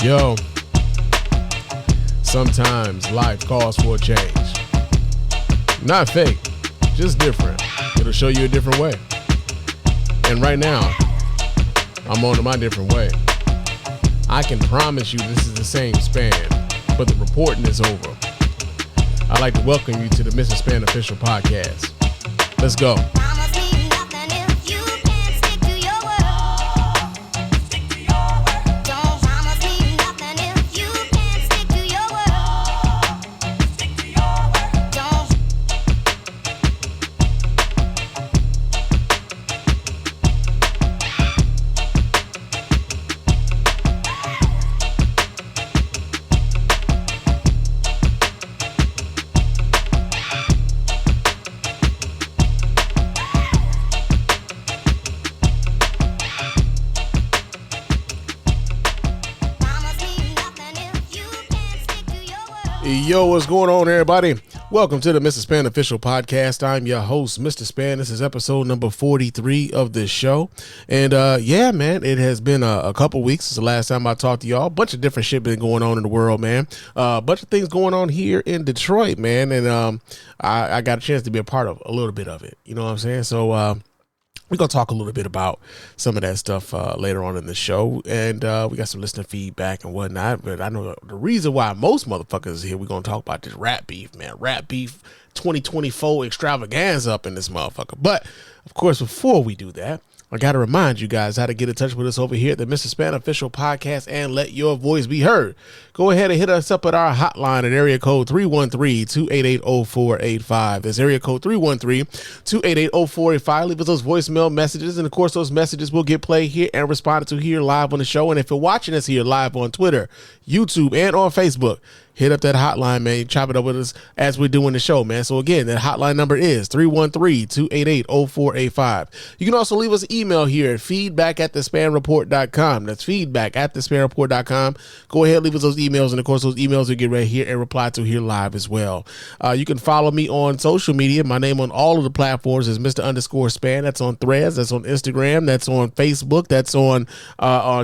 Yo, sometimes life calls for a change. Not fake, just different. It'll show you a different way. And right now, I'm on to my different way. I can promise you this is the same Spann, but the reporting is over. I'd like to welcome you to the Mr. Spann official podcast. Let's go. Yo, what's going on, everybody? Welcome to the Mr. Spann official podcast. I'm your host, Mr. Spann. This is episode number 43 of this show. And yeah, man, it has been a couple weeks since the last time I talked to y'all. A bunch of different shit been going on in the world, man. A bunch of things going on here in Detroit, man. And I got a chance to be a part of a little bit of it. You know what I'm saying? So we're going to talk a little bit about some of that stuff later on in the show. And we got some listener feedback and whatnot. But I know the reason why most motherfuckers is here, we're going to talk about this rap beef, man. Rap beef 2024 extravaganza up in this motherfucker. But, of course, before we do that, I got to remind you guys how to get in touch with us over here at the Mr. Spann official podcast and let your voice be heard. Go ahead and hit us up at our hotline at area code 313-288-0485. That's area code 313-288-0485. Leave us those voicemail messages, and of course those messages will get played here and responded to here live on the show. And if you're watching us here live on Twitter, YouTube, and on Facebook, hit up that hotline, man. Chop it up with us as we're doing the show, man. So again, that hotline number is 313-288-0485. You can also leave us an email here at feedback@thespannreport.com. That's feedback@thespannreport.com. Go ahead, leave us those emails, and of course those emails will get right here and reply to here live as well. You can follow me on social media. My name on all of the platforms is Mr._Spann. That's on Threads, that's on Instagram, that's on Facebook, that's on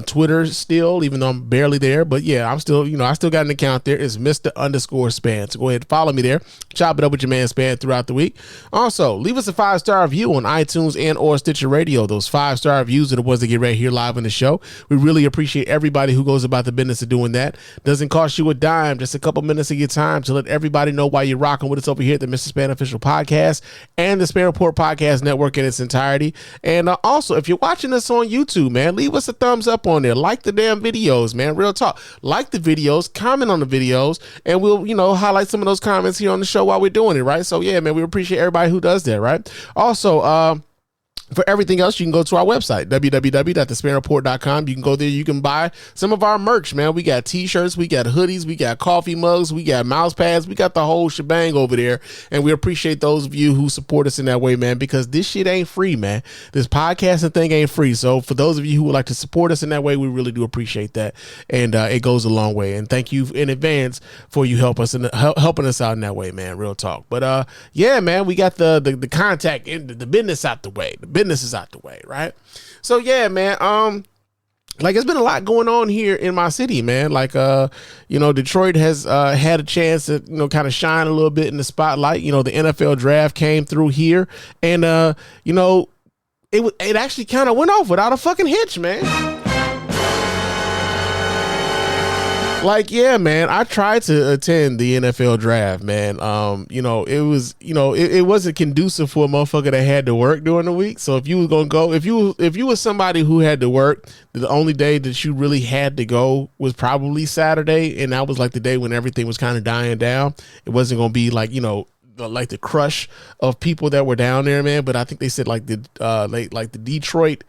Twitter still, even though I'm barely there. But yeah, I'm still, I still got an account there. It's Mr._Spann. So go ahead and follow me there. Chop it up with your man Spann throughout the week. Also, leave us a 5-star review on iTunes and or Stitcher Radio. Those 5-star reviews are the ones that get right here live on the show. We really appreciate everybody who goes about the business of doing that. Doesn't cost you a dime, just a couple minutes of your time to let everybody know why you're rocking with us over here at the Mr. Spann official podcast and the Spann Report podcast network in its entirety. And also, if you're watching us on YouTube, man, leave us a thumbs up on there. Like the damn videos, man. Real talk. Like the videos, comment on the videos, and we'll, highlight some of those comments here on the show while we're doing it, right? So yeah, man, we appreciate everybody who does that, right? Also, for everything else, you can go to our website, www.thespannreport.com. You can go there. You can buy some of our merch, man. We got t-shirts, we got hoodies, we got coffee mugs, we got mouse pads, we got the whole shebang over there. And we appreciate those of you who support us in that way, man, because this shit ain't free, man. This podcasting thing ain't free. So for those of you who would like to support us in that way, we really do appreciate that. And it goes a long way. And thank you in advance for you helping us out in that way, man. Real talk. But yeah, man, we got the contact and the business out the way. The business is out the way, right? So yeah, man, like it's been a lot going on here in my city, man. Like Detroit has had a chance to kind of shine a little bit in the spotlight. The NFL draft came through here, and it actually kind of went off without a fucking hitch, man. Like, yeah, man, I tried to attend the NFL draft, man. It wasn't conducive for a motherfucker that had to work during the week. So if you was going to go, if you was somebody who had to work, the only day that you really had to go was probably Saturday. And that was like the day when everything was kind of dying down. It wasn't going to be like, the crush of people that were down there, man. But I think they said like the Detroit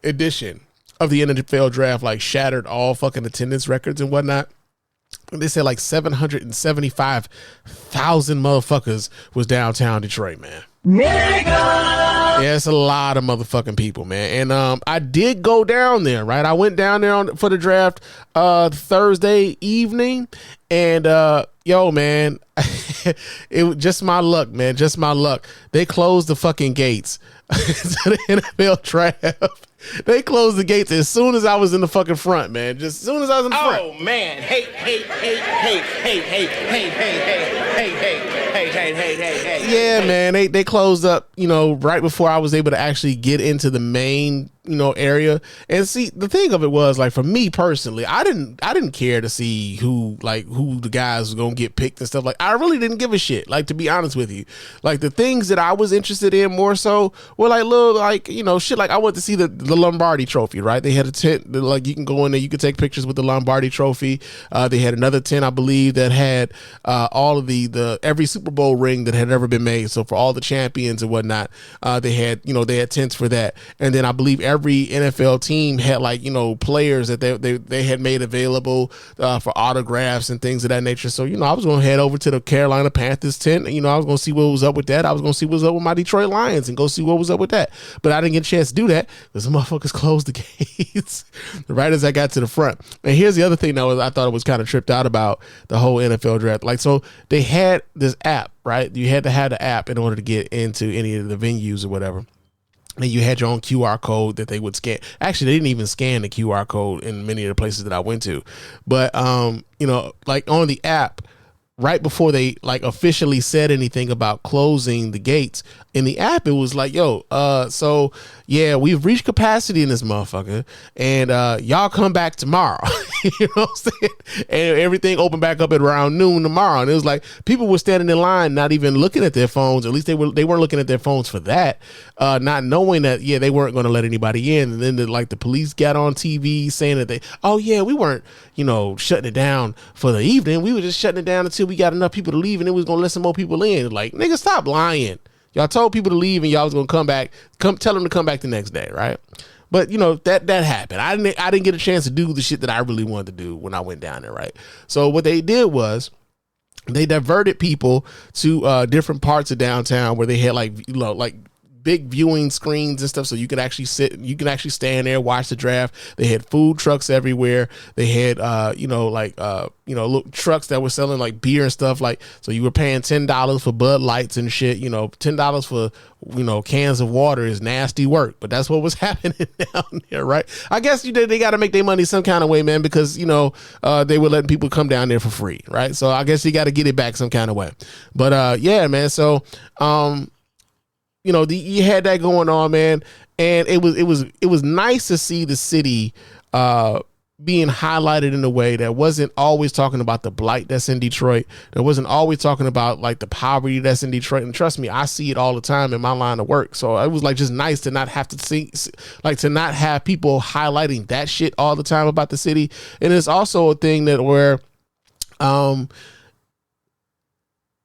edition of the NFL draft like shattered all fucking attendance records and whatnot. And they said like 775,000 motherfuckers was downtown Detroit, man. Nigga! Yeah, it's a lot of motherfucking people, man. And I did go down there, right? I went down there for the draft Thursday evening, and yo, man, it was just my luck, man. Just my luck. They closed the fucking gates to the NFL draft. They closed the gates as soon as I was in the fucking front, man. Just as soon as I was in the front. Oh man, hey. Yeah, man. They closed up, right before I was able to actually get into the main, area. And see, the thing of it was, like, for me personally, I didn't care to see who the guys was gonna get picked and stuff. Like, I really didn't give a shit. Like, to be honest with you, like, the things that I was interested in more so were like little, like, shit. Like, I went to see the Lombardi Trophy, right? They had a tent that, like, you can go in there, you can take pictures with the Lombardi Trophy. They had another tent, I believe, that had all of the every Super Bowl ring that had ever been made. So for all the champions and whatnot, they had tents for that. And then I believe every NFL team had, like, players that they had made available for autographs and things of that nature. So I was going to head over to the Carolina Panthers tent. I was going to see what was up with that. I was going to see what was up with my Detroit Lions and go see what was up with that. But I didn't get a chance to do that because the motherfuckers closed the gates right as I got to the front. And here's the other thing that I thought it was kind of tripped out about the whole NFL draft. Like, so they had this app, right? You had to have the app in order to get into any of the venues or whatever. And you had your own QR code that they would scan. Actually, they didn't even scan the QR code in many of the places that I went to. But, like on the app, right before they, like, officially said anything about closing the gates, in the app, it was like, yo, so yeah, we've reached capacity in this motherfucker, and y'all come back tomorrow. You know what I'm saying? And everything opened back up at around noon tomorrow. And it was like people were standing in line, not even looking at their phones. At least they weren't looking at their phones for that, not knowing that, yeah, they weren't going to let anybody in. And then the police got on TV saying that we weren't, shutting it down for the evening. We were just shutting it down until we got enough people to leave, and then we was going to let some more people in. Like, nigga, stop lying. Y'all told people to leave and y'all was going to come back, tell them to come back the next day, right? But, that happened. I didn't get a chance to do the shit that I really wanted to do when I went down there, right? So what they did was they diverted people to different parts of downtown where they had, like big viewing screens and stuff, so you can actually stand there, watch the draft. They had food trucks everywhere. They had little trucks that were selling, like, beer and stuff, like, so you were paying $10 for Bud Lights and shit. $10 for cans of water is nasty work, but that's what was happening down there, right? I guess they got to make their money some kind of way, man, because they were letting people come down there for free, right? So I guess you got to get it back some kind of way. But yeah, man, so you had that going on, man, and it was nice to see the city being highlighted in a way that wasn't always talking about the blight that's in Detroit. That wasn't always talking about, like, the poverty that's in Detroit. And trust me, I see it all the time in my line of work. So it was, like, just nice to not have to see, like, to not have people highlighting that shit all the time about the city. And it's also a thing that where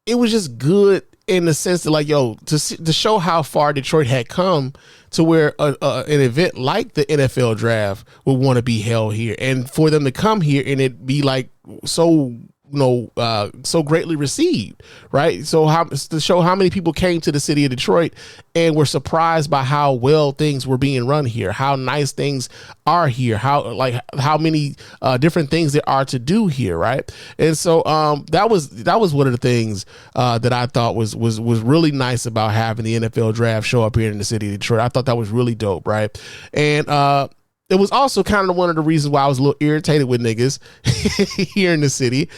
it was just good in the sense that, like, yo, to show how far Detroit had come to where an event like the NFL draft would want to be held here, and for them to come here and it be, like, so so greatly received, right? So to show how many people came to the city of Detroit and were surprised by how well things were being run here, how nice things are here, how many different things there are to do here, right? And so that was one of the things that I thought was really nice about having the NFL draft show up here in the city of Detroit. I thought that was really dope, right? And it was also kind of one of the reasons why I was a little irritated with niggas here in the city,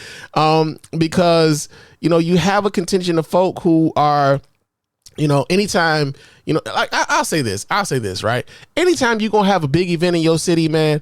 because, you have a contingent of folk who are, anytime, like, I'll say this, right? Anytime you're going to have a big event in your city, man,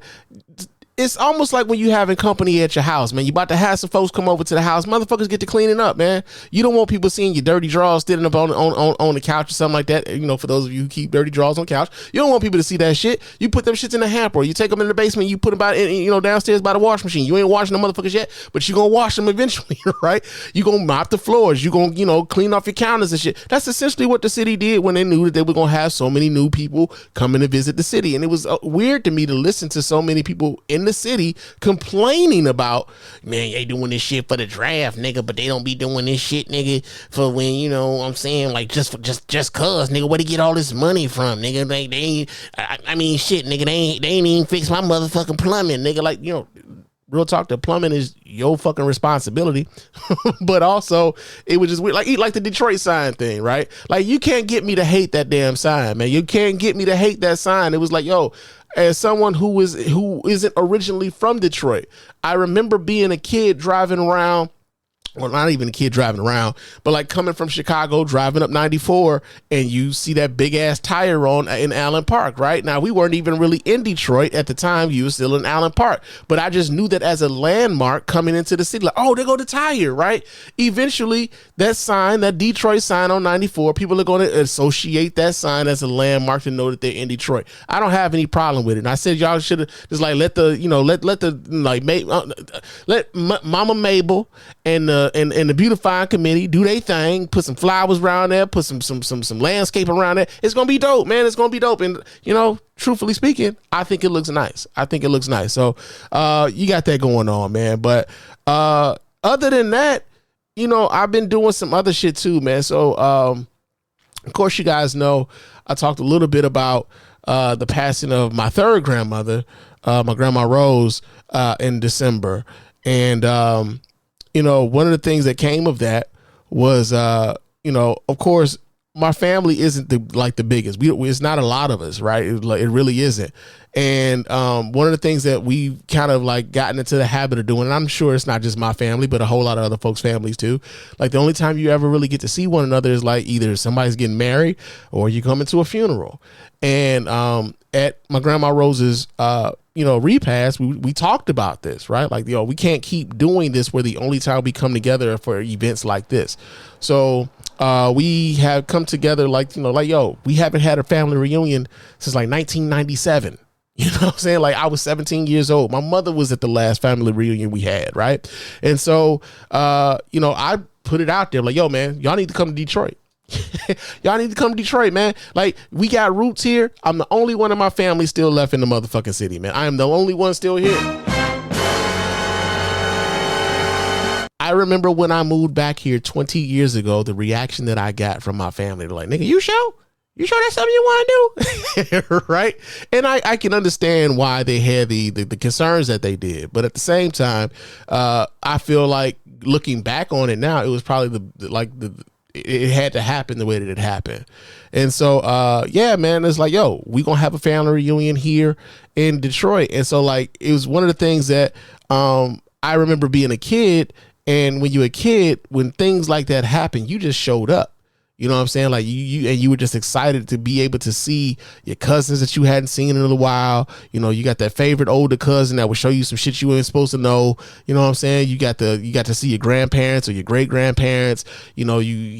it's almost like when you having company at your house, man. You about to have some folks come over to the house. Motherfuckers get to cleaning up, man. You don't want people seeing your dirty drawers sitting up on the couch or something like that. For those of you who keep dirty drawers on the couch, you don't want people to see that shit. You put them shits in the hamper. You take them in the basement. You put them downstairs by the wash machine. You ain't washing the motherfuckers yet, but you gonna wash them eventually, right? You gonna mop the floors. You gonna clean off your counters and shit. That's essentially what the city did when they knew that they were gonna have so many new people coming to visit the city. And it was weird to me to listen to so many people in the city complaining about, man, they doing this shit for the draft, nigga, but they don't be doing this shit, nigga, for when, what I'm saying, like, just cause, nigga, where they get all this money from, nigga? They ain't, I mean, shit, nigga, they ain't even fix my motherfucking plumbing, nigga. Like, real talk, the plumbing is your fucking responsibility. But also it was just weird, like the Detroit sign thing, right? Like, you can't get me to hate that damn sign, man. You can't get me to hate that sign. It was like, yo, as someone who isn't originally from Detroit, I remember being a kid driving around. Well, not even a kid driving around, but like coming from Chicago, driving up 94, and you see that big ass tire on in Allen Park, right? Now, we weren't even really in Detroit at the time. You were still in Allen Park, but I just knew that as a landmark coming into the city, like, oh, there go the tire, right? Eventually, that sign, that Detroit sign on 94, people are going to associate that sign as a landmark to know that they're in Detroit. I don't have any problem with it. And I said, y'all should have just like let Mama Mabel and the beautifying committee do their thing, put some flowers around there, put some landscape around there. It's gonna be dope, man. It's gonna be dope. And truthfully speaking, I think it looks nice. So you got that going on, man. But other than that, I've been doing some other shit too, man. So of course, you guys know I talked a little bit about the passing of my third grandmother, my grandma Rose, in December. And one of the things that came of that was, of course, my family isn't the biggest. It's not a lot of us, right? It really isn't. And one of the things that we've kind of like gotten into the habit of doing, and I'm sure it's not just my family, but a whole lot of other folks' families too. Like, the only time you ever really get to see one another is like either somebody's getting married or you come into a funeral. And at my grandma Rose's, repast, we talked about this, right? Like, we can't keep doing this where the only time we come together for events like this. So we have come together we haven't had a family reunion since like 1997. You know what I'm saying? Like, I was 17 years old. My mother was at the last family reunion we had, right? And so, I put it out there like, yo, man, y'all need to come to Detroit. Y'all need to come to Detroit, man. Like, we got roots here. I'm the only one in my family still left in the motherfucking city, man. I am the only one still here. I remember when I moved back here 20 years ago, the reaction that I got from my family. They're like, nigga, you sure? You sure that's something you want to do? Right? And I can understand why they had the concerns that they did. But at the same time, I feel like looking back on it now, it was probably it had to happen the way that it happened. And so, man, it's like, yo, we gonna have a family reunion here in Detroit. And so, like, it was one of the things that I remember being a kid. And when you're a kid, when things like that happen, you just showed up. You know what I'm saying? Like, you were just excited to be able to see your cousins that you hadn't seen in a little while. You got that favorite older cousin that will show you some shit you ain't supposed to know. You know what I'm saying? You got to see your grandparents or your great grandparents. You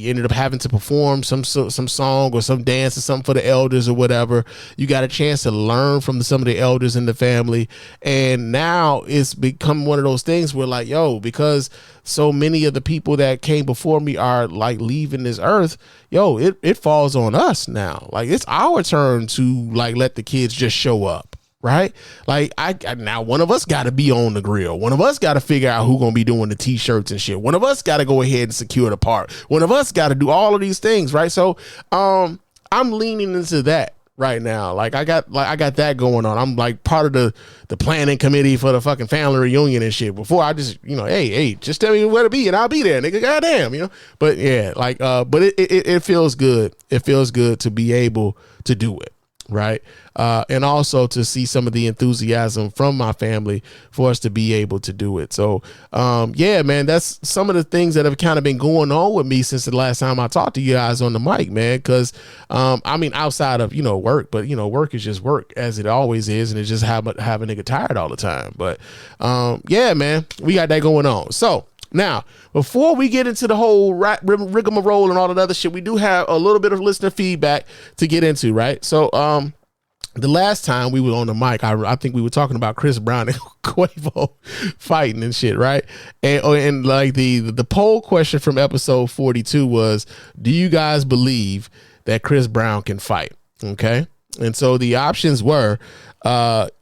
ended up having to perform some song or some dance or something for the elders or whatever. You got a chance to learn from some of the elders in the family. And now it's become one of those things where, like, yo, because so many of the people that came before me are like leaving this earth, yo, it falls on us now. Like, it's our turn to like let the kids just show up, right? Like, now one of us got to be on the grill. One of us got to figure out who gonna be doing the t-shirts and shit. One of us got to go ahead and secure the part. One of us got to do all of these things, right? So I'm leaning into that right now. Like, I got that going on. I'm like part of the planning committee for the fucking family reunion and shit. Before, I just, hey, just tell me where to be and I'll be there, nigga. Goddamn, But yeah, like, but it feels good. It feels good to be able to do it. Right. And also to see some of the enthusiasm from my family for us to be able to do it. So, yeah, man, that's some of the things that have kind of been going on with me since the last time I talked to you guys on the mic, man. Cause, outside of, work, but work is just work as it always is. And it's just have a nigga tired all the time. But, yeah, man, we got that going on. So, now, before we get into the whole rigmarole and all that other shit, we do have a little bit of listener feedback to get into, right? So, the last time we were on the mic, I think we were talking about Chris Brown and Quavo fighting and shit, right? And like the poll question from episode 42 was, do you guys believe that Chris Brown can fight? Okay. And so the options were,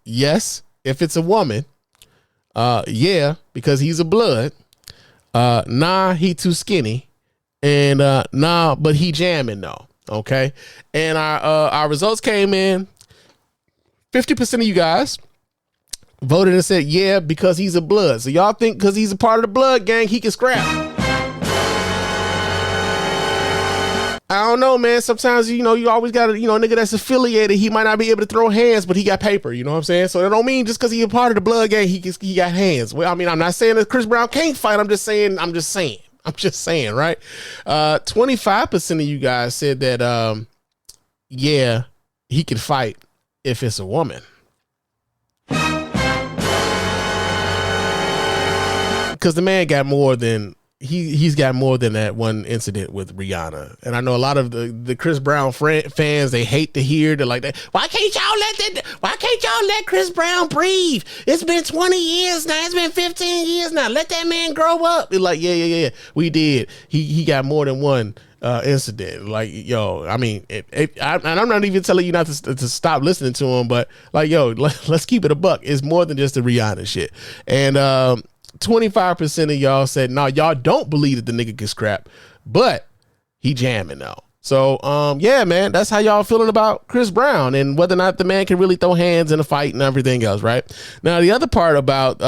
yes, if it's a woman, yeah, because he's a blood. Nah, he too skinny, and nah, but he jamming though. Okay, and our results came in. 50% of you guys voted and said, yeah, because he's a blood. So y'all think because he's a part of the blood gang, he can scrap? I don't know, man. Sometimes, you always got a, nigga that's affiliated. He might not be able to throw hands, but he got paper. You know what I'm saying? So that don't mean just because he's a part of the blood gang, he got hands. Well, I mean, I'm not saying that Chris Brown can't fight. I'm just saying, right? 25% of you guys said that, yeah, he can fight if it's a woman. Because the man got more than... He's got more than that one incident with Rihanna. And I know a lot of the Chris Brown fans, they hate to hear like that. Why can't y'all let Chris Brown breathe? It's been 20 years now. It's been 15 years now. Let that man grow up. It's like, yeah. We did. He got more than one incident. Like, yo, I mean, and I'm not even telling you not to stop listening to him, but like, yo, let's keep it a buck. It's more than just the Rihanna shit. And 25% of y'all said, no, y'all don't believe that the nigga can scrap, but he jamming though. So, yeah, man, that's how y'all feeling about Chris Brown and whether or not the man can really throw hands in a fight and everything else, right? Now, the other part about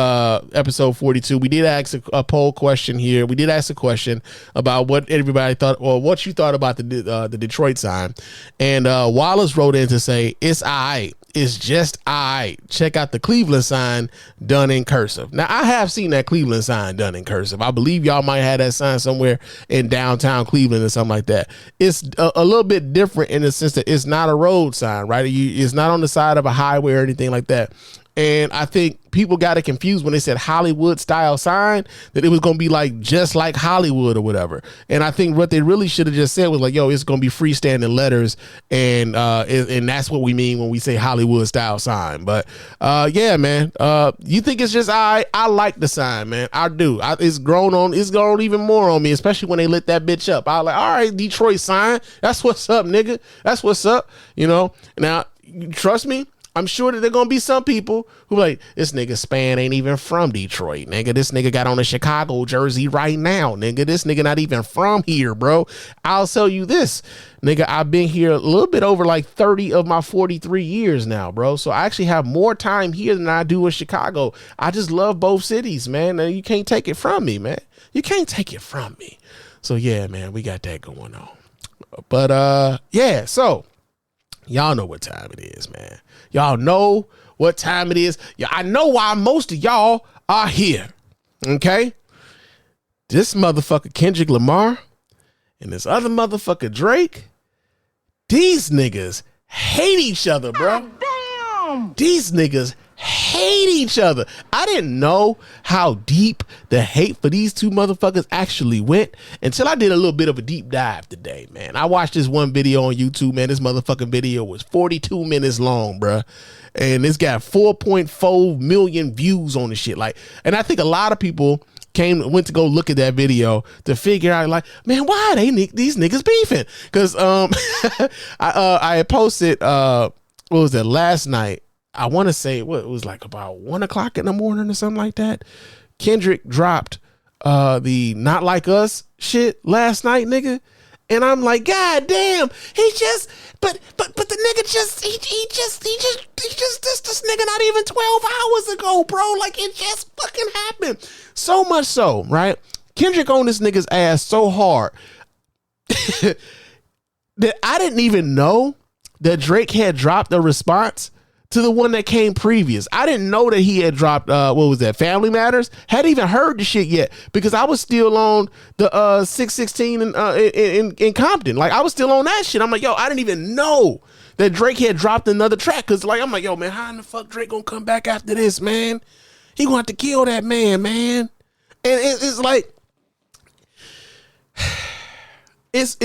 episode 42, we did ask a poll question here. We did ask a question about what everybody thought, or what you thought about the Detroit sign. And Wallace wrote in to say, it's all right. It's just all right. Check out the Cleveland sign done in cursive. Now, I have seen that Cleveland sign done in cursive. I believe y'all might have that sign somewhere in downtown Cleveland or something like that. It's a little bit different in the sense that it's not a road sign, right? It's not on the side of a highway or anything like that. And I think people got it confused when they said Hollywood style sign, that it was going to be like just like Hollywood or whatever. And I think what they really should have just said was like, yo, it's going to be freestanding letters. And that's what we mean when we say Hollywood style sign. But yeah, man, you think it's just I like the sign, man. I do. It's grown even more on me, especially when they lit that bitch up. I was like, all right, Detroit sign. That's what's up, nigga. That's what's up. Now, trust me. I'm sure that there gonna be some people who like, this nigga Spann ain't even from Detroit, nigga. This nigga got on a Chicago jersey right now, nigga. This nigga not even from here, bro. I'll tell you this, nigga. I've been here a little bit over like 30 of my 43 years now, bro. So I actually have more time here than I do in Chicago. I just love both cities, man. And you can't take it from me, man. You can't take it from me. So yeah, man, we got that going on. But yeah, so y'all know what time it is, man. Y'all know what time it is. Yeah, I know why most of y'all are here. Okay? This motherfucker Kendrick Lamar and this other motherfucker Drake, these niggas hate each other, bro. God damn. These niggas hate each other. I didn't know how deep the hate for these two motherfuckers actually went until I did a little bit of a deep dive today, man. I watched this one video on YouTube, man. This motherfucking video was 42 minutes long, bruh. And it's got 4.4 million views on the shit. Like, and I think a lot of people went to go look at that video to figure out, like, man, why are these niggas beefing? Because I had posted what was that, last night? I want to say what it was like about 1 o'clock in the morning or something like that. Kendrick dropped the Not Like Us shit last night, nigga. And I'm like, God damn, but the nigga this nigga not even 12 hours ago, bro. Like, it just fucking happened. So much so, right? Kendrick on this nigga's ass so hard that I didn't even know that Drake had dropped a response to the one that came previous. I didn't know that he had dropped, what was that, Family Matters? Hadn't even heard the shit yet because I was still on the 616 in Compton. Like, I was still on that shit. I'm like, yo, I didn't even know that Drake had dropped another track because, like, I'm like, yo, man, how in the fuck Drake gonna come back after this, man? He gonna have to kill that man. And it's like, it's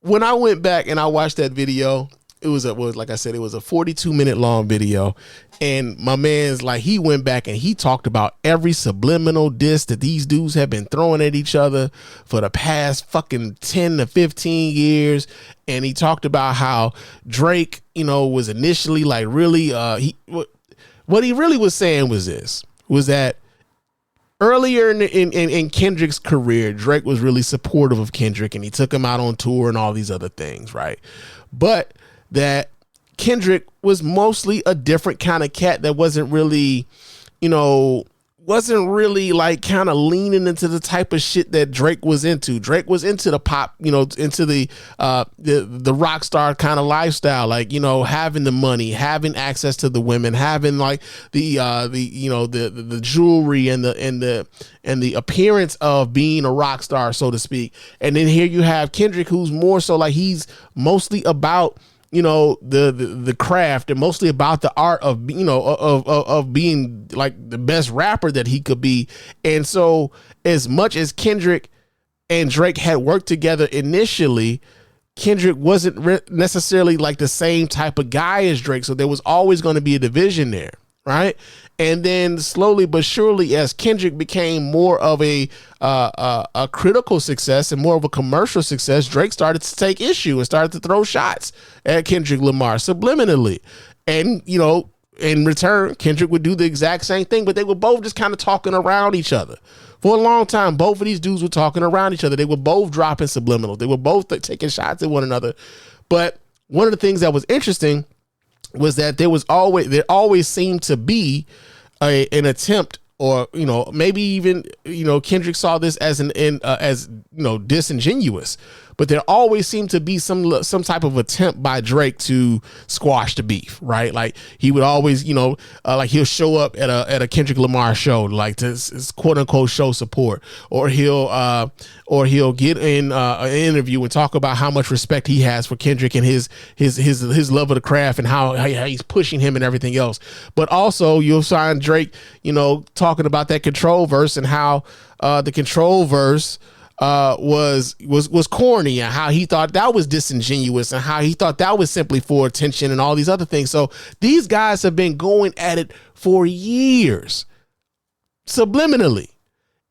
when I went back and I watched that video, like I said, it was a 42-minute long video. And my man's like, he went back and he talked about every subliminal diss that these dudes have been throwing at each other for the past fucking 10 to 15 years. And he talked about how Drake, was initially like really, what he really was saying was that earlier in Kendrick's career, Drake was really supportive of Kendrick and he took him out on tour and all these other things, right? But that Kendrick was mostly a different kind of cat that wasn't really, like kind of leaning into the type of shit that Drake was into. Drake was into the pop, into the rock star kind of lifestyle, like, having the money, having access to the women, having like the jewelry and the appearance of being a rock star, so to speak. And then here you have Kendrick, who's more so like he's mostly about the craft and mostly about the art of of being like the best rapper that he could be. And so as much as Kendrick and Drake had worked together initially, Kendrick wasn't necessarily like the same type of guy as Drake, so there was always going to be a division there, right? And then slowly but surely, as Kendrick became more of a critical success and more of a commercial success, Drake started to take issue and started to throw shots at Kendrick Lamar subliminally. And, in return, Kendrick would do the exact same thing, but they were both just kind of talking around each other. For a long time, both of these dudes were talking around each other. They were both dropping subliminals. They were both taking shots at one another. But one of the things that was interesting was that there always seemed to be an attempt, or maybe even Kendrick saw this as disingenuous, but there always seemed to be some type of attempt by Drake to squash the beef, right? Like he would always like he'll show up at a Kendrick Lamar show, like to quote unquote show support, or he'll get in an interview and talk about how much respect he has for Kendrick and his love of the craft and how he's pushing him and everything else. But also you'll find Drake talking about that Control verse and how the Control verse was corny, and how he thought that was disingenuous, and how he thought that was simply for attention and all these other things. So these guys have been going at it for years subliminally.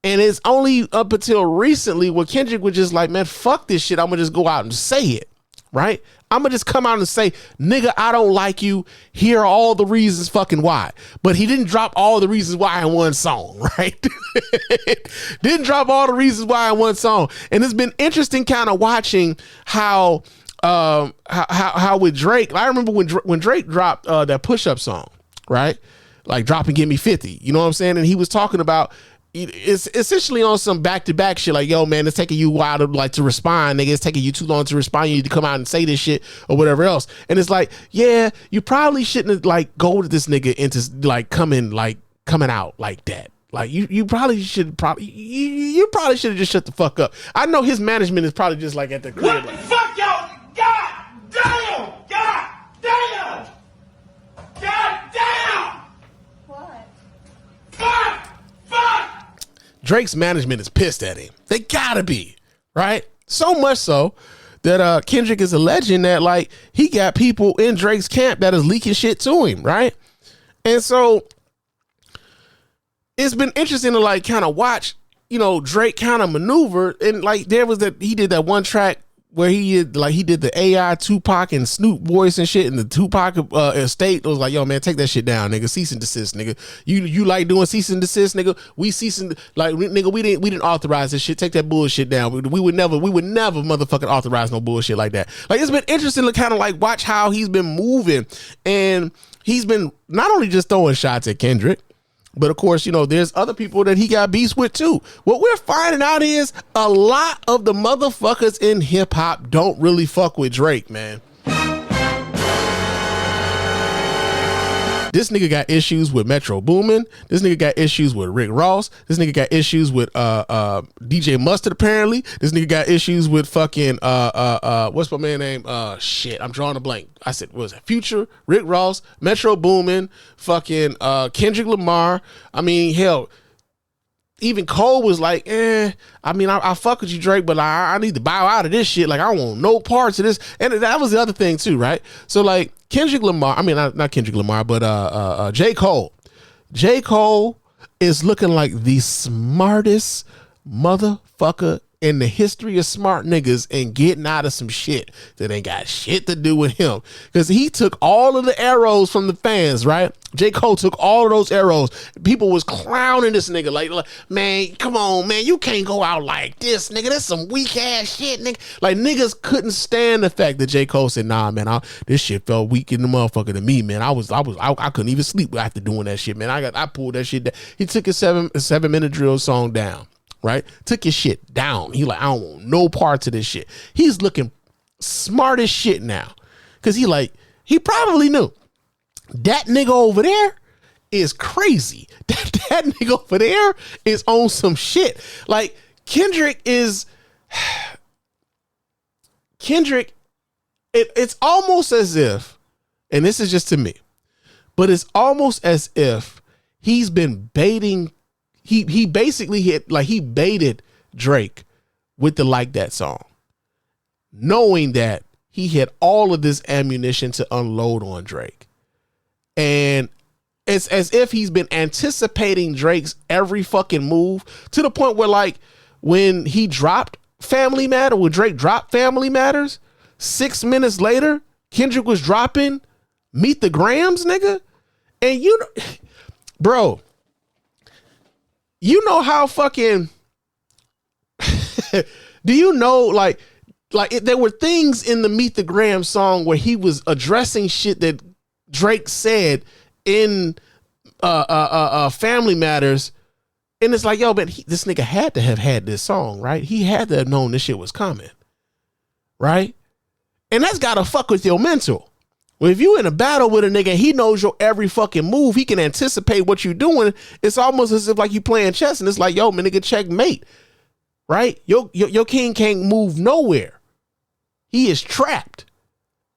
And it's only up until recently where Kendrick was just like, man, fuck this shit. I'm going to just go out and say it, right? I'm going to just come out and say, nigga, I don't like you. Here are all the reasons fucking why. But he didn't drop all the reasons why in one song, right? Didn't drop all the reasons why in one song. And it's been interesting kind of watching how with Drake, I remember when Drake dropped that Push Up song, right? Like drop and give me 50, you know what I'm saying? And he was talking about, it's essentially on some back-to-back shit, like, yo, man, it's taking you a while to respond, nigga. It's taking you too long to respond. You need to come out and say this shit or whatever else. And it's like, yeah, you probably shouldn't like go to this nigga into like coming out like that. Like you probably should you probably should have just shut the fuck up. I know his management is probably just like at the crib. What the fuck, y'all? God damn! God damn! God damn! What? Fuck! Fuck! Drake's management is pissed at him. They gotta be, right? So much so that Kendrick is alleging that like he got people in Drake's camp that is leaking shit to him, right? And so it's been interesting to like kind of watch, Drake kind of maneuver. And like there was he did that one track where he did the AI Tupac and Snoop voice and shit, and the Tupac estate was like, yo, man, take that shit down, nigga. Cease and desist, nigga. You like doing cease and desist, nigga? We cease and nigga, we didn't authorize this shit. Take that bullshit down. We would never motherfucking authorize no bullshit like that. Like it's been interesting to kind of like watch how he's been moving, and he's been not only just throwing shots at Kendrick, but of course, there's other people that he got beefs with too. What we're finding out is a lot of the motherfuckers in hip hop don't really fuck with Drake, man. This nigga got issues with Metro Boomin. This nigga got issues with Rick Ross. This nigga got issues with DJ Mustard, apparently. This nigga got issues with fucking what's my man name? Shit, I'm drawing a blank. I said, what was it? Future, Rick Ross, Metro Boomin, fucking Kendrick Lamar. I mean, hell, even Cole was like, I mean, I fuck with you, Drake, but I need to bow out of this shit. Like, I don't want no parts of this. And that was the other thing too, right? So like Kendrick Lamar, I mean, not Kendrick Lamar, but J. Cole. J. Cole is looking like the smartest motherfucker in the history of smart niggas and getting out of some shit that ain't got shit to do with him. Because he took all of the arrows from the fans, right? J. Cole took all of those arrows. People was clowning this nigga like, man, come on, man, you can't go out like this, nigga. That's some weak ass shit, nigga. Like, niggas couldn't stand the fact that J. Cole said, nah, man, this shit felt weak in the motherfucker to me, man. I couldn't even sleep after doing that shit, man. I pulled that shit down. He took his 7-minute drill song down. Right? Took his shit down. He like, I don't want no parts of this shit. He's looking smart as shit now. Cause he probably knew that nigga over there is crazy. That nigga over there is on some shit. Like Kendrick, it's almost as if, and this is just to me, but it's almost as if he's been baiting. He basically he baited Drake with the Like That song, knowing that he had all of this ammunition to unload on Drake. And it's as if he's been anticipating Drake's every fucking move to the point where, like, when he dropped Family Matter, when Drake dropped Family Matters, 6 minutes later, Kendrick was dropping Meet the Grams, nigga. And bro, you know how fucking do you know like there were things in the Meet the Graham song where he was addressing shit that Drake said in Family Matters, and it's like, yo, man, this nigga had to have had this song, right? He had to have known this shit was coming, right? And that's gotta fuck with your mental. Well, if you in a battle with a nigga and he knows your every fucking move, he can anticipate what you're doing. It's almost as if like you playing chess, and it's like, yo, man, nigga, checkmate, right? Your king can't move nowhere. He is trapped.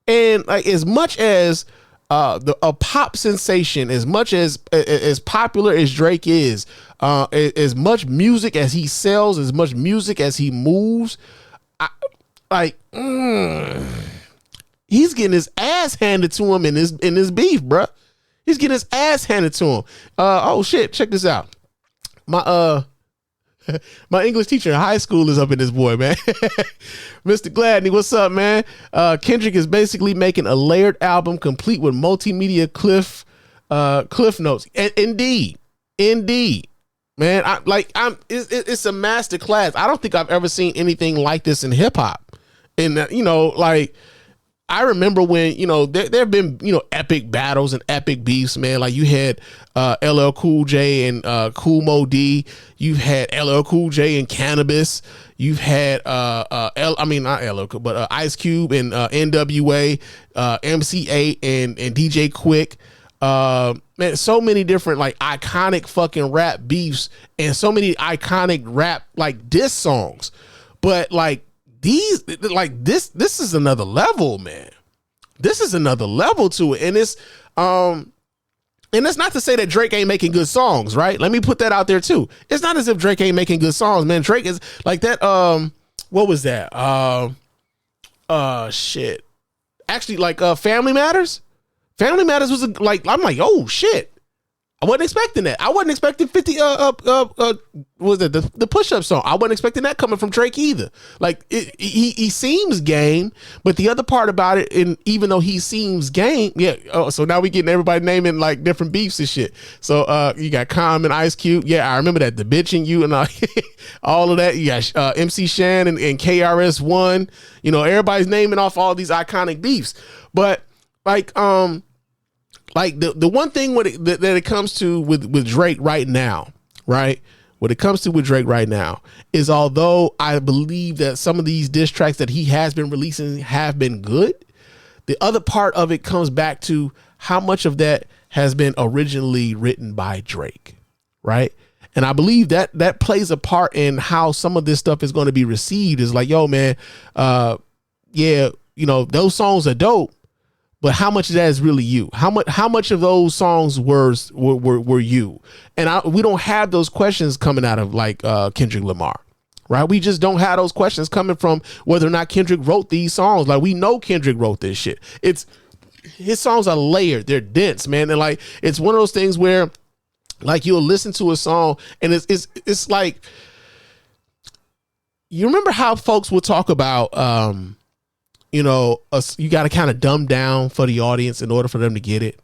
And like, as much as a pop sensation, as much as popular as Drake is, as much music as he sells, as much music as he moves, he's getting his ass handed to him in this beef, bruh. He's getting his ass handed to him. Oh shit, check this out. My English teacher in high school is up in this boy, man. Mr. Gladney, what's up, man? Kendrick is basically making a layered album complete with multimedia cliff notes. Indeed. Man, it's a master class. I don't think I've ever seen anything like this in hip hop. And like, I remember when, there have been, epic battles and epic beefs, man. Like you had LL Cool J and Kool Moe Dee. You've had LL Cool J and Cannabis. You've had not LL, but Ice Cube and NWA, MC8 and DJ Quick. Man, so many different like iconic fucking rap beefs and so many iconic rap like diss songs. But like, this is another level, man. This is another level to it. And it's not to say that Drake ain't making good songs, right? Let me put that out there too. It's not as if Drake ain't making good songs, man. Drake is like that. What was that? Shit. Actually, like Family Matters. Family Matters was I'm like, oh shit. I wasn't expecting that. I wasn't expecting 50 was it the push-up song? I wasn't expecting that coming from Drake either. Like he seems game, but the other part about it, and even though he seems game, yeah. Oh, so now we getting everybody naming like different beefs and shit. So you got Common, Ice Cube. Yeah, I remember that. The Bitch and You and all of that. You got MC Shan and KRS-One. Everybody's naming off all these iconic beefs. But like the one thing that it comes to with Drake right now, right? What it comes to with Drake right now is, although I believe that some of these diss tracks that he has been releasing have been good, the other part of it comes back to how much of that has been originally written by Drake, right? And I believe that plays a part in how some of this stuff is going to be received. Is like, yo, man, those songs are dope, but how much of that is really you? How much of those songs were you? And we don't have those questions coming out of like Kendrick Lamar, right? We just don't have those questions coming from whether or not Kendrick wrote these songs. Like, we know Kendrick wrote this shit. His songs are layered, they're dense, man. And like, it's one of those things where like you'll listen to a song and it's like, you remember how folks will talk about, you got to kind of dumb down for the audience in order for them to get it.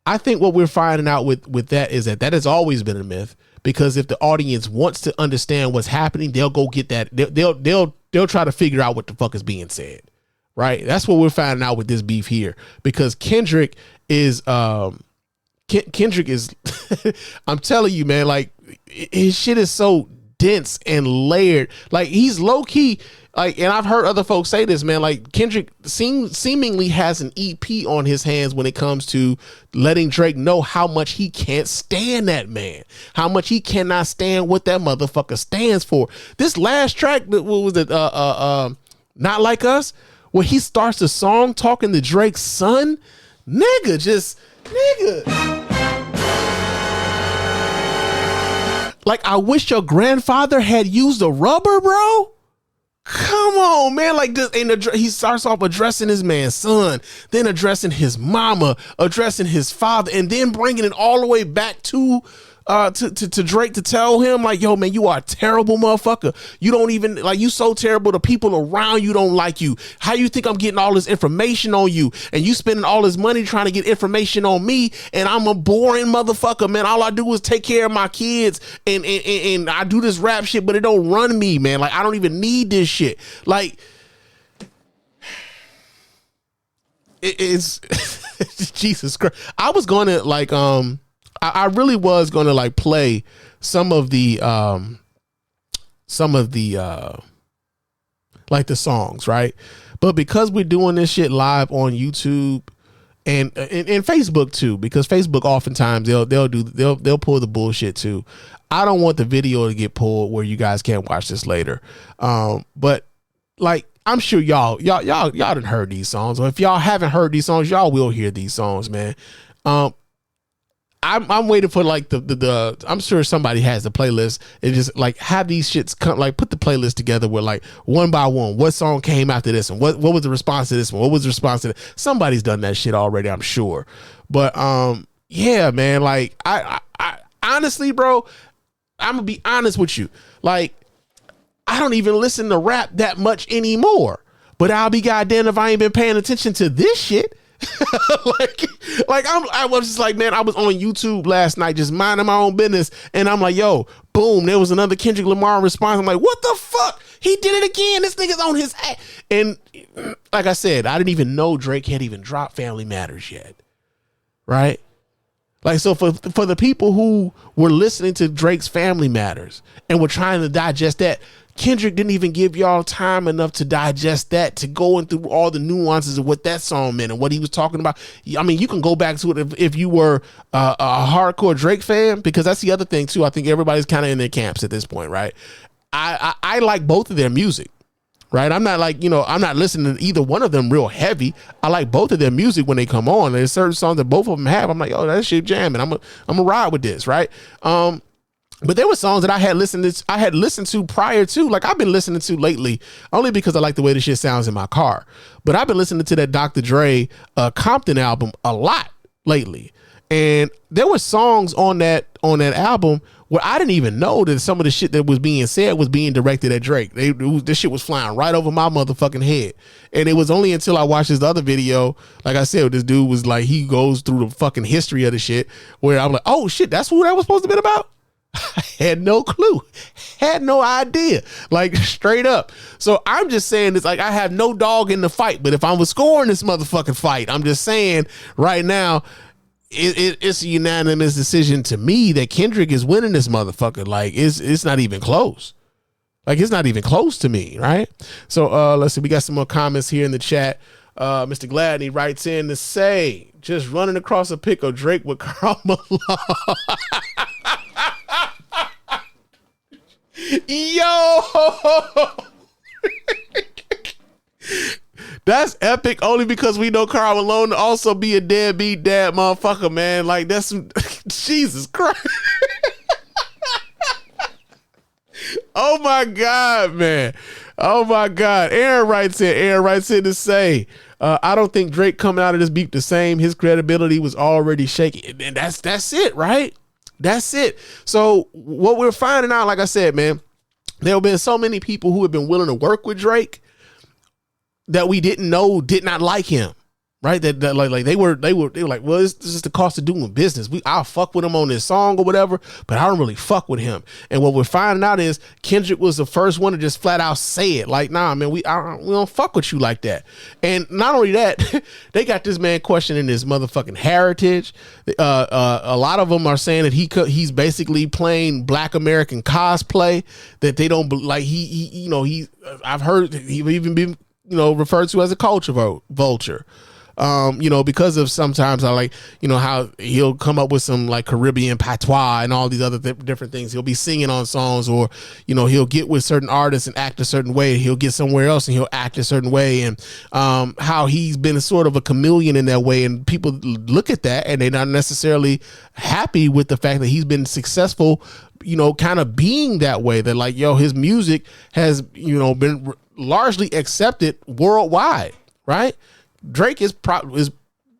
I think what we're finding out with that is that has always been a myth, because if the audience wants to understand what's happening, they'll go get that. They'll try to figure out what the fuck is being said. Right. That's what we're finding out with this beef here, because Kendrick is I'm telling you, man, like his shit is so dense and layered. Like he's low key, like, and I've heard other folks say this, man, like Kendrick seemingly has an EP on his hands when it comes to letting Drake know how much he can't stand that man, how much he cannot stand what that motherfucker stands for. This last track, what was it? Not Like Us, where he starts the song talking to Drake's son. Nigga. Like, I wish your grandfather had used a rubber, bro. Come on, man. Like this, and he starts off addressing his man's son, then addressing his mama, addressing his father, and then bringing it all the way back to Drake to tell him, like, yo, man, you are a terrible motherfucker. You don't even, like, you so terrible. The people around you don't like you. How you think I'm getting all this information on you, and you spending all this money trying to get information on me, and I'm a boring motherfucker, man. All I do is take care of my kids, and I do this rap shit, but it don't run me, man. Like, I don't even need this shit. Like, it's Jesus Christ. I was going to, like, I really was going to, like, play some of the like the songs, right? But because we're doing this shit live on YouTube and Facebook too, because Facebook oftentimes they'll pull the bullshit too. I don't want the video to get pulled where you guys can't watch this later. But like, I'm sure y'all done heard these songs, or if y'all haven't heard these songs, y'all will hear these songs, man. I'm waiting for, like, the I'm sure somebody has the playlist and just, like, have these shits come, like, put the playlist together with, like, one by one, what song came after this one, what was the response to this one, what was the response to that? Somebody's done that shit already, I'm sure. But yeah, man, like, I honestly, bro, I'm gonna be honest with you, like, I don't even listen to rap that much anymore, but I'll be goddamn if I ain't been paying attention to this shit. I was just like, man, I was on YouTube last night just minding my own business, and I'm like, yo, boom, there was another Kendrick Lamar response. I'm like, what the fuck? He did it again. This nigga's on his ass. And like I said, I didn't even know Drake had even dropped Family Matters yet, right? Like, so for the people who were listening to Drake's Family Matters and were trying to digest that, Kendrick didn't even give y'all time enough to digest that, to go in through all the nuances of what that song meant and what he was talking about. I mean, you can go back to it if you were a hardcore Drake fan, because that's the other thing too. I think everybody's kind of in their camps at this point, right? I like both of their music, right? I'm not like, I'm not listening to either one of them real heavy. I like both of their music when they come on. There's certain songs that both of them have. I'm like, oh, that shit jamming. I'm gonna ride with this, right? But there were songs that I had listened to prior to, like, I've been listening to lately, only because I like the way the shit sounds in my car. But I've been listening to that Dr. Dre Compton album a lot lately. And there were songs on that album where I didn't even know that some of the shit that was being said was being directed at Drake. This shit was flying right over my motherfucking head. And it was only until I watched this other video, like I said, this dude was like, he goes through the fucking history of the shit, where I'm like, oh shit, that's what that was supposed to be about? I had no clue, had no idea, like, straight up. So I'm just saying, it's like, I have no dog in the fight, but if I was scoring this motherfucking fight, I'm just saying right now, it's a unanimous decision to me that Kendrick is winning this motherfucker. Like, it's not even close. Like, it's not even close to me, right? So let's see, we got some more comments here in the chat. Mr. Gladney writes in to say, just running across a pic of Drake with Karl Malone. Yo, that's epic, only because we know Karl Malone to also be a deadbeat dad motherfucker, man. Like, that's some Jesus Christ. Oh my God, man. Oh my God. Aaron writes in to say, I don't think Drake coming out of this beef the same. His credibility was already shaky. And that's it, right? That's it. So what we're finding out, like I said, man, there have been so many people who have been willing to work with Drake that we didn't know did not like him. Right, that like they were like, well, this is the cost of doing business. I'll fuck with him on this song or whatever, but I don't really fuck with him. And what we're finding out is Kendrick was the first one to just flat out say it, like, nah, man, we don't fuck with you like that. And not only that, they got this man questioning his motherfucking heritage. A lot of them are saying that he's basically playing Black American cosplay. That they don't like. I've heard he even been referred to as a culture vulture. Because of sometimes I like, how he'll come up with some like Caribbean patois and all these other different things. He'll be singing on songs, or, he'll get with certain artists and act a certain way. He'll get somewhere else and he'll act a certain way. And how he's been sort of a chameleon in that way. And people look at that and they're not necessarily happy with the fact that he's been successful, kind of being that way. That like, his music has, been largely accepted worldwide, right? Drake is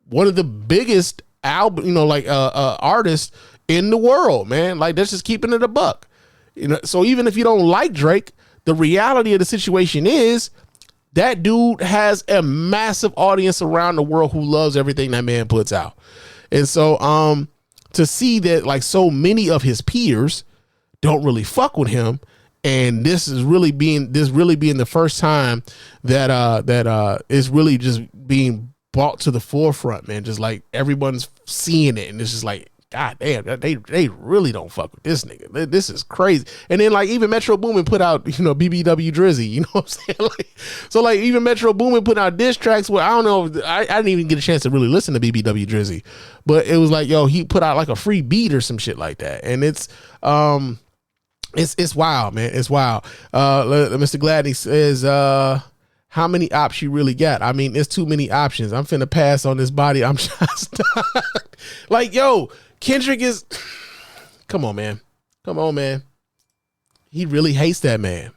one of the biggest artists in the world, man. Like, that's just keeping it a buck. So even if you don't like Drake, the reality of the situation is that dude has a massive audience around the world who loves everything that man puts out. And so to see that like so many of his peers don't really fuck with him, and this really being the first time that is really just being brought to the forefront, man. Just like everyone's seeing it, and it's just like, God damn, they really don't fuck with this nigga. This is crazy. And then like even Metro Boomin put out, BBW Drizzy, you know what I'm saying? Like, so like even Metro Boomin put out diss tracks where I don't know, I didn't even get a chance to really listen to BBW Drizzy, but it was like, he put out like a free beat or some shit like that. And it's wild, man. It's wild. Mr. Gladney says, how many options you really got? I mean, it's too many options. I'm finna pass on this body. I'm just like, Kendrick is, come on, man. He really hates that man.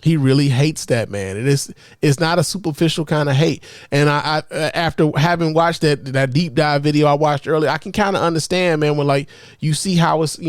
And it's not a superficial kind of hate. And I after having watched that deep dive video I watched earlier, I can kind of understand, man, when like you see how it's,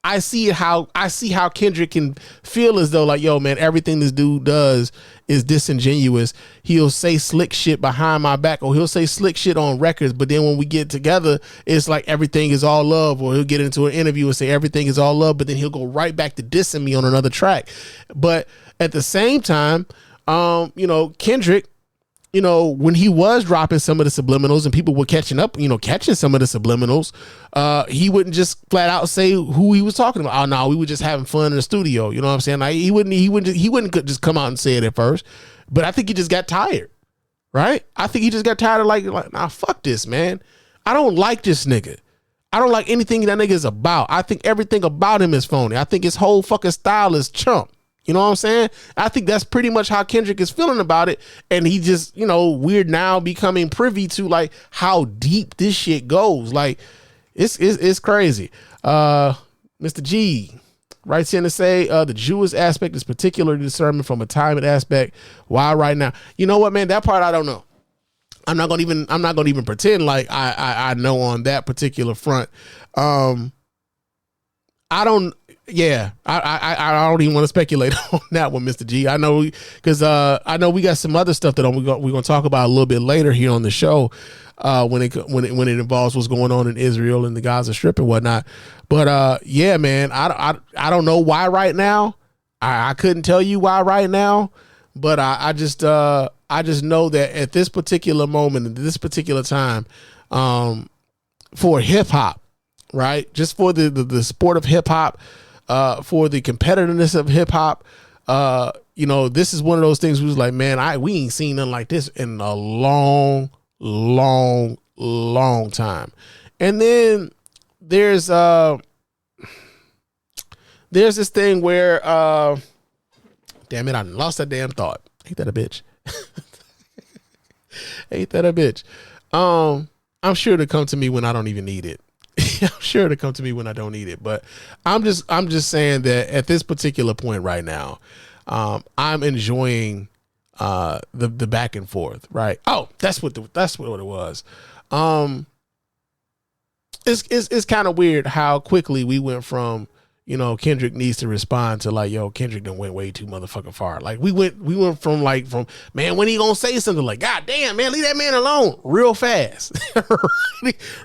I see how Kendrick can feel as though like, man, everything this dude does is disingenuous. He'll say slick shit behind my back, or he'll say slick shit on records, but then when we get together, it's like everything is all love. Or he'll get into an interview and say everything is all love, but then he'll go right back to dissing me on another track. But at the same time, Kendrick, when he was dropping some of the subliminals and people were catching some of the subliminals, he wouldn't just flat out say who he was talking about. Oh no, we were just having fun in the studio. You know what I'm saying? Like he wouldn't just come out and say it at first. But I think he just got tired, right? I think he just got tired of like, nah, fuck this, man. I don't like this nigga. I don't like anything that nigga is about. I think everything about him is phony. I think his whole fucking style is chump. You know what I'm saying? I think that's pretty much how Kendrick is feeling about it. And he just, we're now becoming privy to like how deep this shit goes. Like it's crazy. Mr. G writes in to say, the Jewish aspect is particularly discerning from a timing aspect. Why right now? You know what, man? That part I don't know. I'm not gonna even pretend like I know on that particular front. I don't even want to speculate on that one, Mr. G. I know because I know we got some other stuff that we're going to talk about a little bit later here on the show when it involves what's going on in Israel and the Gaza Strip and whatnot. But yeah, man, I don't know why right now. I couldn't tell you why right now, but I just know that at this particular moment, at this particular time, for hip hop, right, just for the sport of hip hop. For the competitiveness of hip hop, this is one of those things who's like, man, we ain't seen nothing like this in a long time. And then there's this thing where, damn it, I lost that damn thought. Ain't that a bitch? I'm sure to come to me when I don't even need it. I'm sure to come to me when I don't need it, but I'm just saying that at this particular point right now, I'm enjoying the back and forth, right? Oh, that's what it was. It's kind of weird how quickly we went from you know, Kendrick needs to respond to like, yo, Kendrick done went way too motherfucking far. Like we went from man, when he gonna say something like, God damn, man, leave that man alone, real fast.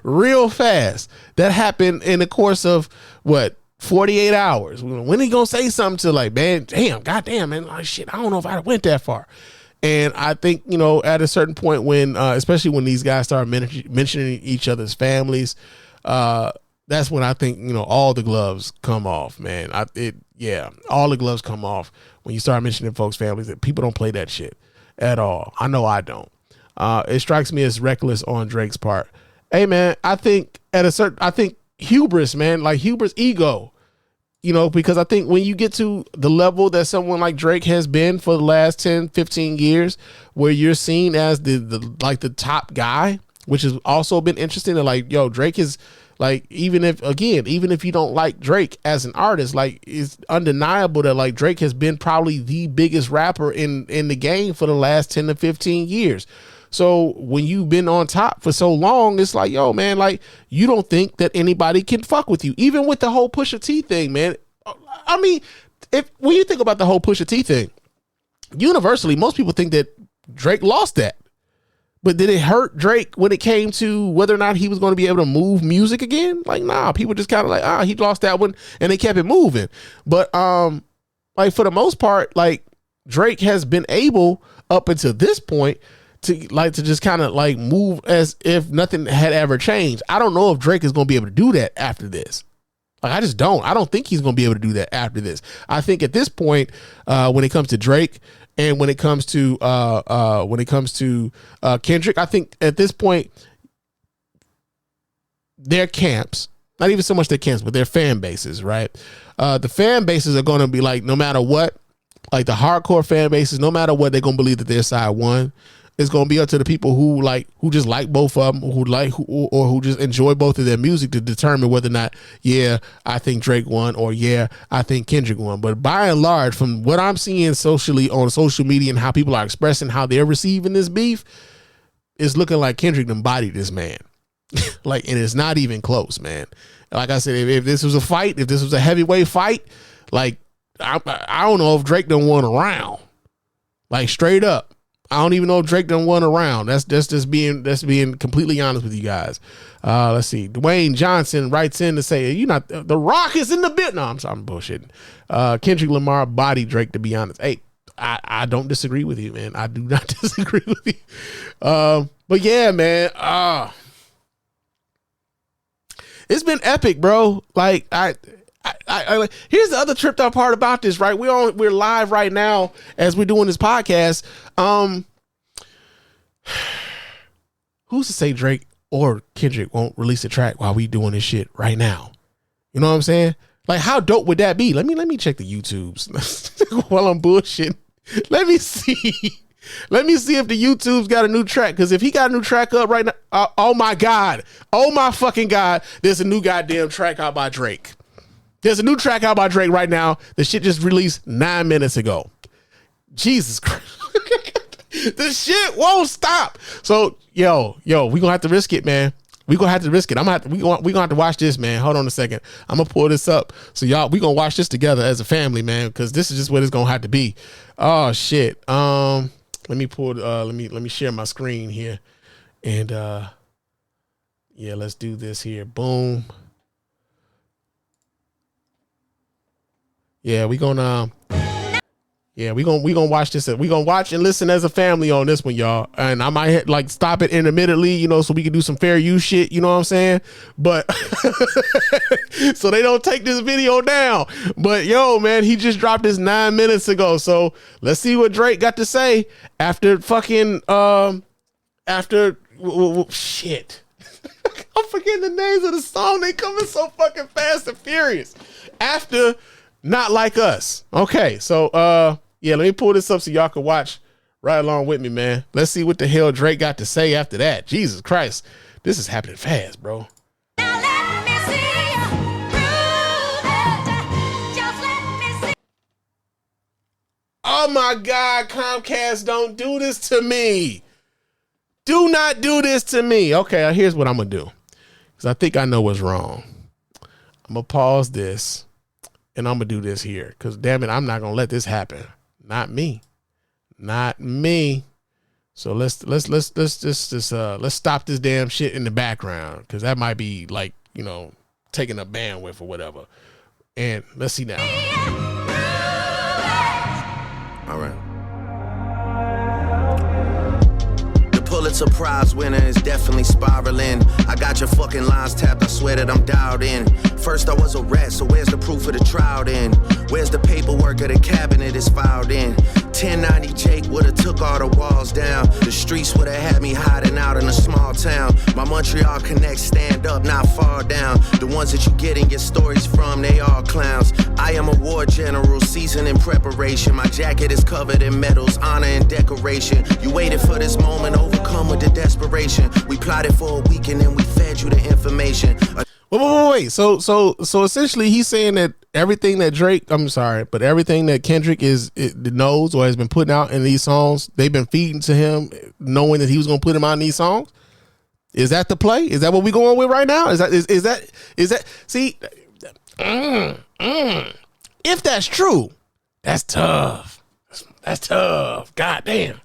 Real fast. That happened in the course of what, 48 hours. When he gonna say something to like, man, damn, God damn, man, like shit, I don't know if I went that far. And I think, you know, at a certain point when, especially when these guys start mentioning each other's families, that's when I think, you know, all the gloves come off, man. All the gloves come off when you start mentioning folks' families. That people don't play that shit at all. I know I don't. It strikes me as reckless on Drake's part. Hey, man, I think hubris, man, like hubris, ego, you know, because I think when you get to the level that someone like Drake has been for the last 10, 15 years, where you're seen as the top guy, which has also been interesting. To like, yo, Drake is like, even if you don't like Drake as an artist, like it's undeniable that like Drake has been probably the biggest rapper in the game for the last 10 to 15 years. So when you've been on top for so long, it's like, yo, man, like you don't think that anybody can fuck with you, even with the whole Pusha T thing, man. I mean, when you think about the whole Pusha T thing, universally, most people think that Drake lost that. But did it hurt Drake when it came to whether or not he was going to be able to move music again? Like, nah, people just kind of like, he lost that one, and they kept it moving. But like for the most part, like Drake has been able up until this point to just kind of like move as if nothing had ever changed. I don't know if Drake is going to be able to do that after this. Like, I just don't. I don't think he's going to be able to do that after this. I think at this point, when it comes to Drake, and when it comes to Kendrick, I think at this point, their camps, not even so much their camps, but their fan bases, right? The fan bases are going to be like, no matter what, like the hardcore fan bases, no matter what, they're going to believe that their side won. It's going to be up to the people who just like both of them, who just enjoy both of their music to determine whether or not, yeah, I think Drake won, or yeah, I think Kendrick won. But by and large, from what I'm seeing socially on social media and how people are expressing how they're receiving this beef, it's looking like Kendrick done bodied this man. Like, and it's not even close, man. Like I said, if this was a fight, if this was a heavyweight fight, like I don't know if Drake done won a round. Like, straight up. I don't even know if Drake done won a round. That's being completely honest with you guys. Let's see. Dwayne Johnson writes in to say, "You not the Rock is in the bit." No, I'm bullshitting. Kendrick Lamar bodied Drake, to be honest. Hey, I don't disagree with you, man. I do not disagree with you. But yeah, man. It's been epic, bro. Like I here's the other tripped out part about this, right? We're live right now as we're doing this podcast. Who's to say Drake or Kendrick won't release a track while we doing this shit right now? You know what I'm saying? Like, how dope would that be? Let me check the YouTubes while I'm bullshitting. Let me see. Let me see if the YouTube's got a new track. Because if he got a new track up right now, oh my God. Oh my fucking God. There's a new goddamn track out by Drake. There's a new track out by Drake right now. The shit just released 9 minutes ago. Jesus Christ. The shit won't stop. So, yo, we gonna have to risk it, man. We gonna have to risk it. We gonna have to watch this, man. Hold on a second. I'm gonna pull this up. So y'all, we gonna watch this together as a family, man, because this is just what it's gonna have to be. Oh shit. Let me pull let me share my screen here. And yeah, let's do this here. Boom. Yeah, we gonna watch this. We gonna watch and listen as a family on this one, y'all. And I might like stop it intermittently, you know, so we can do some fair use shit. You know what I'm saying? But so they don't take this video down. But yo, man, he just dropped this 9 minutes ago. So let's see what Drake got to say after fucking shit. I'm forgetting the names of the song. They coming so fucking fast and furious. After Not Like Us. Okay, so yeah, let me pull this up so y'all can watch right along with me, man. Let's see what the hell Drake got to say after that. Jesus Christ, this is happening fast, bro. Now let me see you prove it. Just let me see. Oh my God, Comcast, don't do this to me. Do not do this to me. Okay, here's what I'm gonna do, because I think I know what's wrong. I'm gonna pause this. and I'm gonna do this here because damn it, I'm not gonna let this happen. Not me. So let's stop this damn shit in the background because that might be like, you know, taking up bandwidth or whatever. And let's see now. All right. The Pulitzer Prize winner is definitely spiraling. I got your fucking lines tapped, I swear that I'm dialed in. First I was a rat, so where's the proof of the trial then? Where's the paperwork of the cabinet is filed in? 1090 Jake would've took all the walls down. The streets would've had me hiding out in a small town. My Montreal connects stand up, not fall down. The ones that you getting your stories from, they all clowns. I am a war general, seasoned in preparation. My jacket is covered in medals, honor and decoration. You waited for this moment, overcome with the desperation. We plotted for a week and then we fed you the information. Wait. So essentially he's saying that everything that everything that Kendrick knows or has been putting out in these songs, they've been feeding to him knowing that he was going to put him out in these songs. Is that the play? Is that what we going with right now? Is that see, if that's true, that's tough. That's tough. God damn.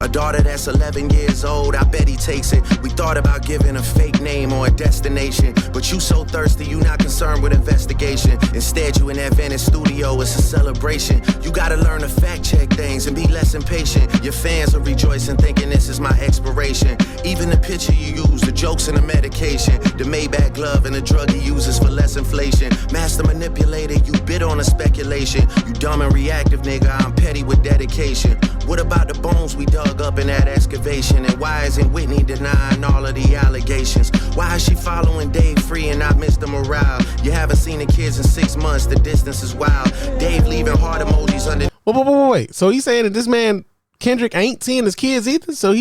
A daughter that's 11 years old, I bet he takes it. We thought about giving a fake name or a destination, but you so thirsty, you not concerned with investigation. Instead, you in that Venice studio, it's a celebration. You gotta learn to fact check things and be less impatient. Your fans are rejoicing, thinking this is my expiration. Even the picture you use, the jokes and the medication, the Maybach glove and the drug he uses for less inflation. Master manipulator, you bid on a speculation. You dumb and reactive, nigga, I'm petty with dedication. What about the bones we dug up in that excavation? And why isn't Whitney denying all of the allegations? Why is she following Dave Free and not Mr. Morale? You haven't seen the kids in 6 months, the distance is wild. Dave leaving heart emojis under. Wait. So he's saying that this man Kendrick ain't seeing his kids either. So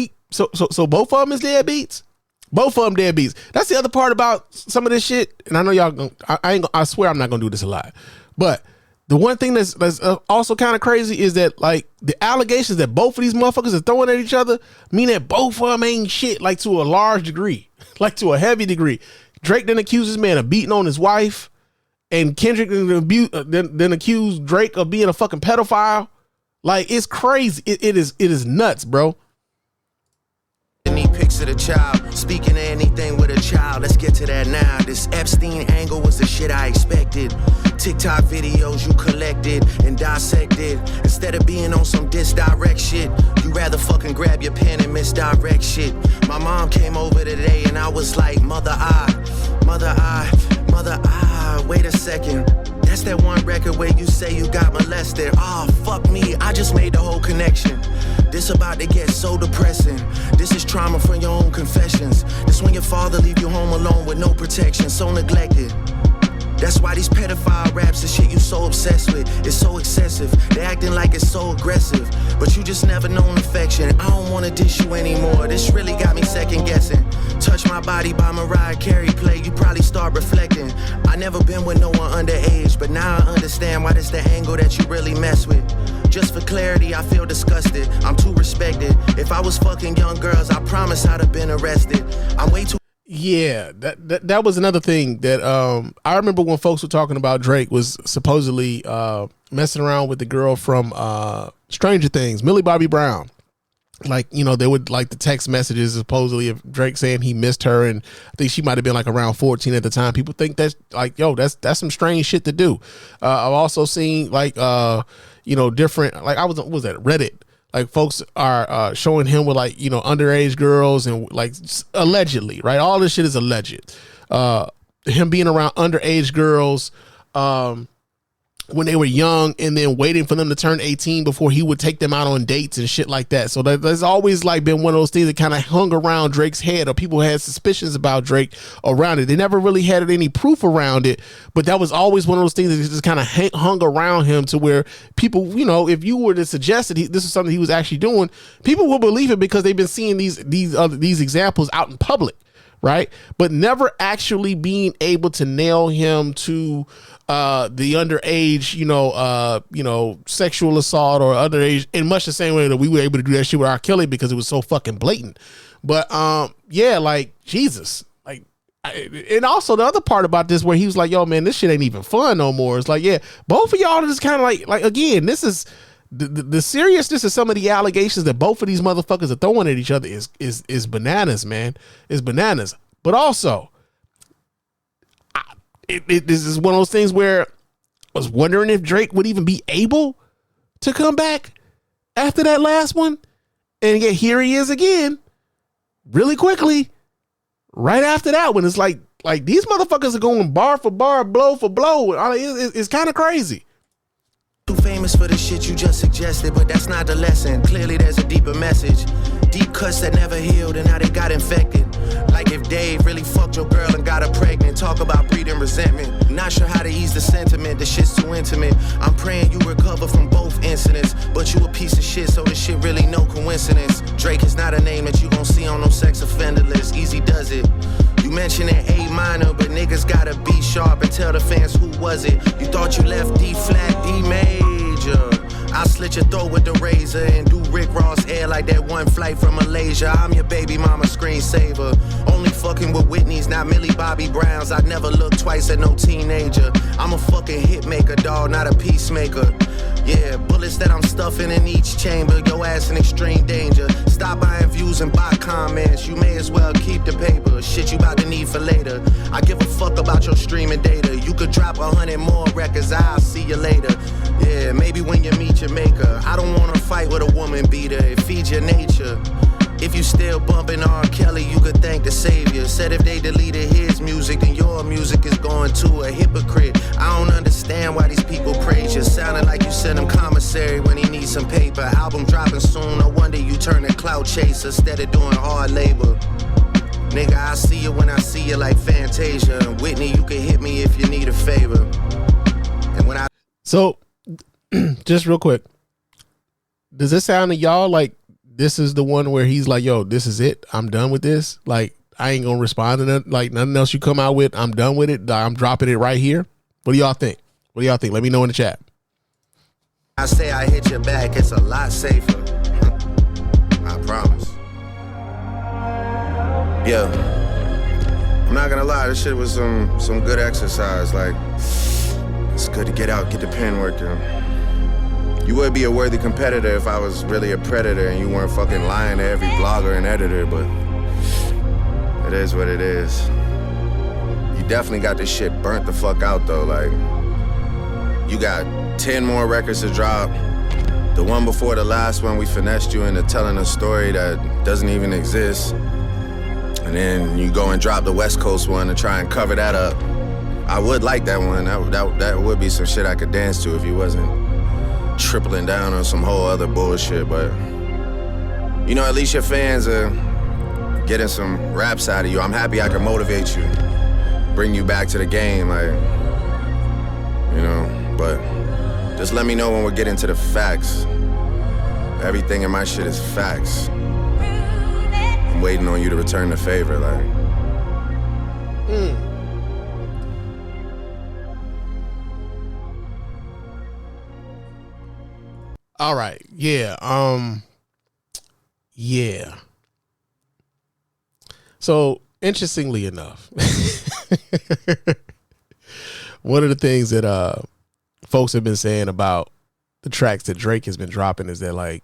both of them is deadbeats. Both of them deadbeats. That's the other part about some of this shit. And I know y'all. I swear I'm not gonna do this a lot, but. The one thing that's also kind of crazy is that like the allegations that both of these motherfuckers are throwing at each other mean that both of them ain't shit, like to a large degree, like to a heavy degree. Drake then accuses man of beating on his wife, and Kendrick then accused Drake of being a fucking pedophile. Like it's crazy. It is nuts, bro. Need pics of the child, speaking of anything with a child. Let's get to that now. This Epstein angle was the shit I expected. TikTok videos you collected and dissected. Instead of being on some disdirect shit, you rather fucking grab your pen and misdirect shit. My mom came over today and I was like, mother, wait a second. That's that one record where you say you got molested. Oh, fuck me, I just made the whole connection. This about to get so depressing. This is trauma from your own confessions. This when your father leave you home alone with no protection, so neglected. That's why these pedophile raps and shit you so obsessed with is so excessive. They acting like it's so aggressive, but you just never known affection. I don't wanna dish you anymore. This really got me second guessing. Touch My Body by Mariah Carey play, you probably start reflecting. I never been with no one underage, but now I understand why this the angle that you really mess with. Just for clarity, I feel disgusted. I'm too respected. If I was fucking young girls, I promise I'd have been arrested. I'm way too. Yeah, that was another thing that I remember when folks were talking about Drake was supposedly messing around with the girl from Stranger Things, Millie Bobby Brown. Like, you know, they would like the text messages supposedly of Drake saying he missed her, and I think she might have been like around 14 at the time. People think that's like, yo, that's some strange shit to do. I've also seen like you know, different, like what was that, Reddit? Like folks are showing him with like, you know, underage girls and like allegedly, right? All this shit is alleged. Him being around underage girls when they were young and then waiting for them to turn 18 before he would take them out on dates and shit like that. So there's always like been one of those things that kind of hung around Drake's head, or people had suspicions about Drake around it. They never really had any proof around it, but that was always one of those things that just kind of hung around him to where people, you know, if you were to suggest that this is something he was actually doing, people will believe it because they've been seeing these examples out in public. Right. But never actually being able to nail him to the underage, you know, sexual assault or underage in much the same way that we were able to do that shit with R. Kelly because it was so fucking blatant. But yeah, like Jesus, like And also the other part about this where he was like, yo, man, this shit ain't even fun no more. It's like, yeah, both of y'all just kind of like, again, this is the seriousness of some of the allegations that both of these motherfuckers are throwing at each other is bananas, man. It's bananas. But also, this is one of those things where I was wondering if Drake would even be able to come back after that last one. And yet here he is again, really quickly, right after that one. It's like these motherfuckers are going bar for bar, blow for blow. It's kind of crazy. Too famous for the shit you just suggested, but that's not the lesson. Clearly there's a deeper message. Deep cuts that never healed and now they got infected. Like if Dave really fucked your girl and got her pregnant. Talk about breeding resentment. Not sure how to ease the sentiment, the shit's too intimate. I'm praying you recover from both incidents, but you a piece of shit, so this shit really no coincidence. Drake is not a name that you gon' see on no sex offender list. Easy does it. You mentioned an A minor, but niggas gotta be sharp and tell the fans who was it. You thought you left D flat, D major. I'll slit your throat with the razor and do Rick Ross hair like that one flight from Malaysia. I'm your baby mama screensaver. Only fucking with Whitney's, not Millie Bobby Browns. I'd never look twice at no teenager. I'm a fucking hit maker, dawg, not a peacemaker. Yeah, bullets that I'm stuffing in each chamber. Your ass in extreme danger. Stop buying views and buy comments. You may as well keep the paper. Shit you about to need for later. I give a fuck about your streaming data. You could drop 100 more records. I'll see you later. Yeah, maybe when you meet your maker. I don't wanna fight with a woman beater. It feeds your nature. If you still bumping R. Kelly, you could thank the savior. Said if they deleted his music, then your music is going to a hypocrite. I don't understand why these people praise you. Sounding like you sent him commissary when he needs some paper. Album dropping soon, no wonder you turn a clout chaser instead of doing hard labor. Nigga, I see you when I see you like Fantasia. Whitney, you can hit me if you need a favor. And when I... So, just real quick, does this sound to y'all like this is the one where he's like, yo, this is it. I'm done with this. Like, I ain't gonna respond to that. Like, nothing else you come out with. I'm done with it. I'm dropping it right here. What do y'all think? What do y'all think? Let me know in the chat. I say I hit your back, it's a lot safer. I promise. Yeah. I'm not gonna lie, this shit was some good exercise. Like, it's good to get out, get the pen working. You would be a worthy competitor if I was really a predator and you weren't fucking lying to every blogger and editor, but it is what it is. You definitely got this shit burnt the fuck out though. Like, you got 10 more records to drop. The one before the last one, we finessed you into telling a story that doesn't even exist. And then you go and drop the West Coast one to try and cover that up. I would like that one. That would be some shit I could dance to if you wasn't tripling down on some whole other bullshit. But, you know, at least your fans are getting some raps out of you. I'm happy I can motivate you, bring you back to the game, like, you know, but just let me know when we're getting to the facts. Everything in my shit is facts. I'm waiting on you to return the favor, like. All right. Yeah. Yeah. So, interestingly enough, one of the things that folks have been saying about the tracks that Drake has been dropping is that, like,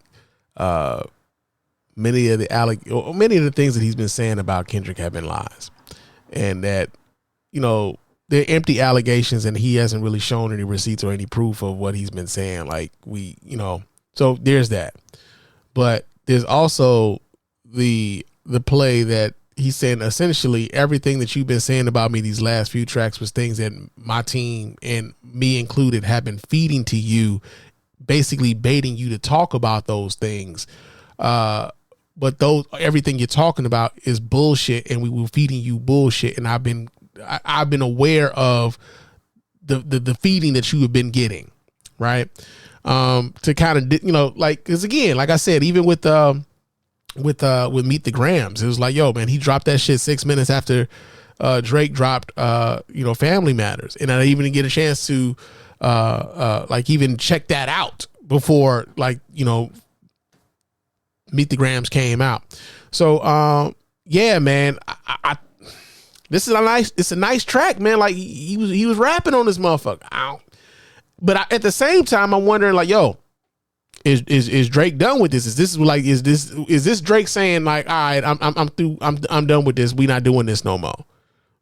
many of the things that he's been saying about Kendrick have been lies, and that, you know, they're empty allegations, and he hasn't really shown any receipts or any proof of what he's been saying. Like, so there's that. But there's also the play that he's saying essentially everything that you've been saying about me these last few tracks was things that my team and me included have been feeding to you, basically baiting you to talk about those things. But everything you're talking about is bullshit, and we were feeding you bullshit. And I've been aware of the feeding that you have been getting, right? To kind of, you know, like, because again, like I said, even with Meet the Grams, it was like, yo, man, he dropped that shit 6 minutes after Drake dropped Family Matters, and I didn't even get a chance to like even check that out before, like, you know, Meet the Grams came out. So yeah, man, I It's a nice track, man. Like he was rapping on this motherfucker. But at the same time, I'm wondering, like, yo, is Drake done with this? Is this Drake saying, like, all right, I'm through, I'm done with this. We not doing this no more.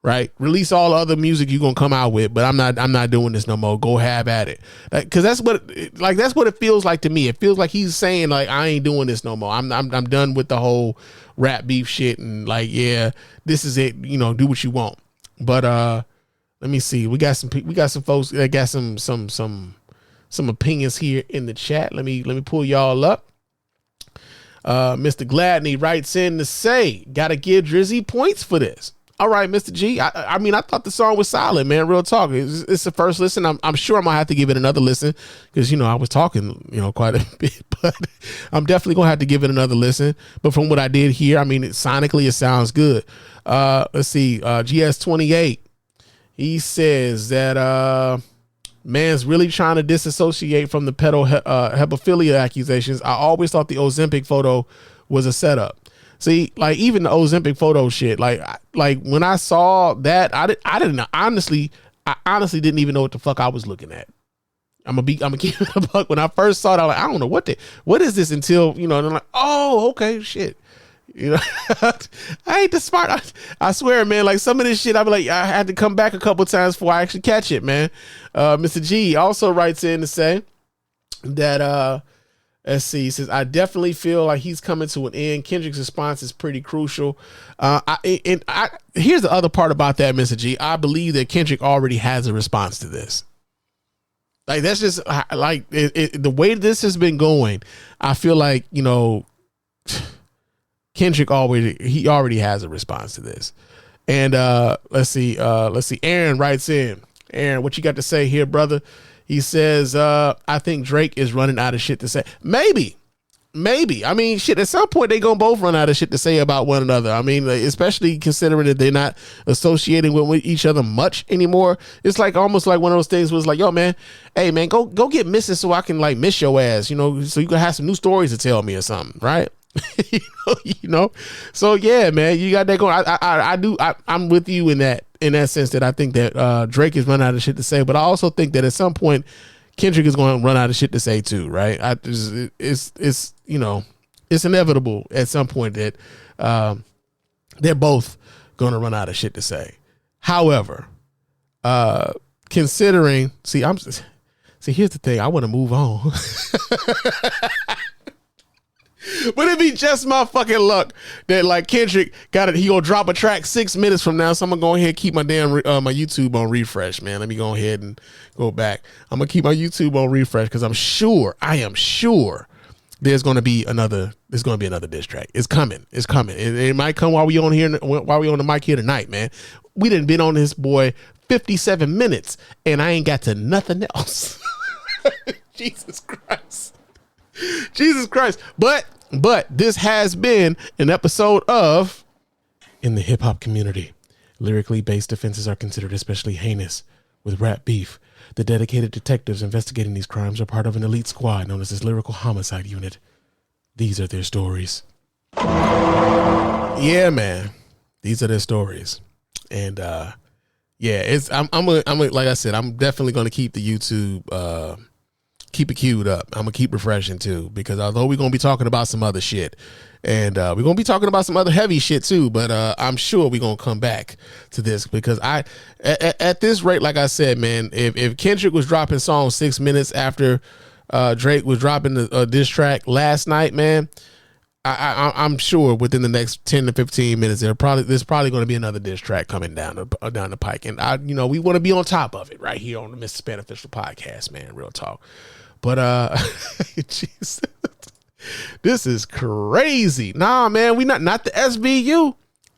Right? Release all the other music you gonna come out with, but I'm not doing this no more. Go have at it. Because that's what it feels like to me. It feels like he's saying, like, I ain't doing this no more. I'm done with the whole rap beef shit, and like, yeah, this is it. You know, do what you want. But let me see. We got some folks that got some opinions here in the chat. Let me pull y'all up. Mr. Gladney writes in to say, gotta give Drizzy points for this. All right, Mr. G. I mean, I thought the song was solid, man. Real talk. It's the first listen. I'm sure I'm gonna have to give it another listen because, you know, I was talking, you know, quite a bit, but I'm definitely gonna have to give it another listen. But from what I did hear, I mean, sonically it sounds good. Let's see. GS28. He says that man's really trying to disassociate from the pedophilia accusations. I always thought the Ozempic photo was a setup. See, like, even the Ozempic photo shit, like when I saw that, I didn't know. I honestly didn't even know what the fuck I was looking at. I'm gonna keep it a buck. When I first saw it, I was like, I don't know what is this, until, you know, and I'm like, oh, okay, shit. You know, I ain't the smart. I swear, man, like, some of this shit, I be like, I had to come back a couple times before I actually catch it, man. Mr. G also writes in to say that, let's see, he says, I definitely feel like he's coming to an end. Kendrick's response is pretty crucial. Here's the other part about that, Mr. G. I believe that Kendrick already has a response to this. Like, that's just like the way this has been going. I feel like, you know, Kendrick already has a response to this. And let's see. Aaron writes in. Aaron, what you got to say here, brother? He says, I think Drake is running out of shit to say. Maybe. I mean, shit, at some point they gonna both run out of shit to say about one another. I mean, especially considering that they're not associating with each other much anymore. It's like almost like one of those things was like, yo, man, hey, man, go get missing so I can, like, miss your ass, you know, so you can have some new stories to tell me or something, right? you know, so yeah, man, you got that going. I'm with you in that sense, that I think that Drake is running out of shit to say, but I also think that at some point Kendrick is going to run out of shit to say too, right? It's you know, it's inevitable at some point that they're both going to run out of shit to say. However, considering, here's the thing, I want to move on. But it'd be just my fucking luck that, like, Kendrick he gonna drop a track 6 minutes from now, so I'm gonna go ahead and keep my damn my YouTube on refresh, man. Let me go ahead and go back. I'm gonna keep my YouTube on refresh because I am sure there's gonna be another diss track. It's coming. It might come while we on the mic here tonight, man. We done been on this boy 57 minutes and I ain't got to nothing else. Jesus Christ. But this has been an episode of In the Hip Hop Community. Lyrically based offenses are considered especially heinous with rap beef. The dedicated detectives investigating these crimes are part of an elite squad known as this Lyrical Homicide Unit. These are their stories. Yeah, man. These are their stories. And yeah, I'm like I said, I'm definitely going to keep the YouTube keep it queued up. I'm gonna keep refreshing too, because although we're gonna be talking about some other shit, and we're gonna be talking about some other heavy shit too, but I'm sure we're gonna come back to this, because at this rate, like I said, man, if Kendrick was dropping songs 6 minutes after Drake was dropping the diss track last night, man, I'm sure within the next 10 to 15 minutes there's probably going to be another diss track coming down the pike, and we want to be on top of it right here on the Mr. Spann Official Podcast, man. Real talk. But geez, this is crazy. Nah, man, we not the SVU,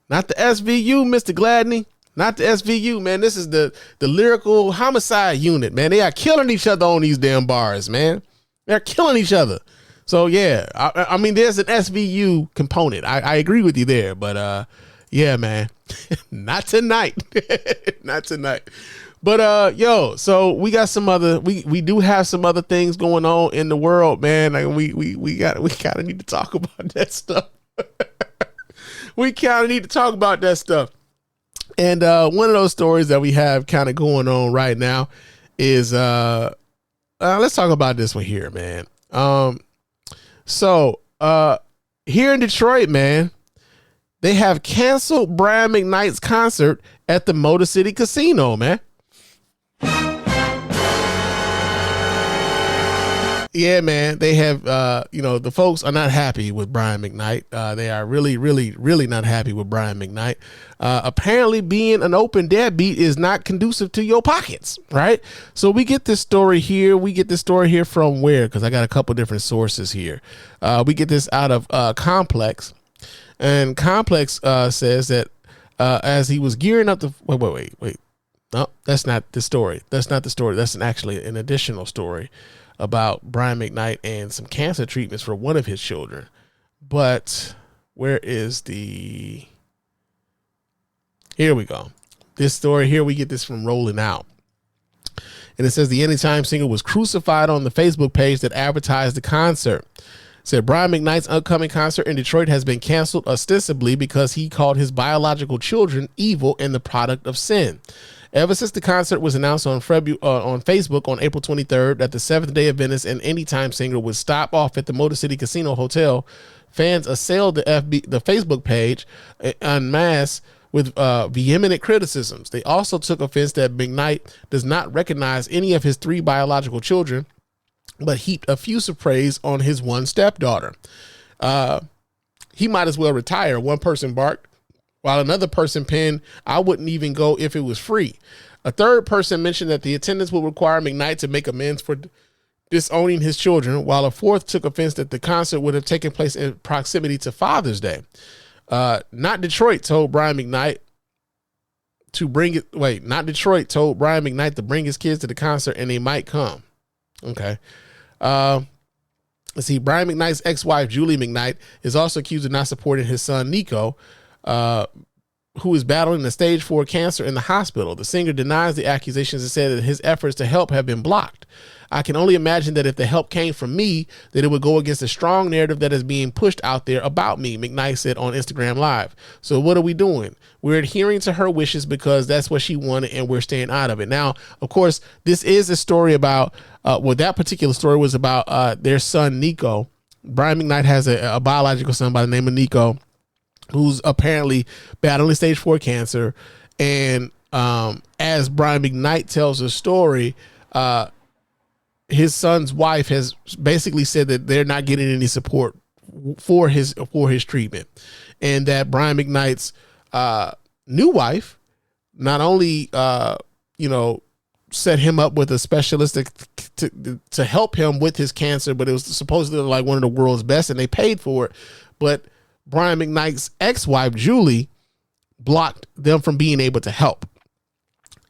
Mr. Gladney, not the SVU, man. This is the Lyrical Homicide Unit, man. They are killing each other on these damn bars, man. They're killing each other. So yeah, I mean, there's an SVU component. I agree with you there, but yeah, man, not tonight, not tonight. But yo, so we got some other, we do have some other things going on in the world, man. Like we kind of need to talk about that stuff. We kind of need to talk about that stuff. And one of those stories that we have kind of going on right now is let's talk about this one here, man. So here in Detroit, man, they have canceled Brian McKnight's concert at the Motor City Casino, man. Yeah, man, they have, the folks are not happy with Brian McKnight. They are really, really, really not happy with Brian McKnight. Apparently being an open deadbeat is not conducive to your pockets, right? So we get this story here. We get this story here from where? Because I got a couple different sources here. We get this out of Complex. And Complex says that as he was gearing up to... Wait. No, that's not the story. That's not the story. That's actually an additional story about Brian McKnight and some cancer treatments for one of his children. But where is the... Here we go. This story here, we get this from Rolling Out. And it says the Anytime singer was crucified on the Facebook page that advertised the concert. It said Brian McKnight's upcoming concert in Detroit has been canceled ostensibly because he called his biological children evil and the product of sin. Ever since the concert was announced on Facebook on April 23rd that the Seventh-day Adventist and Anytime singer would stop off at the Motor City Casino Hotel, fans assailed the Facebook page en masse with vehement criticisms. They also took offense that McKnight does not recognize any of his 3 biological children, but heaped effusive praise on his one stepdaughter. He might as well retire, one person barked, while another person penned, I wouldn't even go if it was free. A third person mentioned that the attendance will require McKnight to make amends for disowning his children, while a fourth took offense that the concert would have taken place in proximity to Father's Day. Not Detroit told Brian McKnight to bring it. Not Detroit told Brian McKnight to bring his kids to the concert and they might come. Okay. Let's see. Brian McKnight's ex-wife, Julie McKnight, is also accused of not supporting his son, Nico, who is battling a stage 4 cancer in the hospital. The singer denies the accusations and said that his efforts to help have been blocked. I can only imagine that if the help came from me, that it would go against the strong narrative that is being pushed out there about me, McKnight said on Instagram Live. So what are we doing? We're adhering to her wishes because that's what she wanted and we're staying out of it. Now, of course, this is a story about, that particular story was about their son, Nico. Brian McKnight has a biological son by the name of Nico, who's apparently battling stage 4 cancer. And as Brian McKnight tells the story, his son's wife has basically said that they're not getting any support for his treatment, and that Brian McKnight's new wife not only set him up with a specialist to help him with his cancer, but it was supposedly like one of the world's best, and they paid for it. But Brian McKnight's ex-wife, Julie, blocked them from being able to help.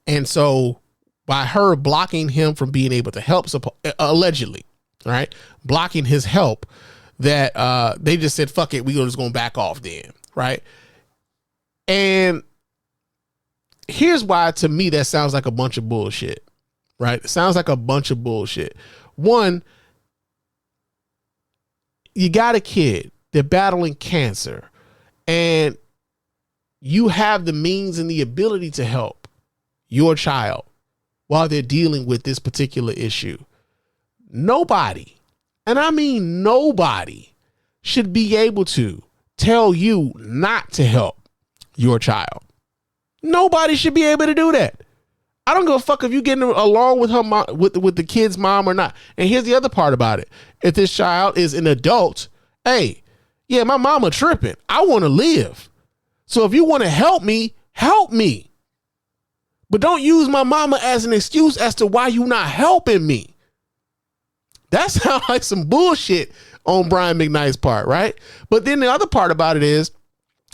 And so by her blocking him from being able to help, allegedly, right, blocking his help, that they just said, fuck it, we just going to back off then, right? And here's why, to me, that sounds like a bunch of bullshit, right? It sounds like a bunch of bullshit. One, you got a kid, they're battling cancer, and you have the means and the ability to help your child while they're dealing with this particular issue. Nobody, and I mean nobody, should be able to tell you not to help your child. Nobody should be able to do that. I don't give a fuck if you getting along with her mom, with the kid's mom or not. And here's the other part about it. If this child is an adult, hey, yeah, my mama tripping. I want to live. So if you want to help me, help me. But don't use my mama as an excuse as to why you not helping me. That sounds like some bullshit on Brian McKnight's part, right? But then the other part about it is,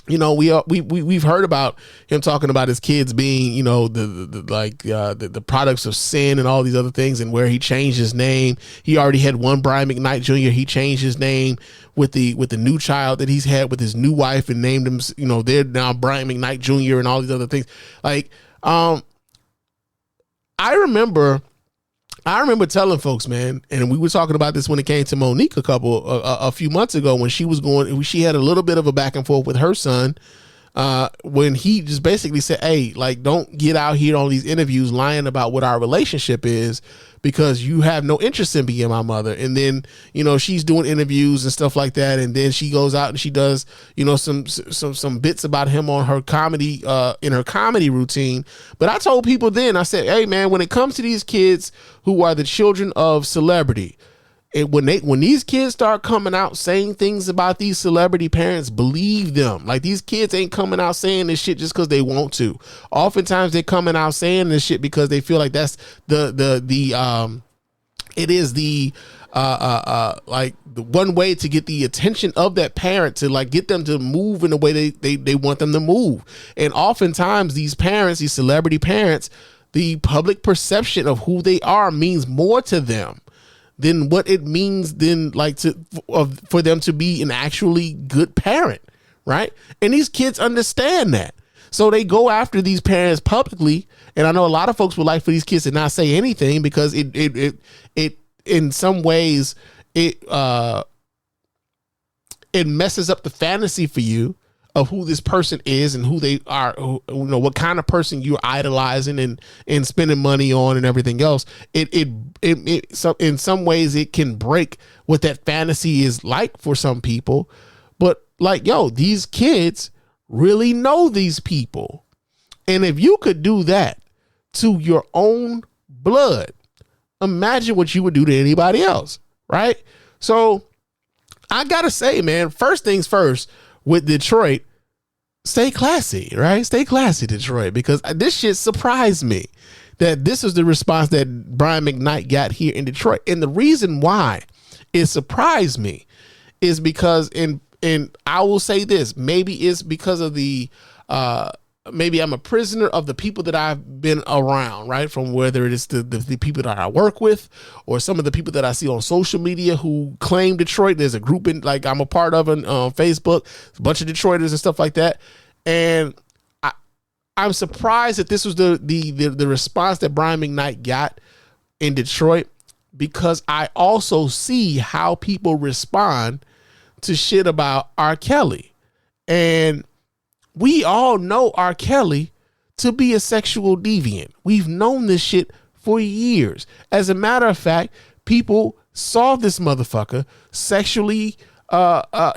you know, we've heard about him talking about his kids being, you know, the products of sin and all these other things, and where he changed his name. He already had one Brian McKnight Jr. He changed his name with the new child that he's had with his new wife and named him, you know, they're now Brian McKnight Jr. and all these other things. Like, I remember telling folks, man, and we were talking about this when it came to Monique a few months ago, when she had a little bit of a back and forth with her son, when he just basically said, hey, like, don't get out here on these interviews lying about what our relationship is, because you have no interest in being my mother. And then, you know, she's doing interviews and stuff like that. And then she goes out and she does, you know, some bits about him on her comedy, in her comedy routine. But I told people then, I said, hey man, when it comes to these kids who are the children of celebrity, when these kids start coming out saying things about these celebrity parents, believe them. Like, these kids ain't coming out saying this shit just because they want to. Oftentimes they're coming out saying this shit because they feel like that's like the one way to get the attention of that parent, to like get them to move in the way they want them to move. And oftentimes these parents, these celebrity parents, the public perception of who they are means more to them than what it means then, like, for them to be an actually good parent, right? And these kids understand that, so they go after these parents publicly. And I know a lot of folks would like for these kids to not say anything, because it in some ways it messes up the fantasy for you of who this person is and who they are, you know, what kind of person you're idolizing and spending money on and everything else. So in some ways it can break what that fantasy is like for some people. But like, yo, these kids really know these people. And if you could do that to your own blood, imagine what you would do to anybody else, right? So I gotta say, man, first things first, with Detroit, stay classy, right? Stay classy, Detroit, because this shit surprised me that this is the response that Brian McKnight got here in Detroit. And the reason why it surprised me is because, and I will say this, maybe it's because of the, maybe I'm a prisoner of the people that I've been around, right? From whether it is the people that I work with, or some of the people that I see on social media who claim Detroit. There's a group like I'm a part of on Facebook, a bunch of Detroiters and stuff like that. And I'm surprised that this was the response that Brian McKnight got in Detroit, because I also see how people respond to shit about R. Kelly. And we all know R. Kelly to be a sexual deviant. We've known this shit for years. As a matter of fact, people saw this motherfucker sexually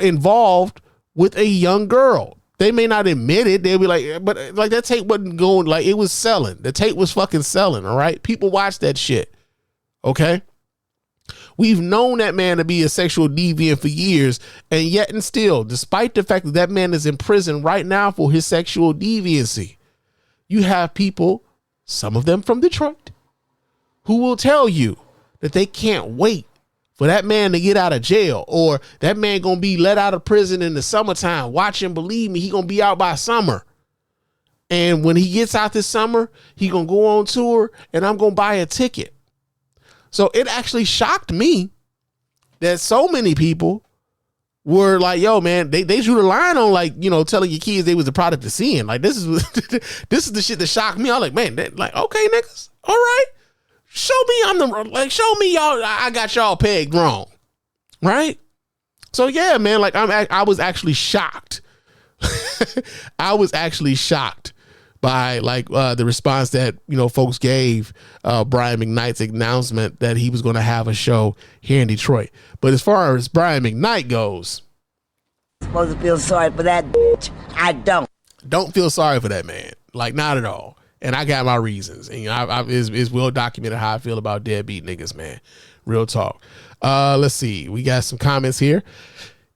involved with a young girl. They may not admit it. They'll be like, but like, that tape wasn't going, like, it was selling. The tape was fucking selling. All right. People watch that shit. Okay. We've known that man to be a sexual deviant for years, and yet and still, despite the fact that that man is in prison right now for his sexual deviancy, you have people, some of them from Detroit, who will tell you that they can't wait for that man to get out of jail, or that man gonna be let out of prison in the summertime. Watch him, believe me, he gonna be out by summer. And when he gets out this summer, he gonna go on tour, and I'm gonna buy a ticket. So it actually shocked me that so many people were like, yo, man, they drew the line on, like, you know, telling your kids they was the product of sin. Like, this is this is the shit that shocked me. I'm like, man, like, okay, niggas, all right, show me y'all, I got y'all pegged wrong, right? So yeah, man, like, I was actually shocked. I was actually shocked by like the response that, you know, folks gave Brian McKnight's announcement that he was going to have a show here in Detroit. But as far as Brian McKnight goes, I'm supposed to feel sorry for that bitch. I don't feel sorry for that man, like, not at all. And I got my reasons, and, you know, it's well documented how I feel about deadbeat niggas, man. Real talk. Let's see, we got some comments here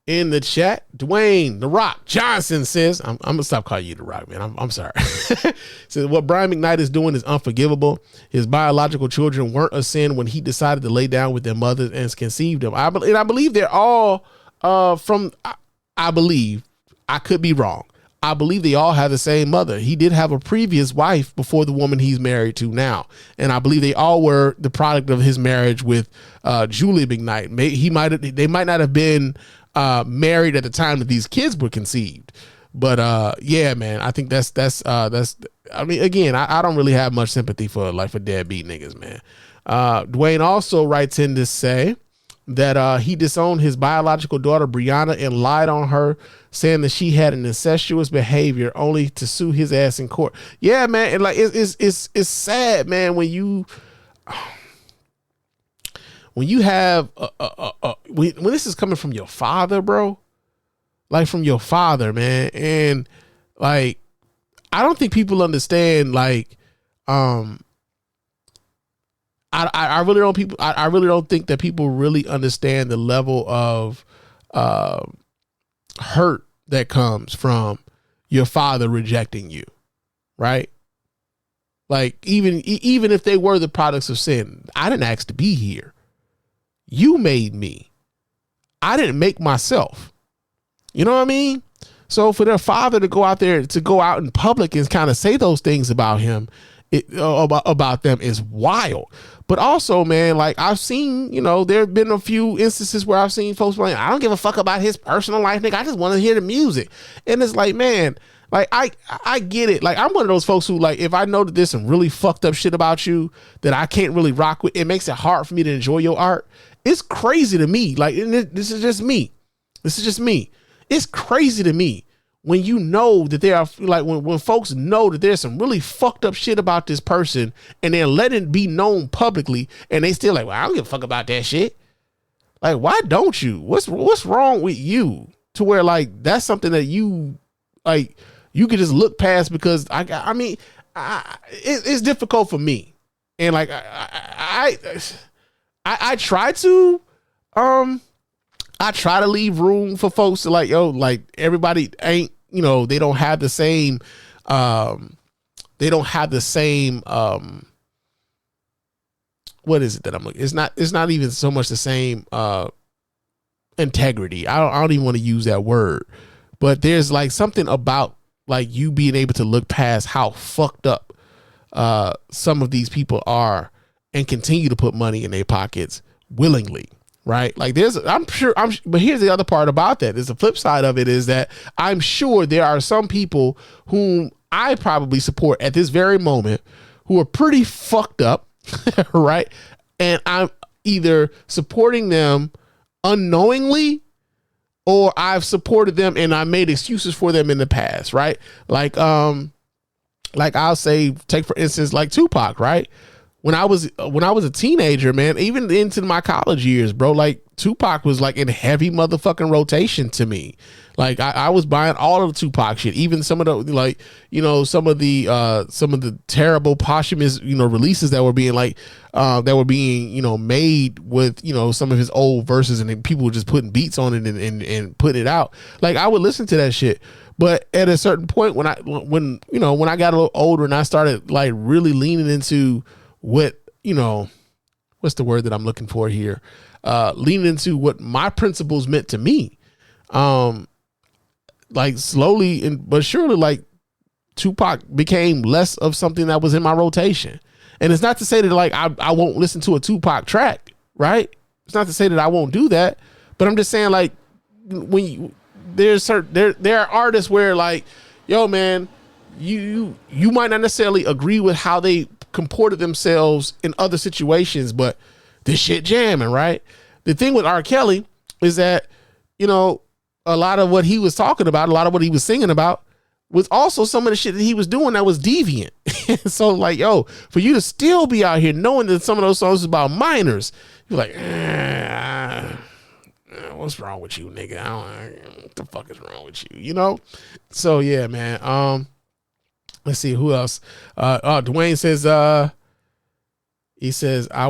in the chat. Dwayne The Rock Johnson says, I'm gonna stop calling you The Rock, man. I'm sorry. Says what Brian McKnight is doing is unforgivable. His biological children weren't a sin when he decided to lay down with their mothers and conceived them. I believe they're all from. I believe, I could be wrong, I believe they all have the same mother. He did have a previous wife before the woman he's married to now, and I believe they all were the product of his marriage with Julie McKnight. They might not have been married at the time that these kids were conceived, but yeah, man, I think that's I mean, again, I don't really have much sympathy for deadbeat niggas, man. Dwayne also writes in to say, that he disowned his biological daughter Brianna and lied on her, saying that she had an incestuous behavior, only to sue his ass in court. Yeah, man, and like it's sad, man, when you have when this is coming from your father, bro, like from your father, man, and like I don't think people understand, like I really don't think that people really understand the level of hurt that comes from your father rejecting you, right? Like even if they were the products of sin, I didn't ask to be here. You made me. I didn't make myself. You know what I mean? So for their father to go out in public and kind of say those things about him, about them is wild. But also, man, like I've seen, there have been a few instances where I've seen folks like, I don't give a fuck about his personal life, nigga. I just want to hear the music. And it's like, man, like I get it. Like I'm one of those folks who, like, if I know that there's some really fucked up shit about you that I can't really rock with, it makes it hard for me to enjoy your art. It's crazy to me. Like, this is just me. It's crazy to me when you know that there are, like, when folks know that there's some really fucked up shit about this person and they're letting it be known publicly, and they still like, well, I don't give a fuck about that shit. Like, why don't you? What's wrong with you to where, like, that's something that you, like, you could just look past? Because it's difficult for me, and like I try to leave room for folks to, like, yo, like, everybody ain't, they don't have the same what is it that I'm looking? It's not even so much the same integrity. I don't even want to use that word, but there's like something about, like, you being able to look past how fucked up some of these people are and continue to put money in their pockets willingly, right? Like, but here's the other part about that. There's the flip side of it, is that I'm sure there are some people whom I probably support at this very moment who are pretty fucked up, right? And I'm either supporting them unknowingly, or I've supported them and I made excuses for them in the past, right? Like I'll say, take for instance, like Tupac, right? When I was a teenager, man, even into my college years, bro, like Tupac was like in heavy motherfucking rotation to me. Like I was buying all of the Tupac shit, even some of the, like, some of the terrible posthumous, releases that were being made with, some of his old verses, and then people were just putting beats on it and putting it out. Like, I would listen to that shit. But at a certain point when I got a little older and I started, like, really leaning into what, what's the word that I'm looking for here? Leaning into what my principles meant to me. Like, slowly but surely, like, Tupac became less of something that was in my rotation. And it's not to say that, like, I won't listen to a Tupac track, right? It's not to say that I won't do that, but I'm just saying, like, when there are artists where, like, yo, man, you might not necessarily agree with how they comported themselves in other situations, but this shit jamming, right? The thing with R. Kelly is that, a lot of what he was talking about, a lot of what he was singing about was also some of the shit that he was doing that was deviant. So, like, yo, for you to still be out here knowing that some of those songs is about minors, you're like, what's wrong with you, nigga? What the fuck is wrong with you? So yeah, man. Let's see who else. Dwayne says, he says, I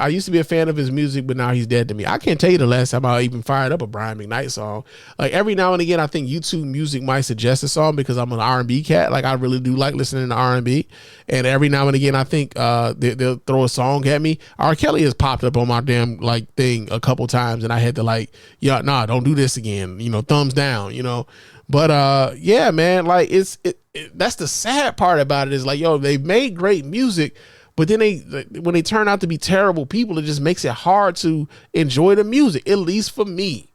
used to be a fan of his music, but now he's dead to me. I can't tell you the last time I even fired up a Brian McKnight song. Like, every now and again, I think YouTube Music might suggest a song because I'm an R&B cat. Like, I really do like listening to R&B. And every now and again, I think they'll throw a song at me. R. Kelly has popped up on my damn, like, thing a couple times, and I had to, like, yeah, nah, don't do this again. Thumbs down. But yeah, man, like, that's the sad part about it, is like, yo, they made great music, but then when they turn out to be terrible people, it just makes it hard to enjoy the music. At least for me,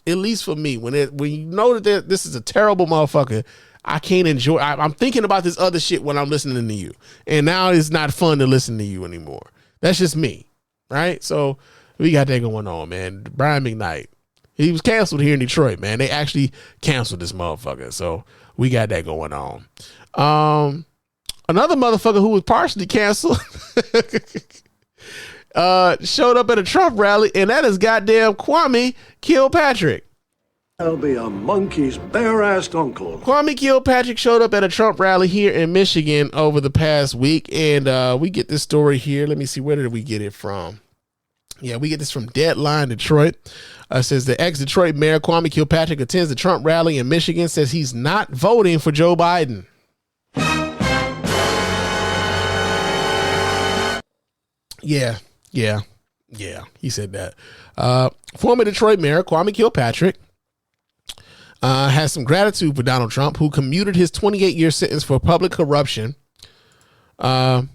when you know that this is a terrible motherfucker, I can't enjoy. I'm thinking about this other shit when I'm listening to you, and now it's not fun to listen to you anymore. That's just me, right? So We got that going on, man. Brian McKnight. He was canceled here in Detroit, man. They actually canceled this motherfucker. So we got that going on. Another motherfucker who was partially canceled showed up at a Trump rally, and that is goddamn Kwame Kilpatrick. I'll be a monkey's bare-assed uncle. Kwame Kilpatrick showed up at a Trump rally here in Michigan over the past week, and we get this story here. Let me see, where did we get it from? Yeah, we get this from Deadline Detroit. Says the ex-Detroit mayor Kwame Kilpatrick attends the Trump rally in Michigan, says he's not voting for Joe Biden. Yeah, he said that. Former Detroit mayor Kwame Kilpatrick has some gratitude for Donald Trump, who commuted his 28-year sentence for public corruption to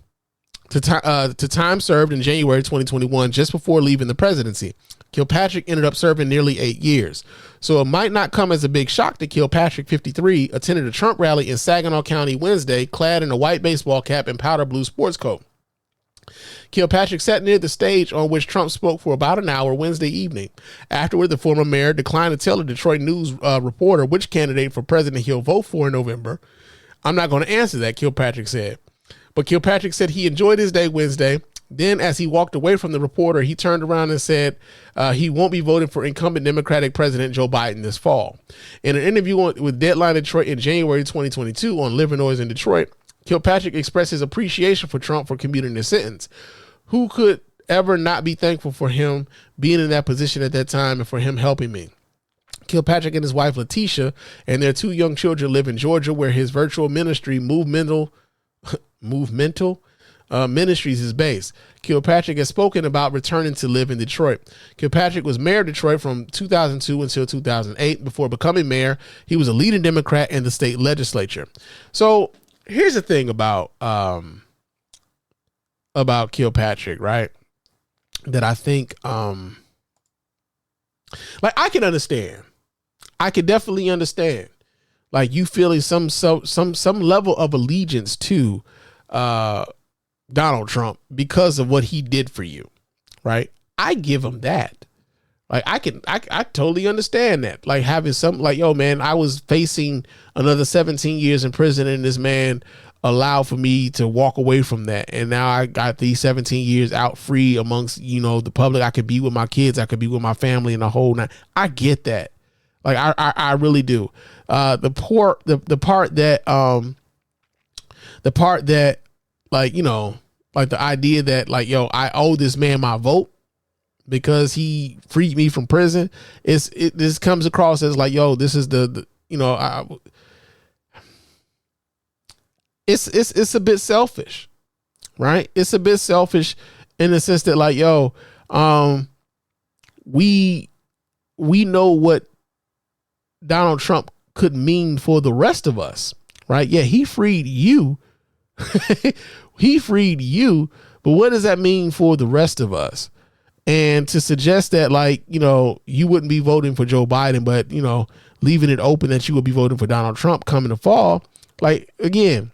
time served in January 2021, just before leaving the presidency. Kilpatrick ended up serving nearly 8 years. So it might not come as a big shock that Kilpatrick, 53, attended a Trump rally in Saginaw County Wednesday, clad in a white baseball cap and powder blue sports coat. Kilpatrick sat near the stage on which Trump spoke for about an hour Wednesday evening. Afterward, the former mayor declined to tell a Detroit News reporter which candidate for president he'll vote for in November. I'm not going to answer that, Kilpatrick said. But Kilpatrick said he enjoyed his day Wednesday. Then, as he walked away from the reporter, he turned around and said he won't be voting for incumbent Democratic President Joe Biden this fall. In an interview with Deadline Detroit in January 2022 on Live Noise in Detroit, Kilpatrick expressed his appreciation for Trump for commuting the sentence. Who could ever not be thankful for him being in that position at that time and for him helping me? Kilpatrick and his wife Letitia and their 2 young children live in Georgia, where his virtual ministry Movemental Ministries is based. Kilpatrick has spoken about returning to live in Detroit. Kilpatrick was mayor of Detroit from 2002 until 2008. Before becoming mayor, he was a leading Democrat in the state legislature. So here's the thing about Kilpatrick, right? That I think, like, I can understand. I can definitely understand, like, you feeling some level of allegiance to Donald Trump because of what he did for you, right? I give him that. Like, I totally understand that. Like, having something like, yo, man, I was facing another 17 years in prison, and this man allowed for me to walk away from that, and now I got these 17 years out free amongst, the public. I could be with my kids, I could be with my family, and the whole night. I get that. Like, I really do. The part that like, like the idea that, like, yo, I owe this man my vote because he freed me from prison. This comes across as like, yo, this is it's a bit selfish, right? It's a bit selfish in the sense that, like, yo, we know what Donald Trump could mean for the rest of us, right? Yeah, he freed you. He freed you, but what does that mean for the rest of us? And to suggest that, like, you wouldn't be voting for Joe Biden, but, leaving it open that you would be voting for Donald Trump coming the fall, like, again,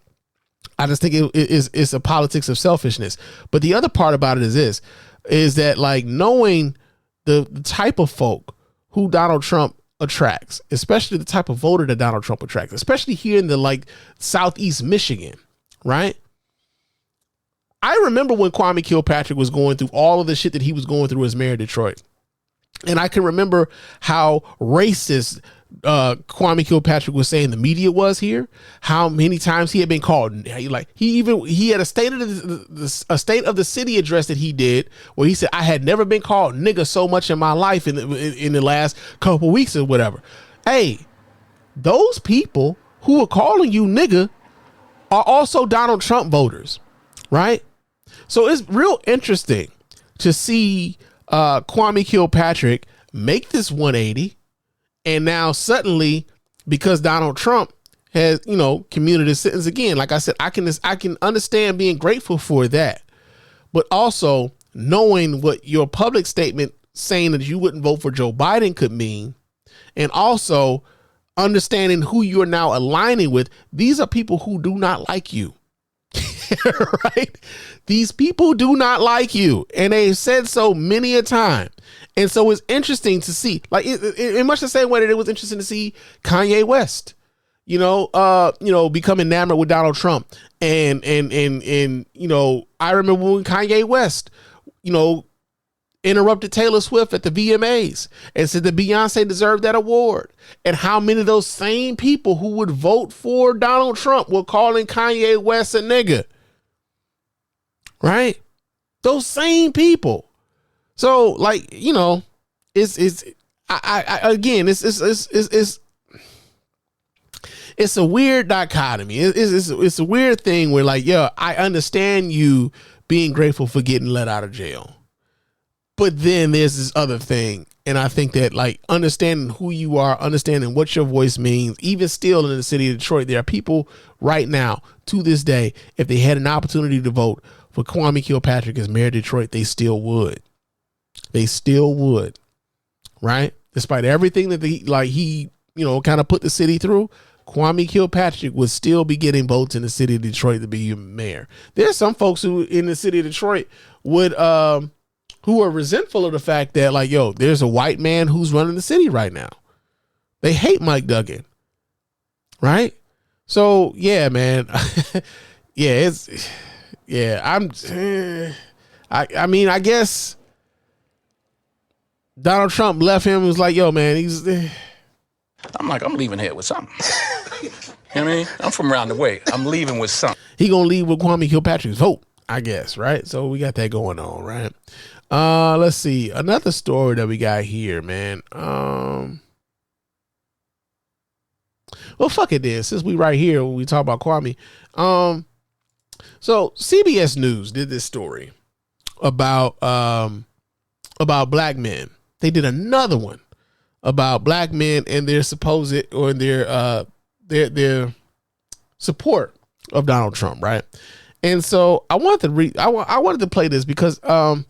I just think it's a politics of selfishness. But the other part about it is that, like, knowing the type of folk who Donald Trump attracts, especially the type of voter that Donald Trump attracts, especially here in the, like, Southeast Michigan, right? I remember when Kwame Kilpatrick was going through all of the shit that he was going through as mayor of Detroit. And I can remember how racist Kwame Kilpatrick was saying the media was here, how many times he had been called, like, he had a state of the city address that he did where he said, I had never been called nigga so much in my life in the last couple weeks or whatever. Hey, those people who are calling you nigga are also Donald Trump voters, right? So it's real interesting to see Kwame Kilpatrick make this 180, and now suddenly, because Donald Trump has, commuted his sentence again, like I said, I can understand being grateful for that, but also knowing what your public statement saying that you wouldn't vote for Joe Biden could mean, and also understanding who you are now aligning with. These are people who do not like you. right? These people do not like you, and they've said so many a time. And so it's interesting to see, like in much the same way that it was interesting to see Kanye West, become enamored with Donald Trump. And I remember when Kanye West, interrupted Taylor Swift at the VMAs and said that Beyonce deserved that award. And how many of those same people who would vote for Donald Trump were calling Kanye West a nigga, right? Those same people. So, like, it's a weird dichotomy. It's a weird thing where, like, I understand you being grateful for getting let out of jail, but then there's this other thing. And I think that, like, understanding who you are, understanding what your voice means, even still in the city of Detroit, there are people right now to this day, if they had an opportunity to vote for Kwame Kilpatrick as mayor of Detroit, they still would. They still would, right? Despite everything that he kind of put the city through, Kwame Kilpatrick would still be getting votes in the city of Detroit to be mayor. There's some folks who in the city of Detroit would, who are resentful of the fact that, like, there's a white man who's running the city right now. They hate Mike Duggan, right? So yeah, man, I guess Donald Trump left him and was like, man, I'm leaving here with something. You know what I mean? I'm from around the way. I'm leaving with something. He gonna leave with Kwame Kilpatrick's vote, I guess, right? So we got that going on, right? Let's see. Another story that we got here, man. Well, fuck it then. Since we right here when we talk about Kwame. So CBS News did this story about black men. They did another one about black men and their supposed or their support of Donald Trump, right? And so I wanted to I wanted to play this because I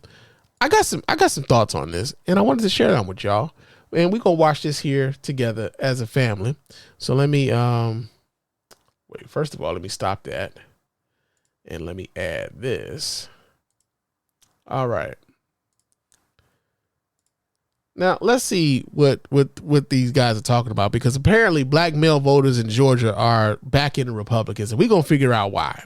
got some thoughts on this, and I wanted to share them with y'all. And we're gonna watch this here together as a family. So let me wait. First of all, let me stop that, and let me add this. All right. Now, let's see what these guys are talking about, because apparently black male voters in Georgia are backing the Republicans, and we're going to figure out why.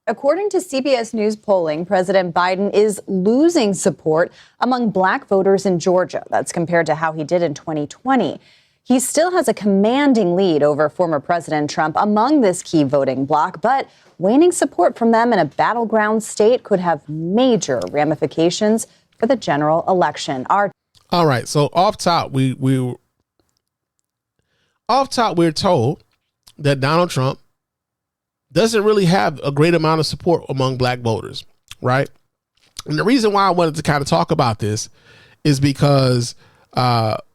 According to CBS News polling, President Biden is losing support among black voters in Georgia. That's compared to how he did in 2020. He still has a commanding lead over former President Trump among this key voting bloc, but waning support from them in a battleground state could have major ramifications for the general election. All right, so off top, we're told that Donald Trump doesn't really have a great amount of support among black voters, right? And the reason why I wanted to kind of talk about this is because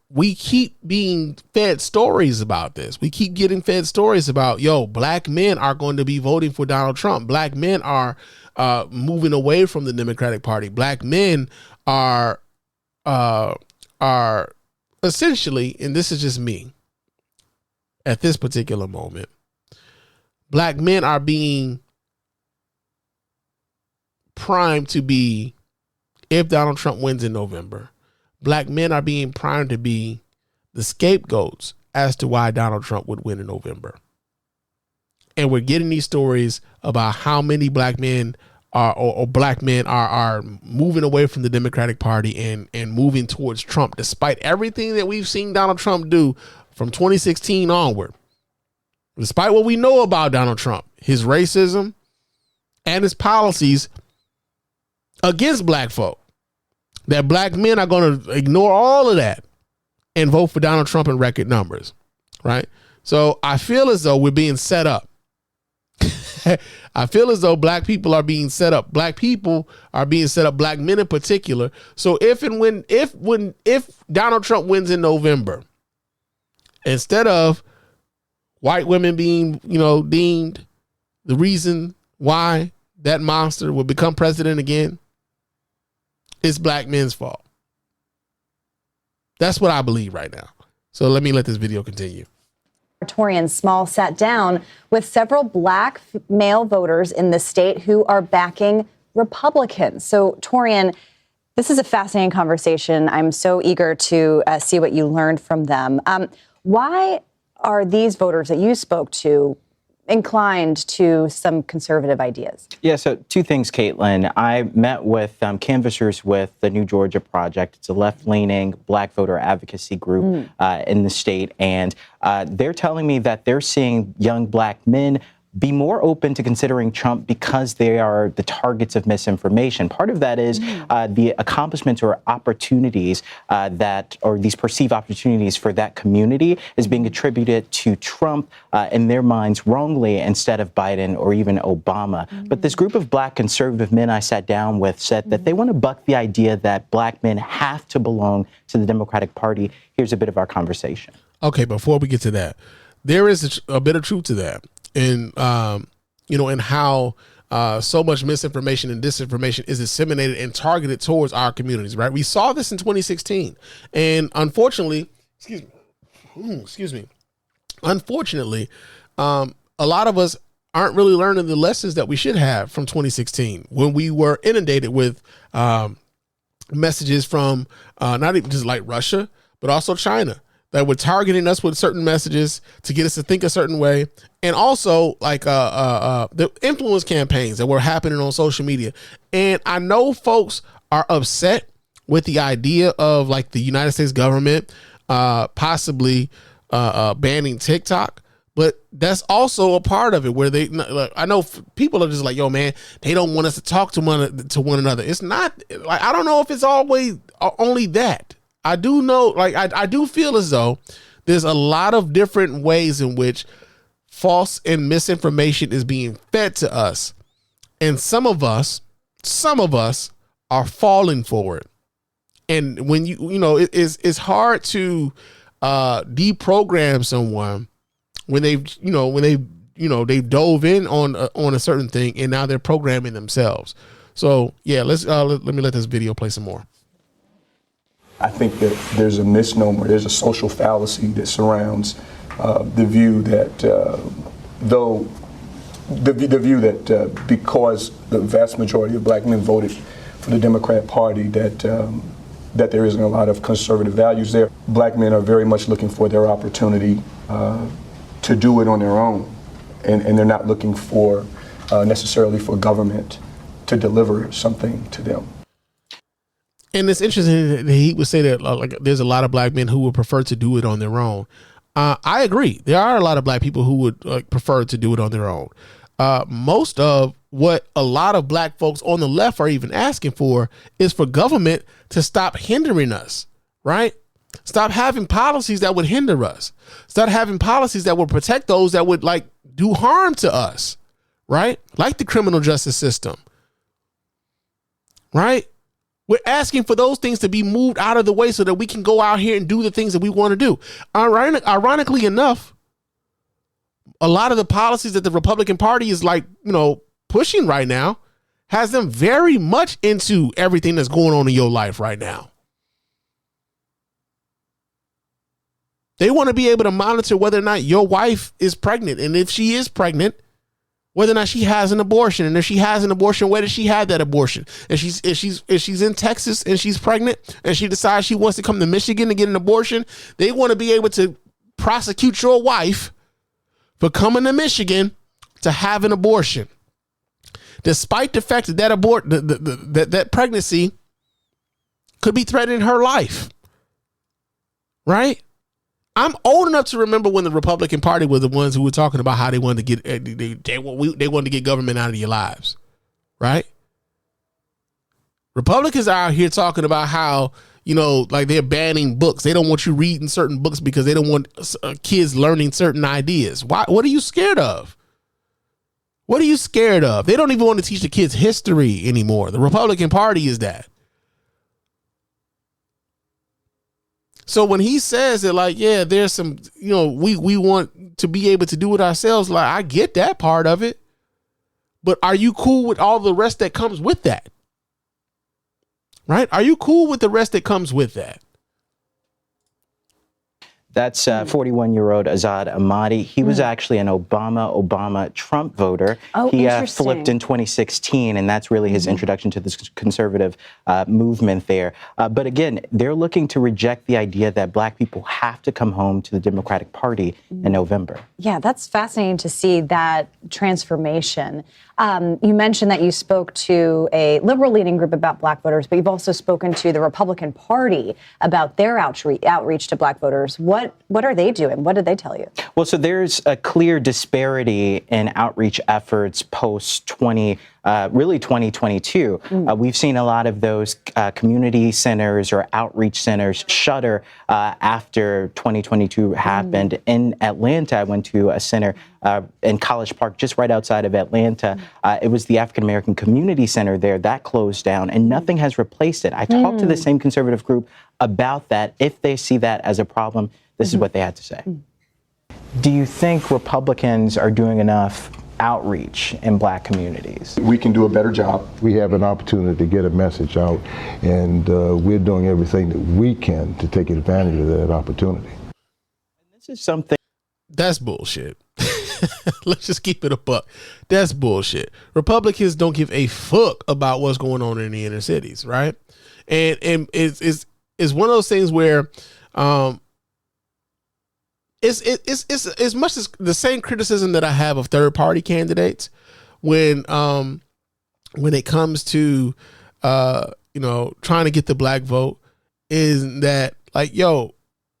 we keep being fed stories about this. We keep getting fed stories about, black men are going to be voting for Donald Trump. Black men are moving away from the Democratic Party. Black men are essentially, and this is just me at this particular moment, black men are being primed to be, if Donald Trump wins in November, black men are being primed to be the scapegoats as to why Donald Trump would win in November. And we're getting these stories about how many black men black men are moving away from the Democratic Party and moving towards Trump, despite everything that we've seen Donald Trump do from 2016 onward. Despite what we know about Donald Trump, his racism and his policies against black folk, that black men are going to ignore all of that and vote for Donald Trump in record numbers, right? So I feel as though we're being set up. I feel as though black people are being set up. Black people are being set up, black men in particular. So if Donald Trump wins in November, instead of white women being, deemed the reason why that monster will become president again, it's black men's fault. That's what I believe right now. So let me let this video continue. Torian Small sat down with several black male voters in the state who are backing Republicans. So, Torian, this is a fascinating conversation. I'm so eager to see what you learned from them. Why are these voters that you spoke to inclined to some conservative ideas? Yeah, so two things, Caitlin. I met with canvassers with the New Georgia Project. It's a left-leaning black voter advocacy group in the state, and they're telling me that they're seeing young black men be more open to considering Trump because they are the targets of misinformation. Part of that is the accomplishments or opportunities or these perceived opportunities for that community is being attributed to Trump in their minds wrongly instead of Biden or even Obama. But this group of black conservative men I sat down with said that they want to buck the idea that black men have to belong to the Democratic Party. Here's a bit of our conversation. Okay, before we get to that, there is a bit of truth to that. And, and how so much misinformation and disinformation is disseminated and targeted towards our communities, right? We saw this in 2016. And unfortunately, unfortunately, a lot of us aren't really learning the lessons that we should have from 2016 when we were inundated with messages from not even just like Russia, but also China, that were targeting us with certain messages to get us to think a certain way. And also like the influence campaigns that were happening on social media. And I know folks are upset with the idea of like the United States government possibly banning TikTok. But that's also a part of it where I know people are just like, yo, man, they don't want us to talk to one another. It's not like, I don't know if it's always only that. I do know, like, I do feel as though there's a lot of different ways in which false and misinformation is being fed to us. And some of us are falling for it. And when it's hard to deprogram someone when they've dove in on a certain thing and now they're programming themselves. So yeah, let me let this video play some more. I think that there's a misnomer, there's a social fallacy that surrounds the view that because the vast majority of black men voted for the Democrat Party, that there isn't a lot of conservative values there. Black men are very much looking for their opportunity to do it on their own, and they're not looking for necessarily for government to deliver something to them. And it's interesting that he would say that like there's a lot of black men who would prefer to do it on their own. I agree. There are a lot of black people who would prefer to do it on their own. Most of what a lot of black folks on the left are even asking for is for government to stop hindering us, right? Stop having policies that would hinder us. Stop having policies that would protect those that would like do harm to us, right? Like the criminal justice system, right? We're asking for those things to be moved out of the way so that we can go out here and do the things that we want to do. Ironically enough, a lot of the policies that the Republican Party is pushing right now has them very much into everything that's going on in your life right now. They want to be able to monitor whether or not your wife is pregnant. And if she is pregnant, whether or not she has an abortion, and if she has an abortion, where did she have that abortion? And if she's in Texas and she's pregnant and she decides she wants to come to Michigan to get an abortion, they want to be able to prosecute your wife for coming to Michigan to have an abortion, despite the fact that that pregnancy could be threatening her life. Right? I'm old enough to remember when the Republican Party was the ones who were talking about how they wanted to get they wanted to get government out of your lives, right? Republicans are out here talking about how like they're banning books. They don't want you reading certain books because they don't want kids learning certain ideas. Why? What are you scared of? What are you scared of? They don't even want to teach the kids history anymore. The Republican Party is that. So when he says that, like, yeah, there's some, we want to be able to do it ourselves. Like, I get that part of it, but are you cool with all the rest that comes with that? Right? Are you cool with the rest that comes with that? That's 41-year-old Azad Ahmadi. He was actually an Obama-Trump voter. Oh, he interesting. flipped in 2016, and that's really his introduction to this conservative movement there. But again, they're looking to reject the idea that black people have to come home to the Democratic Party in November. Yeah, that's fascinating to see that transformation. You mentioned that you spoke to a liberal-leaning group about black voters, but you've also spoken to the Republican Party about their outreach to black voters. What are they doing? What did they tell you? Well, so there's a clear disparity in outreach efforts post 2022. We've seen a lot of those community centers or outreach centers shutter after 2022 happened. In Atlanta, I went to a center in College Park, just right outside of Atlanta. It was the African American Community Center there that closed down, and nothing has replaced it. I talked to the same conservative group about that. If they see that as a problem, this is what they had to say. Do you think Republicans are doing enough outreach in black communities? We can do a better job. We have an opportunity to get a message out, and we're doing everything that we can to take advantage of that opportunity. This is something. That's bullshit. Let's just keep it a buck. That's bullshit. Republicans don't give a fuck about what's going on in the inner cities, right? And it's one of those things where it's much as the same criticism that I have of third party candidates when it comes to trying to get the black vote, is that like, yo,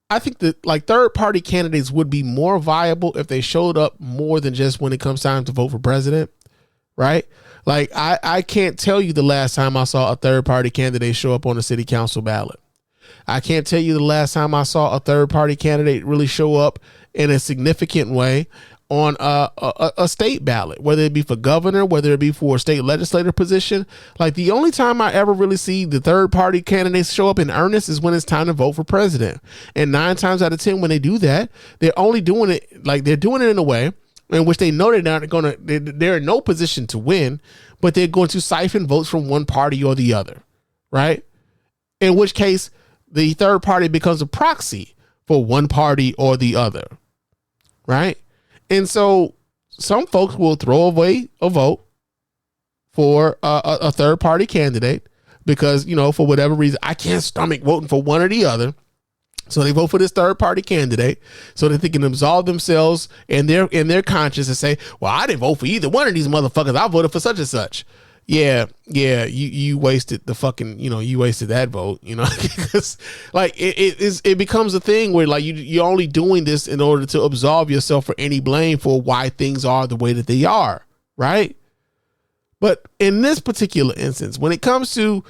I think that like third party candidates would be more viable if they showed up more than just when it comes time to vote for president, right? Like I can't tell you the last time I saw a third party candidate show up on a city council ballot. I can't tell you the last time I saw a third party candidate really show up in a significant way on a state ballot, whether it be for governor, whether it be for a state legislative position. Like the only time I ever really see the third party candidates show up in earnest is when it's time to vote for president. And 9 times out of 10, when they do that, they're only doing it like they're doing it in a way in which they know they're in no position to win, but they're going to siphon votes from one party or the other, right? In which case, the third party becomes a proxy for one party or the other, right? And so some folks will throw away a vote for a third party candidate because, for whatever reason, I can't stomach voting for one or the other. So they vote for this third party candidate so that they can absolve themselves and their conscience and say, well, I didn't vote for either one of these motherfuckers. I voted for such and such. Yeah, you wasted the fucking, you wasted that vote, because like it becomes a thing where like you're only doing this in order to absolve yourself for any blame for why things are the way that they are, right? But in this particular instance, when it comes to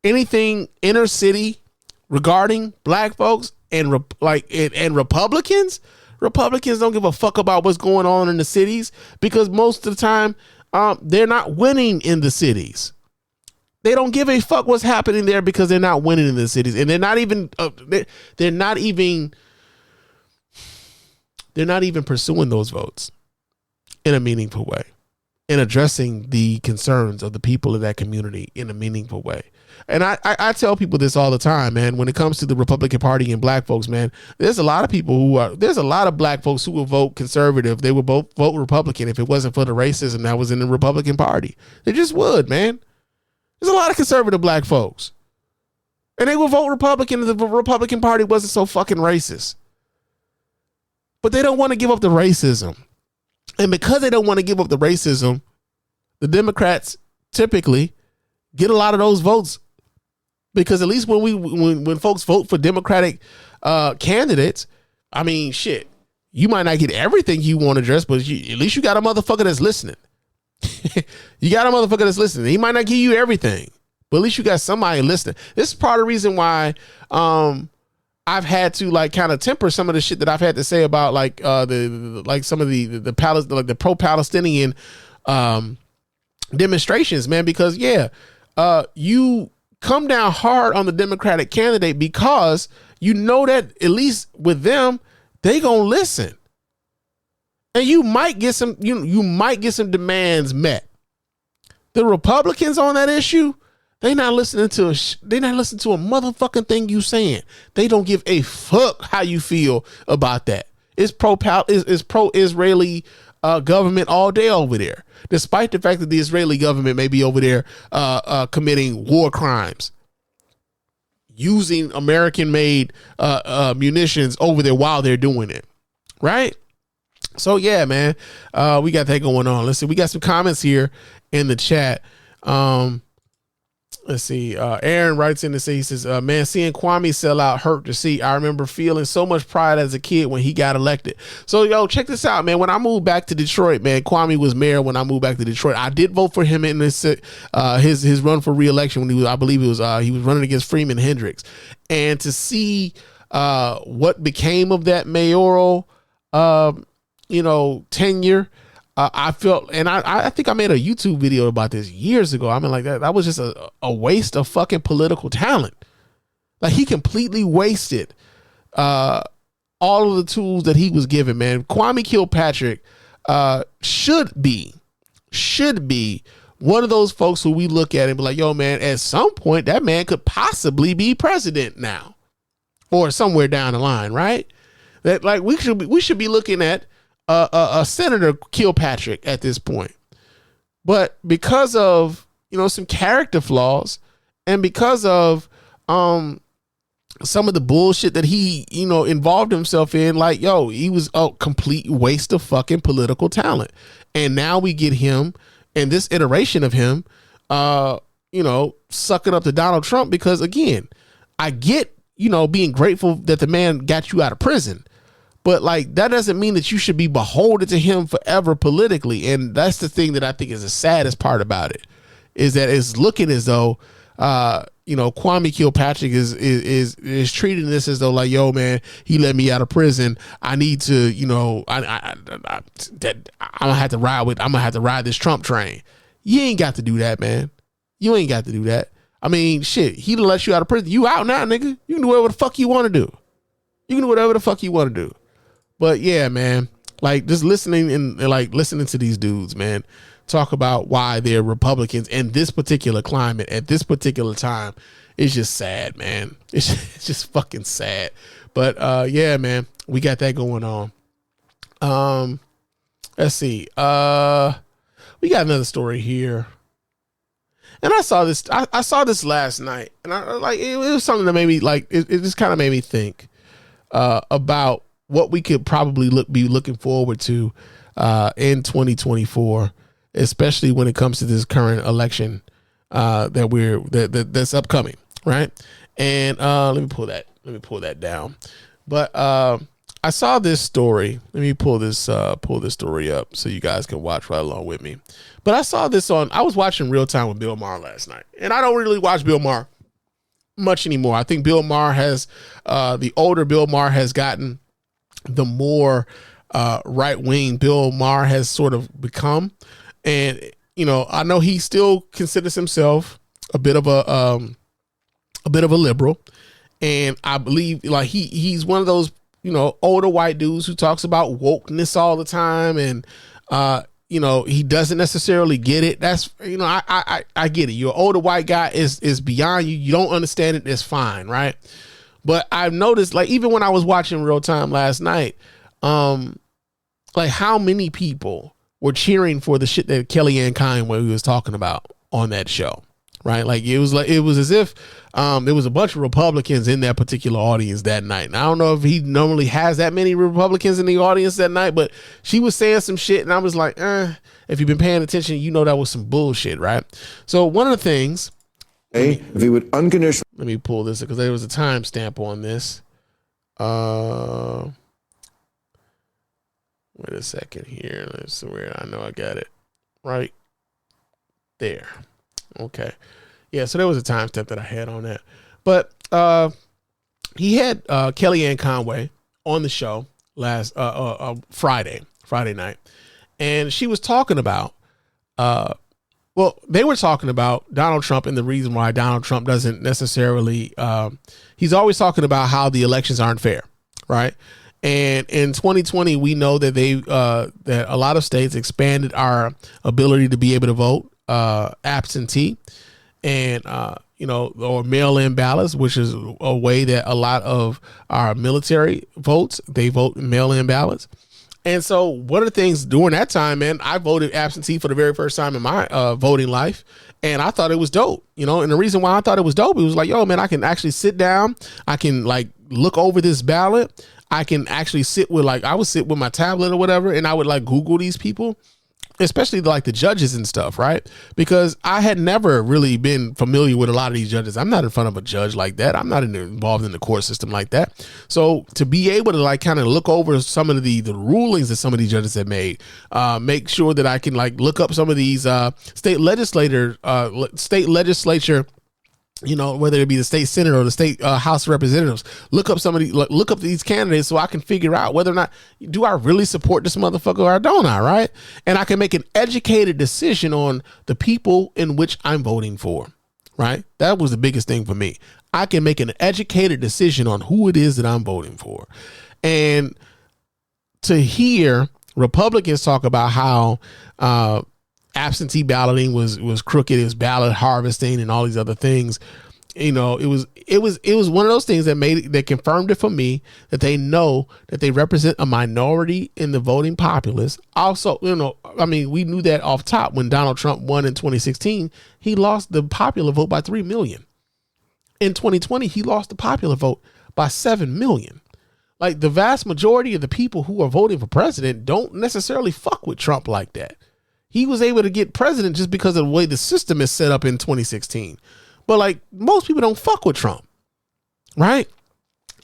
anything inner city regarding black folks and Republicans don't give a fuck about what's going on in the cities, because most of the time they're not winning in the cities. They don't give a fuck what's happening there because they're not winning in the cities, and they're not even pursuing those votes in a meaningful way and addressing the concerns of the people of that community in a meaningful way. And I tell people this all the time, man. When it comes to the Republican Party and black folks, man, there's a lot of black folks who will vote conservative. They would both vote Republican if it wasn't for the racism that was in the Republican Party. They just would, man. There's a lot of conservative black folks, and they would vote Republican if the Republican Party wasn't so fucking racist. But they don't want to give up the racism, and because they don't want to give up the racism, the Democrats typically get a lot of those votes. Because at least when folks vote for Democratic candidates, I mean, shit, you might not get everything you want to address, but at least you got a motherfucker that's listening. You got a motherfucker that's listening. He might not give you everything, but at least you got somebody listening. This is part of the reason why I've had to like kind of temper some of the shit that I've had to say about like some of the pro-Palestinian demonstrations, man. Because you come down hard on the Democratic candidate because you know that at least with them, they gonna listen. And you might get some demands met. The Republicans on that issue, They not listening to they not listening to a motherfucking thing you saying. They don't give a fuck how you feel about that. It's pro-Israeli government all day over there, despite the fact that the Israeli government may be over there committing war crimes, using American-made munitions over there while they're doing it, right? So yeah, man, we got that going on. Let's see, we got some comments here in the chat. Let's see. Aaron writes in to say, he says, man, seeing Kwame sell out hurt to see. I remember feeling so much pride as a kid when he got elected. So, yo, check this out, man. When I moved back to Detroit, man, Kwame was mayor when I moved back to Detroit. I did vote for him in this, his run for re-election when he was, I believe it was, he was running against Freeman Hendricks. And to see what became of that mayoral, tenure, I felt, and I think I made a YouTube video about this years ago. I mean, like that was just a waste of fucking political talent. Like, he completely wasted all of the tools that he was given, man. Kwame Kilpatrick should be one of those folks who we look at and be like, yo, man, at some point that man could possibly be president now or somewhere down the line, right? That, like, we should be looking at Senator Kilpatrick at this point. But because of, some character flaws, and because of some of the bullshit that he, involved himself in, like, yo, he was a complete waste of fucking political talent. And now we get him, and this iteration of him, sucking up to Donald Trump, because again, I get, being grateful that the man got you out of prison. But, like, that doesn't mean that you should be beholden to him forever politically. And that's the thing that I think is the saddest part about it, is that it's looking as though, Kwame Kilpatrick is treating this as though, like, yo, man, he let me out of prison. I need to, I'm gonna have to ride this Trump train. You ain't got to do that, man. You ain't got to do that. I mean, shit, he let you out of prison. You out now, nigga. You can do whatever the fuck you want to do. You can do whatever the fuck you want to do. But yeah, man, like, just listening to these dudes, man, talk about why they're Republicans in this particular climate at this particular time is just sad, man. It's just fucking sad. But yeah, man, we got that going on. Let's see. We got another story here. And I saw this last night, and it was something that made me, like, it just kind of made me think about what we could probably be looking forward to in 2024, especially when it comes to this current election that's upcoming, right? And let me pull that down. But I saw this story. Let me pull this story up so you guys can watch right along with me. But I saw this I was watching Real Time with Bill Maher last night, and I don't really watch Bill Maher much anymore. I think Bill Maher has the older Bill Maher has gotten, the more right wing Bill Maher has sort of become. And I know he still considers himself a bit of a liberal, and I believe, like, he's one of those older white dudes who talks about wokeness all the time, and he doesn't necessarily get it. That's, I get it. You're an older white guy, is beyond you. You don't understand it. It's fine, right? But I've noticed, like, even when I was watching Real Time last night, like, how many people were cheering for the shit that Kellyanne Conway was talking about on that show, right? Like, it was as if there was a bunch of Republicans in that particular audience that night. And I don't know if he normally has that many Republicans in the audience that night, but she was saying some shit, and I was like, if you've been paying attention, that was some bullshit, right? So one of the things, if he would unconditionally, let me pull this because there was a timestamp on this. Wait a second here. Let's see where I know I got it right there. Okay. Yeah, so there was a timestamp that I had on that. But he had Kellyanne Conway on the show last Friday night. And she was talking about they were talking about Donald Trump and the reason why Donald Trump doesn't necessarily he's always talking about how the elections aren't fair, right? And in 2020, we know that that a lot of states expanded our ability to be able to vote absentee. and or mail-in ballots, which is a way that a lot of our military votes. They vote mail-in ballots. And so one of the things during that time, man, I voted absentee for the very first time in my voting life. And I thought it was dope, and the reason why I thought it was dope, it was like, yo, man, I can actually sit down. I can like look over this ballot. I can actually I would sit with my tablet or whatever. And I would like Google these people, especially like the judges and stuff, right? Because I had never really been familiar with a lot of these judges. I'm not in front of a judge like that. I'm not involved in the court system like that. So to be able to like kind of look over some of the rulings that some of these judges have made, make sure that I can like look up some of these state legislature, whether it be the state senate or the state house of representatives, look up these candidates so I can figure out whether or not do I really support this motherfucker or don't I, right? And I can make an educated decision on the people in which I'm voting for, right? That was the biggest thing for me. I can make an educated decision on who it is that I'm voting for. And to hear Republicans talk about how absentee balloting was crooked, it was ballot harvesting and all these other things. It was one of those things that confirmed it for me that they know that they represent a minority in the voting populace. Also, we knew that off top when Donald Trump won in 2016, he lost the popular vote by 3 million. In 2020, he lost the popular vote by 7 million. Like the vast majority of the people who are voting for president don't necessarily fuck with Trump like that. He was able to get president just because of the way the system is set up in 2016. But like most people don't fuck with Trump, right?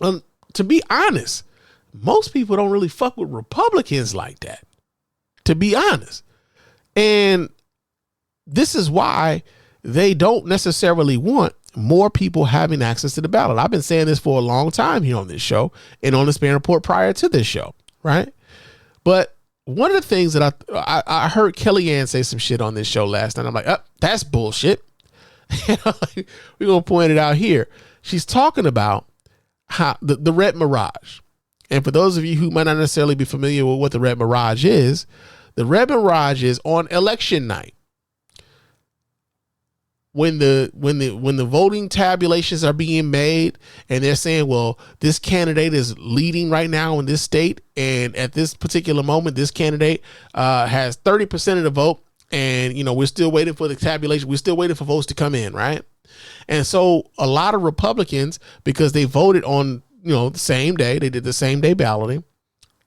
To be honest, most people don't really fuck with Republicans like that, to be honest. And this is why they don't necessarily want more people having access to the ballot. I've been saying this for a long time here on this show and on the Spann Report prior to this show, right? But one of the things that I heard Kellyanne say some shit on this show last night. I'm like, that's bullshit. We're going to point it out here. She's talking about how the Red Mirage. And for those of you who might not necessarily be familiar with what the Red Mirage is, the Red Mirage is on election night. When the voting tabulations are being made and they're saying, well, this candidate is leading right now in this state, and at this particular moment, this candidate has 30% of the vote, and we're still waiting for the tabulation. We're still waiting for votes to come in, right? And so a lot of Republicans, because they voted on the same day, they did the same day balloting,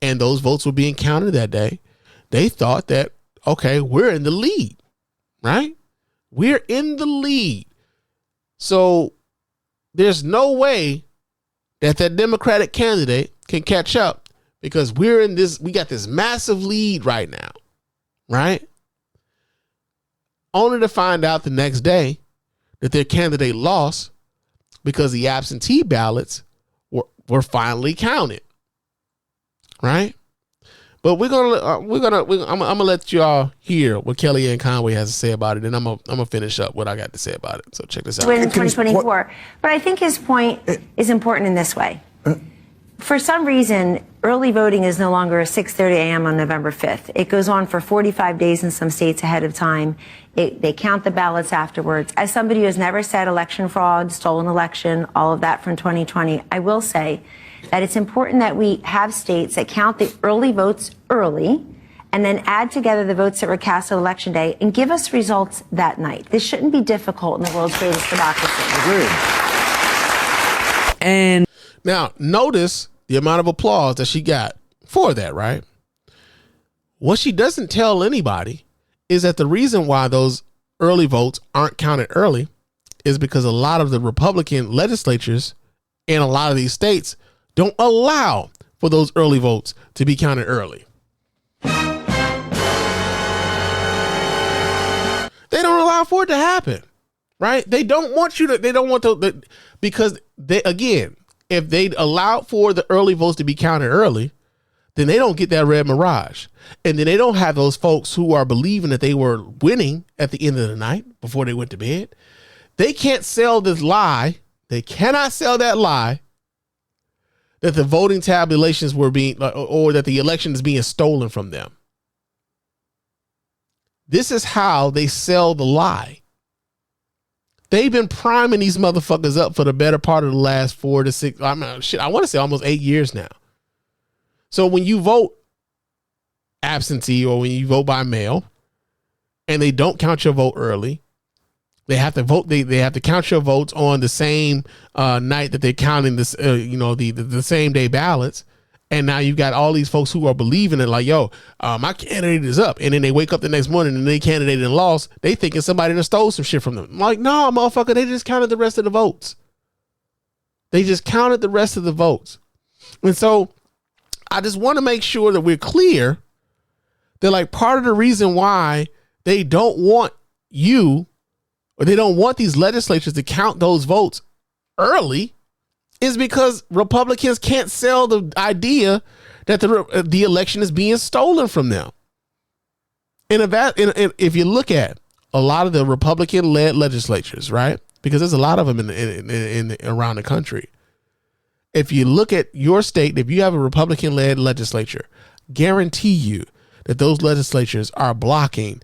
and those votes were being counted that day. They thought that, okay, we're in the lead, right? We're in the lead. So there's no way that Democratic candidate can catch up because we got this massive lead right now, right? Only to find out the next day that their candidate lost because the absentee ballots were finally counted, right? But I'm gonna let y'all hear what Kellyanne Conway has to say about it, and I'm gonna finish up what I got to say about it. So check this out. Win in 2024, but I think his point is important in this way. For some reason, early voting is no longer 6:30 a.m. on November 5th. It goes on for 45 days in some states ahead of time. They count the ballots afterwards. As somebody who has never said election fraud, stolen election, all of that from 2020, I will say that it's important that we have states that count the early votes early and then add together the votes that were cast on election day and give us results that night. This shouldn't be difficult in the world's greatest democracy. Agreed. And now notice the amount of applause that she got for that, right? What she doesn't tell anybody is that the reason why those early votes aren't counted early is because a lot of the Republican legislatures in a lot of these states don't allow for those early votes to be counted early. They don't allow for it to happen, right? They don't want because if they allow for the early votes to be counted early, then they don't get that Red Mirage. And then they don't have those folks who are believing that they were winning at the end of the night before they went to bed. They can't sell this lie. They cannot sell that lie that the voting tabulations were being, or that the election is being stolen from them. This is how they sell the lie. They've been priming these motherfuckers up for the better part of the last 4 to 6, I want to say almost 8 years now. So when you vote absentee or when you vote by mail and they don't count your vote early, they have to vote. They have to count your votes on the same night that they're counting this, the same day ballots. And now you've got all these folks who are believing it, like, yo, my candidate is up. And then they wake up the next morning and they candidate and lost. They thinking somebody done stole some shit from them. I'm like, no, motherfucker, they just counted the rest of the votes. They just counted the rest of the votes. And so I just want to make sure that we're clear that, like, part of the reason why they don't want you, or they don't want these legislatures to count those votes early, is because Republicans can't sell the idea that the election is being stolen from them. And if you look at a lot of the Republican-led legislatures, right? Because there's a lot of them in around the country. If you look at your state, if you have a Republican-led legislature, guarantee you that those legislatures are blocking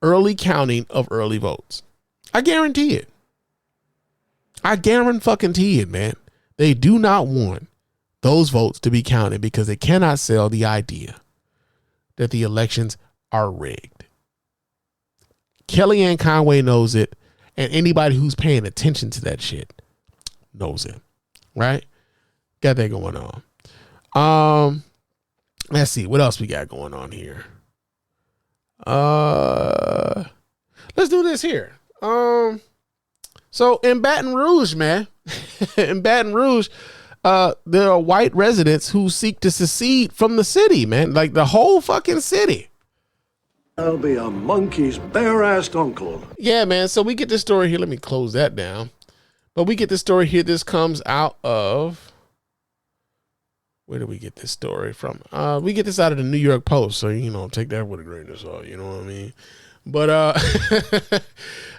early counting of early votes. I guarantee it. I guarantee it, man. They do not want those votes to be counted because they cannot sell the idea that the elections are rigged. Kellyanne Conway knows it, and anybody who's paying attention to that shit knows it, right? Got that going on. Let's see what else we got going on here. Let's do this here. So in Baton Rouge, man, in Baton Rouge, there are white residents who seek to secede from the city, man, like the whole fucking city. I'll be a monkey's bare-assed uncle. Yeah, man. So we get this story here. Let me close that down. But we get this story here. This comes out of, where do we get this story from? We get this out of the New York Post. So, take that with a grain of salt. You know what I mean? But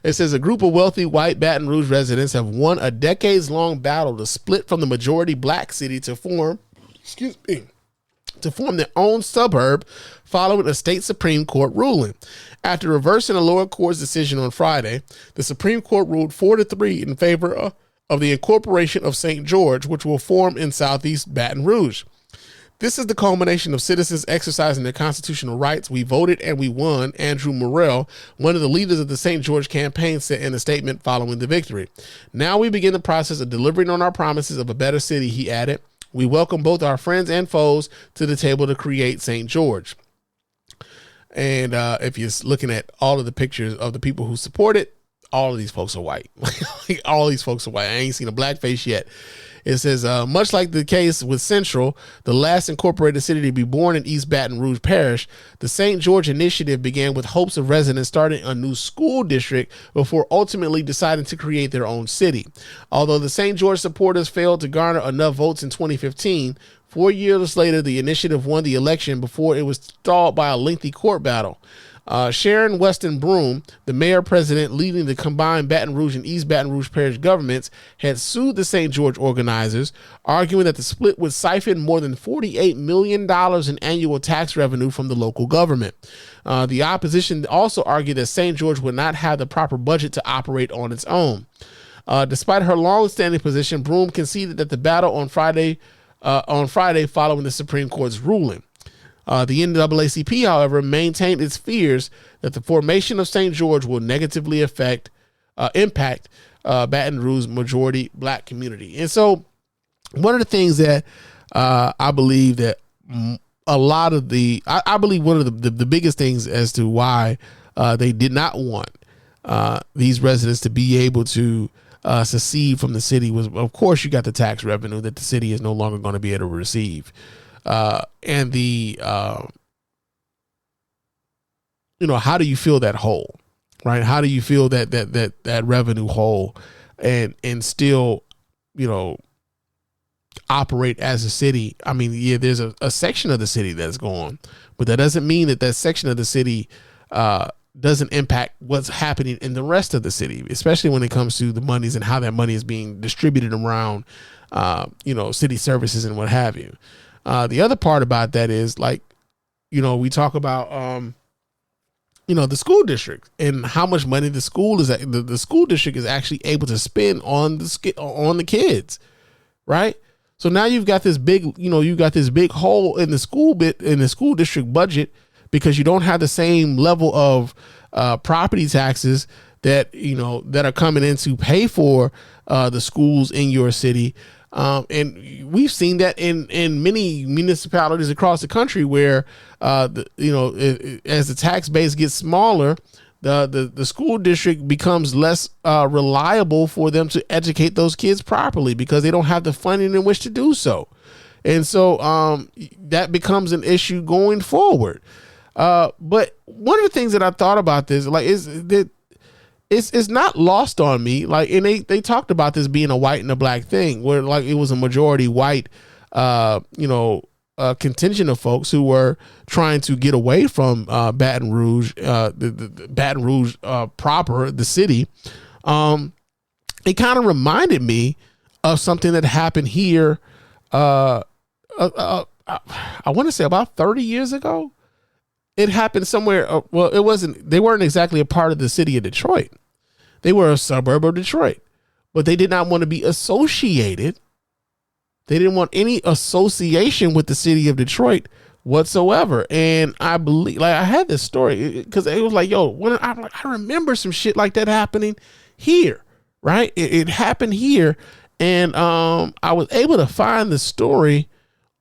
it says a group of wealthy white Baton Rouge residents have won a decades-long battle to split from the majority black city to form their own suburb following a state Supreme Court ruling. After reversing a lower court's decision on Friday, the Supreme Court ruled 4-3 in favor of the incorporation of St. George, which will form in southeast Baton Rouge. This is the culmination of citizens exercising their constitutional rights. We voted and we won, Andrew Morrell, one of the leaders of the St. George campaign, said in a statement following the victory. Now we begin the process of delivering on our promises of a better city, he added. We welcome both our friends and foes to the table to create St. George. And if you're looking at all of the pictures of the people who support it, all of these folks are white. Like, all these folks are white. I ain't seen a black face yet. It says, much like the case with Central, the last incorporated city to be born in East Baton Rouge Parish, the St. George initiative began with hopes of residents starting a new school district before ultimately deciding to create their own city. Although the St. George supporters failed to garner enough votes in 2015, 4 years later, the initiative won the election before it was stalled by a lengthy court battle. Sharon Weston Broom, the mayor-president leading the combined Baton Rouge and East Baton Rouge Parish governments, had sued the St. George organizers, arguing that the split would siphon more than $48 million in annual tax revenue from the local government. The opposition also argued that St. George would not have the proper budget to operate on its own. Despite her long-standing position, Broom conceded that the battle on Friday following the Supreme Court's ruling. The NAACP, however, maintained its fears that the formation of St. George will negatively impact Baton Rouge's majority black community. And so one of the things that I believe that a lot of I believe one of the biggest things as to why they did not want these residents to be able to secede from the city was, of course, you got the tax revenue that the city is no longer going to be able to receive. And the, how do you feel that hole, right? How do you feel that revenue hole and still, operate as a city? I mean, yeah, there's a section of the city that's gone, but that doesn't mean that section of the city, doesn't impact what's happening in the rest of the city, especially when it comes to the monies and how that money is being distributed around, city services and what have you. The other part about that is, like, we talk about the school district and how much money the school district is actually able to spend on the kids, right? So now you've got this big hole in the school district budget because you don't have the same level of property taxes that are coming in to pay for the schools in your city. And we've seen that in many municipalities across the country where, as the tax base gets smaller, the school district becomes less reliable for them to educate those kids properly because they don't have the funding in which to do so. And so that becomes an issue going forward. But one of the things that I thought about this, is that it's not lost on me. And they talked about this being a white and a black thing, where it was a majority white, contingent of folks who were trying to get away from Baton Rouge, the Baton Rouge proper, the city. It kind of reminded me of something that happened here. I want to say about 30 years ago. It happened somewhere. They weren't exactly a part of the city of Detroit. They were a suburb of Detroit, but they did not want to be associated. They didn't want any association with the city of Detroit whatsoever. And I believe, I had this story because it was I remember some shit like that happening here, right? It happened here. And I was able to find the story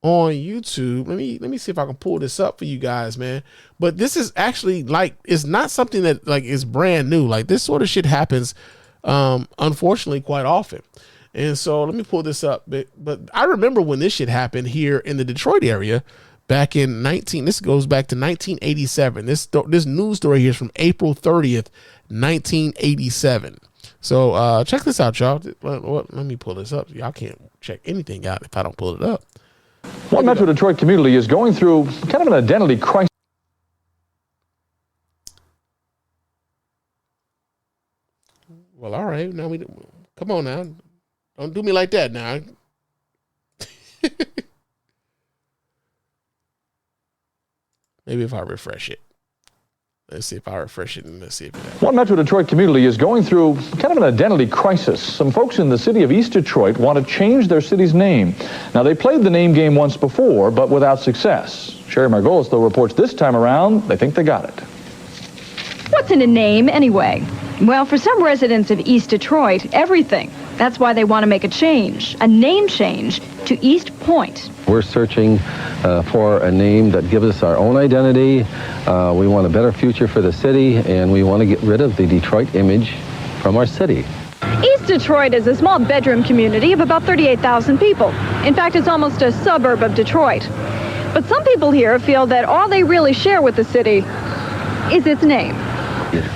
on YouTube. Let me see if I can pull this up for you guys, man. But this is actually it's not something that is brand new. This sort of shit happens, unfortunately, quite often. And so let me pull this up. But I remember when this shit happened here in the Detroit area back in this goes back to 1987. This news story here is from April 30th, 1987. So check this out, y'all. Let me pull this up. Y'all can't check anything out if I don't pull it up. One Metro Detroit community is going through kind of an identity crisis. Well, all right. Now come on now. Don't do me like that now. Maybe if I refresh it. Let's see if I refresh it and let's see if One Metro Detroit community is going through kind of an identity crisis. Some folks in the city of East Detroit want to change their city's name. Now, they played the name game once before, but without success. Sherry Margolis, though, reports this time around, they think they got it. What's in a name, anyway? Well, for some residents of East Detroit, everything. That's why they want to make a change, a name change to East Point. We're searching for a name that gives us our own identity. We want a better future for the city, and we want to get rid of the Detroit image from our city. East Detroit is a small bedroom community of about 38,000 people. In fact, it's almost a suburb of Detroit. But some people here feel that all they really share with the city is its name.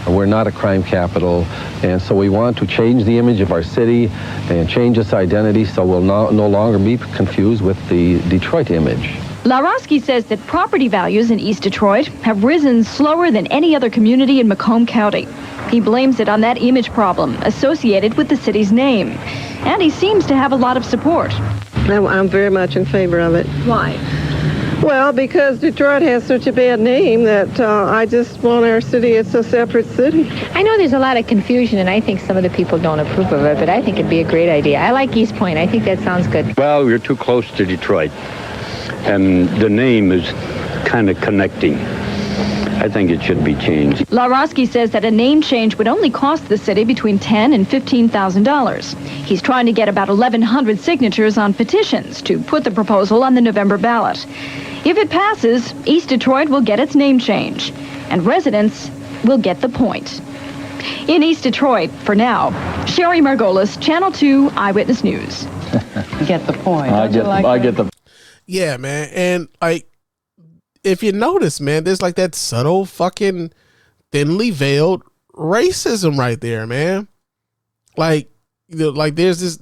We're not a crime capital, and so we want to change the image of our city and change its identity so we'll no longer be confused with the Detroit image. Larosky says that property values in East Detroit have risen slower than any other community in Macomb County. He blames it on that image problem associated with the city's name. And he seems to have a lot of support. I'm very much in favor of it. Why? Well, because Detroit has such a bad name that I just want our city, it's a separate city. I know there's a lot of confusion, and I think some of the people don't approve of it, but I think it'd be a great idea. I like East Point. I think that sounds good. Well, we're too close to Detroit, and the name is kind of connecting. I think it should be changed. Larosky says that a name change would only cost the city between $10,000 and $15,000. He's trying to get about 1,100 signatures on petitions to put the proposal on the November ballot. If it passes, East Detroit will get its name change, and residents will get the point. In East Detroit, for now, Sherry Margolis, Channel 2 Eyewitness News. Get the point. I get the. Yeah, man. And if you notice, man, there's that subtle fucking thinly veiled racism right there, man. There's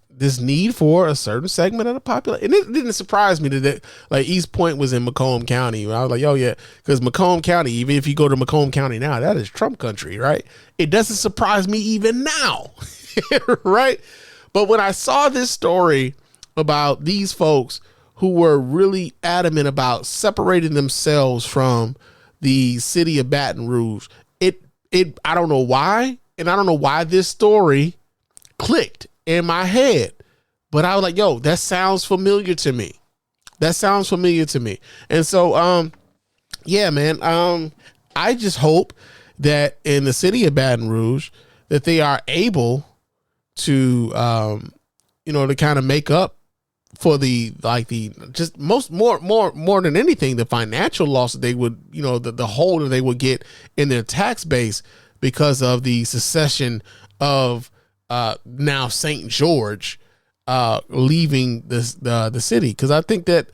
this need for a certain segment of the population. And it didn't surprise me that East Point was in Macomb County. I was like, oh yeah, because Macomb County, even if you go to Macomb County now, that is Trump country, right? It doesn't surprise me even now, right? But when I saw this story about these folks who were really adamant about separating themselves from the city of Baton Rouge. I don't know why, and I don't know why this story clicked in my head, but I was like, yo, that sounds familiar to me. And so, yeah, man, I just hope that in the city of Baton Rouge that they are able to, to kind of make up for more than anything, the financial loss that they would, the hole that they would get in their tax base because of the secession of now St. George leaving the city. Because I think that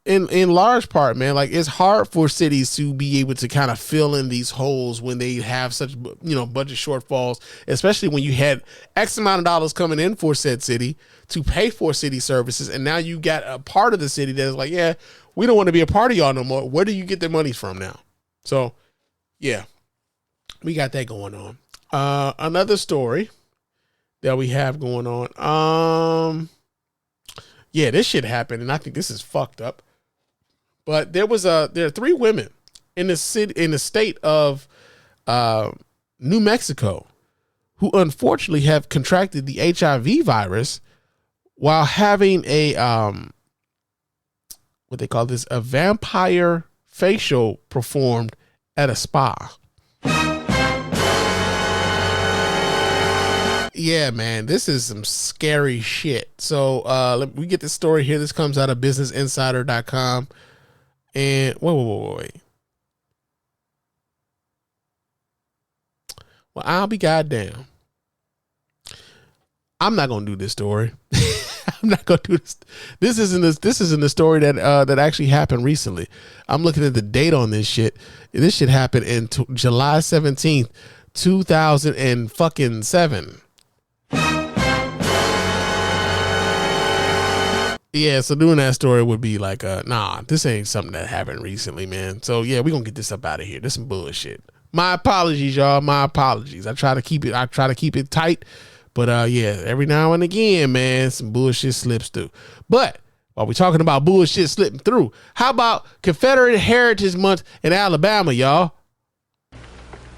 in large part, man, like it's hard for cities to be able to kind of fill in these holes when they have such budget shortfalls, especially when you had X amount of dollars coming in for said city to pay for city services, and now you got a part of the city that is like, yeah, we don't want to be a part of y'all no more. Where do you get their money from now? So yeah, we got that going on. Another story that we have going on. Yeah, this shit happened, and I think this is fucked up. But there are 3 women in the state of New Mexico who unfortunately have contracted the HIV virus while having a what they call this, a vampire facial performed at a spa. Yeah, man, this is some scary shit. So we get this story here. This comes out of businessinsider.com. And wait. Well, I'll be goddamn. I'm not gonna do this story. I'm not gonna do this. This isn't the story that actually happened recently. I'm looking at the date on this shit. This shit happened in July 17th, 2007. Yeah, so doing that story would be like, nah, this ain't something that happened recently, man. So yeah, we're gonna get this up out of here. This is some bullshit. My apologies, y'all. My apologies. I try to keep it tight, but yeah, every now and again, man, some bullshit slips through. But while we're talking about bullshit slipping through, how about Confederate Heritage Month in Alabama, y'all?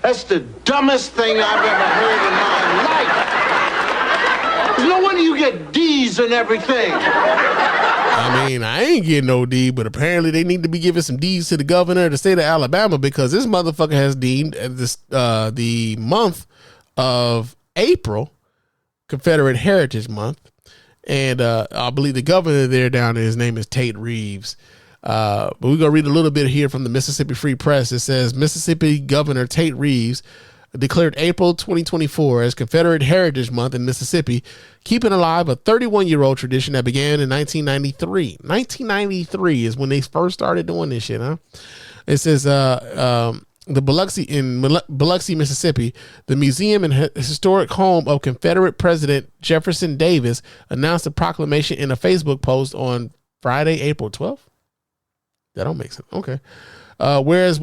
That's the dumbest thing I've ever heard in my life. There's no wonder you get D's and everything. I mean, I ain't getting no D, but apparently they need to be giving some D's to the governor of the state of Alabama, because this motherfucker has deemed this the month of April Confederate Heritage Month. And I believe the governor there down there, his name is Tate Reeves. But we're going to read a little bit here from the Mississippi Free Press. It says Mississippi Governor Tate Reeves declared April 2024 as Confederate Heritage Month in Mississippi, keeping alive a 31-year-old tradition that began in 1993. 1993 is when they first started doing this shit, huh? It says the Biloxi, Mississippi, the museum and historic home of Confederate President Jefferson Davis announced a proclamation in a Facebook post on Friday, April 12th. That don't make sense. Okay. Whereas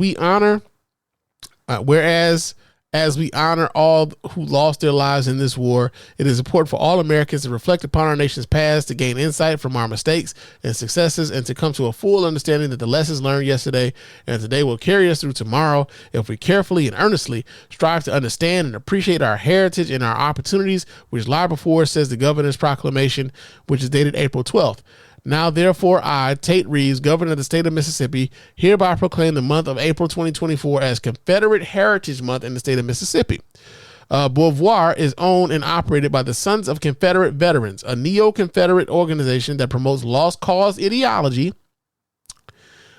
as we honor all who lost their lives in this war, it is important for all Americans to reflect upon our nation's past, to gain insight from our mistakes and successes, and to come to a full understanding that the lessons learned yesterday and today will carry us through tomorrow if we carefully and earnestly strive to understand and appreciate our heritage and our opportunities which lie before us, says the governor's proclamation, which is dated April 12th. Now, therefore, I, Tate Reeves, governor of the state of Mississippi, hereby proclaim the month of April 2024 as Confederate Heritage Month in the state of Mississippi. Beauvoir is owned and operated by the Sons of Confederate Veterans, a neo-Confederate organization that promotes lost cause ideology,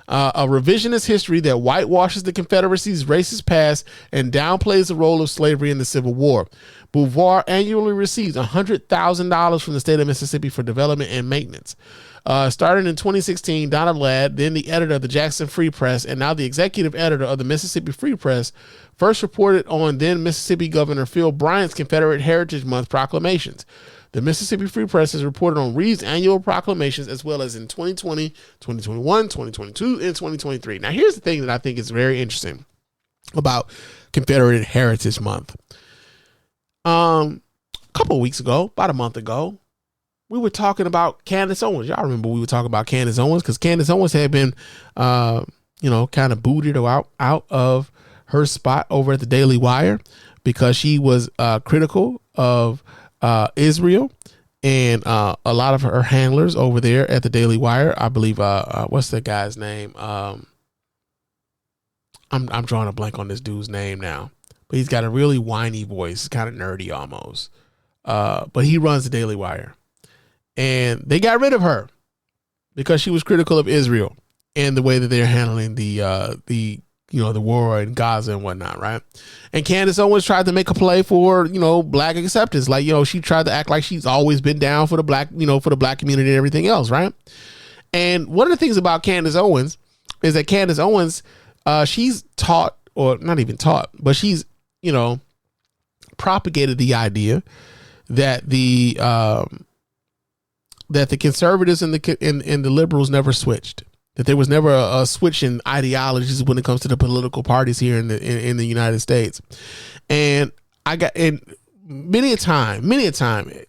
a revisionist history that whitewashes the Confederacy's racist past and downplays the role of slavery in the Civil War. Beauvoir annually receives $100,000 from the state of Mississippi for development and maintenance. Starting in 2016, Donna Ladd, then the editor of the Jackson Free Press and now the executive editor of the Mississippi Free Press, first reported on then Mississippi Governor Phil Bryant's Confederate Heritage Month proclamations. The Mississippi Free Press has reported on Reeves' annual proclamations as well as in 2020, 2021, 2022, and 2023. Now, here's the thing that I think is very interesting about Confederate Heritage Month. A couple of weeks ago, about a month ago, we were talking about Candace Owens. Y'all remember we were talking about Candace Owens because Candace Owens had been, kind of booted her out of her spot over at the Daily Wire because she was critical of Israel and a lot of her handlers over there at the Daily Wire. I believe what's that guy's name? I'm drawing a blank on this dude's name now, but he's got a really whiny voice, kind of nerdy almost. But he runs the Daily Wire, and they got rid of her because she was critical of Israel and the way that they're handling the war in Gaza and whatnot, right? And Candace Owens tried to make a play for, black acceptance. Like, she tried to act like she's always been down for the black, for the black community and everything else, right? And one of the things about Candace Owens is that Candace Owens, she's taught, or not even taught, but she's, propagated the idea that the conservatives and the liberals never switched. That there was never a switch in ideologies when it comes to the political parties here in the United States. And many a time,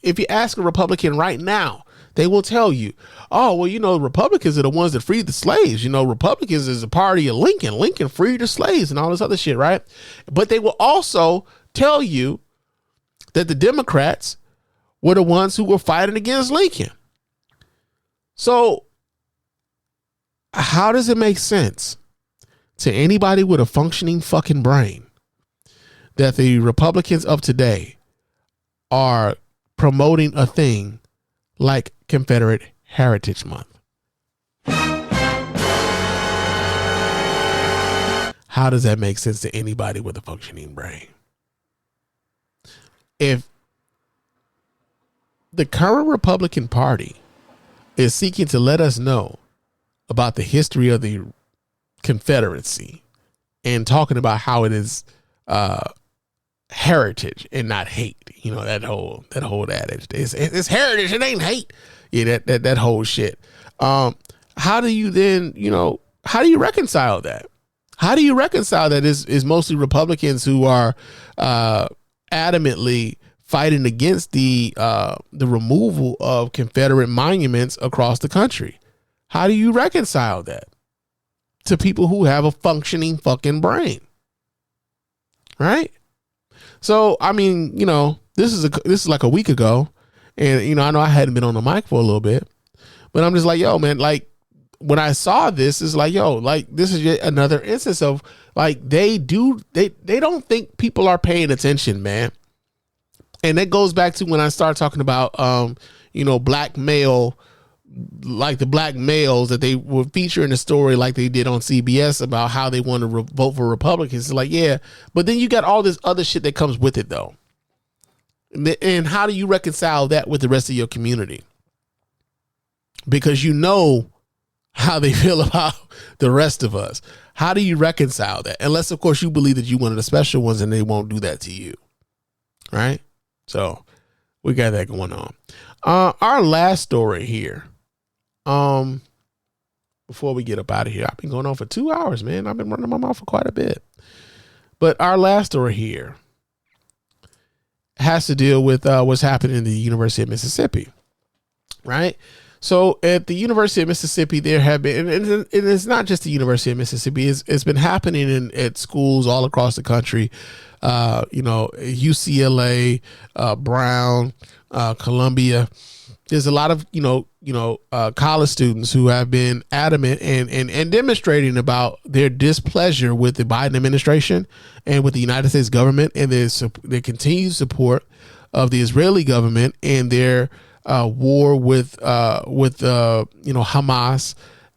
if you ask a Republican right now, they will tell you, oh, well, Republicans are the ones that freed the slaves. Republicans is a party of Lincoln. Lincoln freed the slaves and all this other shit, right? But they will also tell you that the Democrats were the ones who were fighting against Lincoln. So how does it make sense to anybody with a functioning fucking brain that the Republicans of today are promoting a thing like Confederate Heritage Month? How does that make sense to anybody with a functioning brain? If the current Republican Party is seeking to let us know about the history of the Confederacy and talking about how it is heritage and not hate, that whole adage. It's heritage, it ain't hate. Yeah, that whole shit. How do you then, how do you reconcile that? How do you reconcile that is mostly Republicans who are adamantly fighting against the removal of Confederate monuments across the country? How do you reconcile that to people who have a functioning fucking brain? Right? So, I mean, this is like a week ago, and I know I hadn't been on the mic for a little bit, but I'm just like, yo, man, like when I saw this, it's like, yo, like this is yet another instance of like they don't think people are paying attention, man. And that goes back to when I started talking about black male, like the black males that they would feature in the story like they did on CBS about how they want to vote for Republicans. It's like, yeah, but then you got all this other shit that comes with it though. And how do you reconcile that with the rest of your community? Because how they feel about the rest of us. How do you reconcile that? Unless, of course, you believe that you're one of the special ones and they won't do that to you. Right? So we got that going on. Our last story here. Before we get up out of here, I've been going on for 2 hours, man. I've been running my mouth for quite a bit. But our last story here has to deal with what's happening in the University of Mississippi, right? So at the University of Mississippi, there have been, and it's not just the University of Mississippi, it's been happening at schools all across the country. UCLA, Brown, Columbia. There's a lot of, college students who have been adamant and demonstrating about their displeasure with the Biden administration and with the United States government and their continued support of the Israeli government and their war with Hamas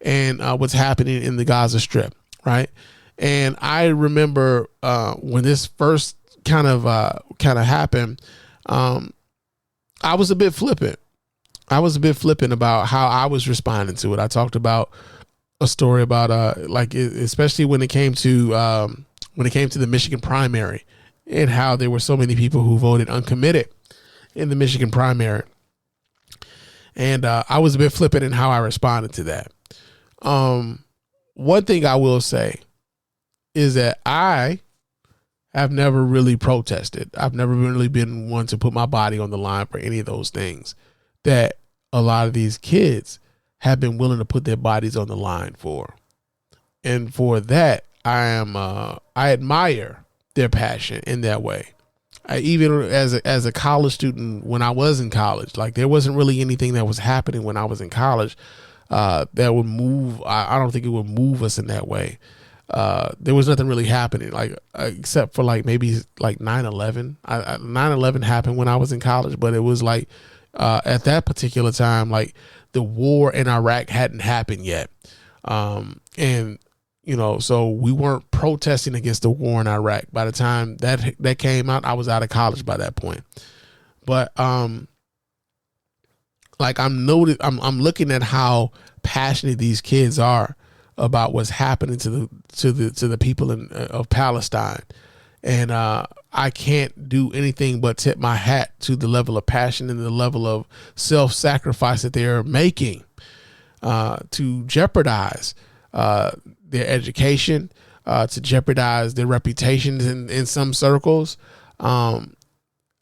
and what's happening in the Gaza Strip, right? And I remember when this first kind of happened, I was a bit flippant. About how I was responding to it. I talked about a story about especially when it came to the Michigan primary and how there were so many people who voted uncommitted in the Michigan primary. And I was a bit flippant in how I responded to that. One thing I will say is that I have never really protested. I've never really been one to put my body on the line for any of those things that a lot of these kids have been willing to put their bodies on the line for. And for that, I admire their passion in that way. Even as a college student, when I was in college, like there wasn't really anything that was happening when I was in college that would move. I don't think it would move us in that way. There was nothing really happening, like except for like maybe like 9/11. 9/11 happened when I was in college, but it was like at that particular time, like the war in Iraq hadn't happened yet, and so we weren't protesting against the war in Iraq. By the time that came out, I was out of college by that point. But like I'm looking at how passionate these kids are about what's happening to the people of Palestine, and I can't do anything but tip my hat to the level of passion and the level of self-sacrifice that they're making to jeopardize their education, to jeopardize their reputations in some circles. I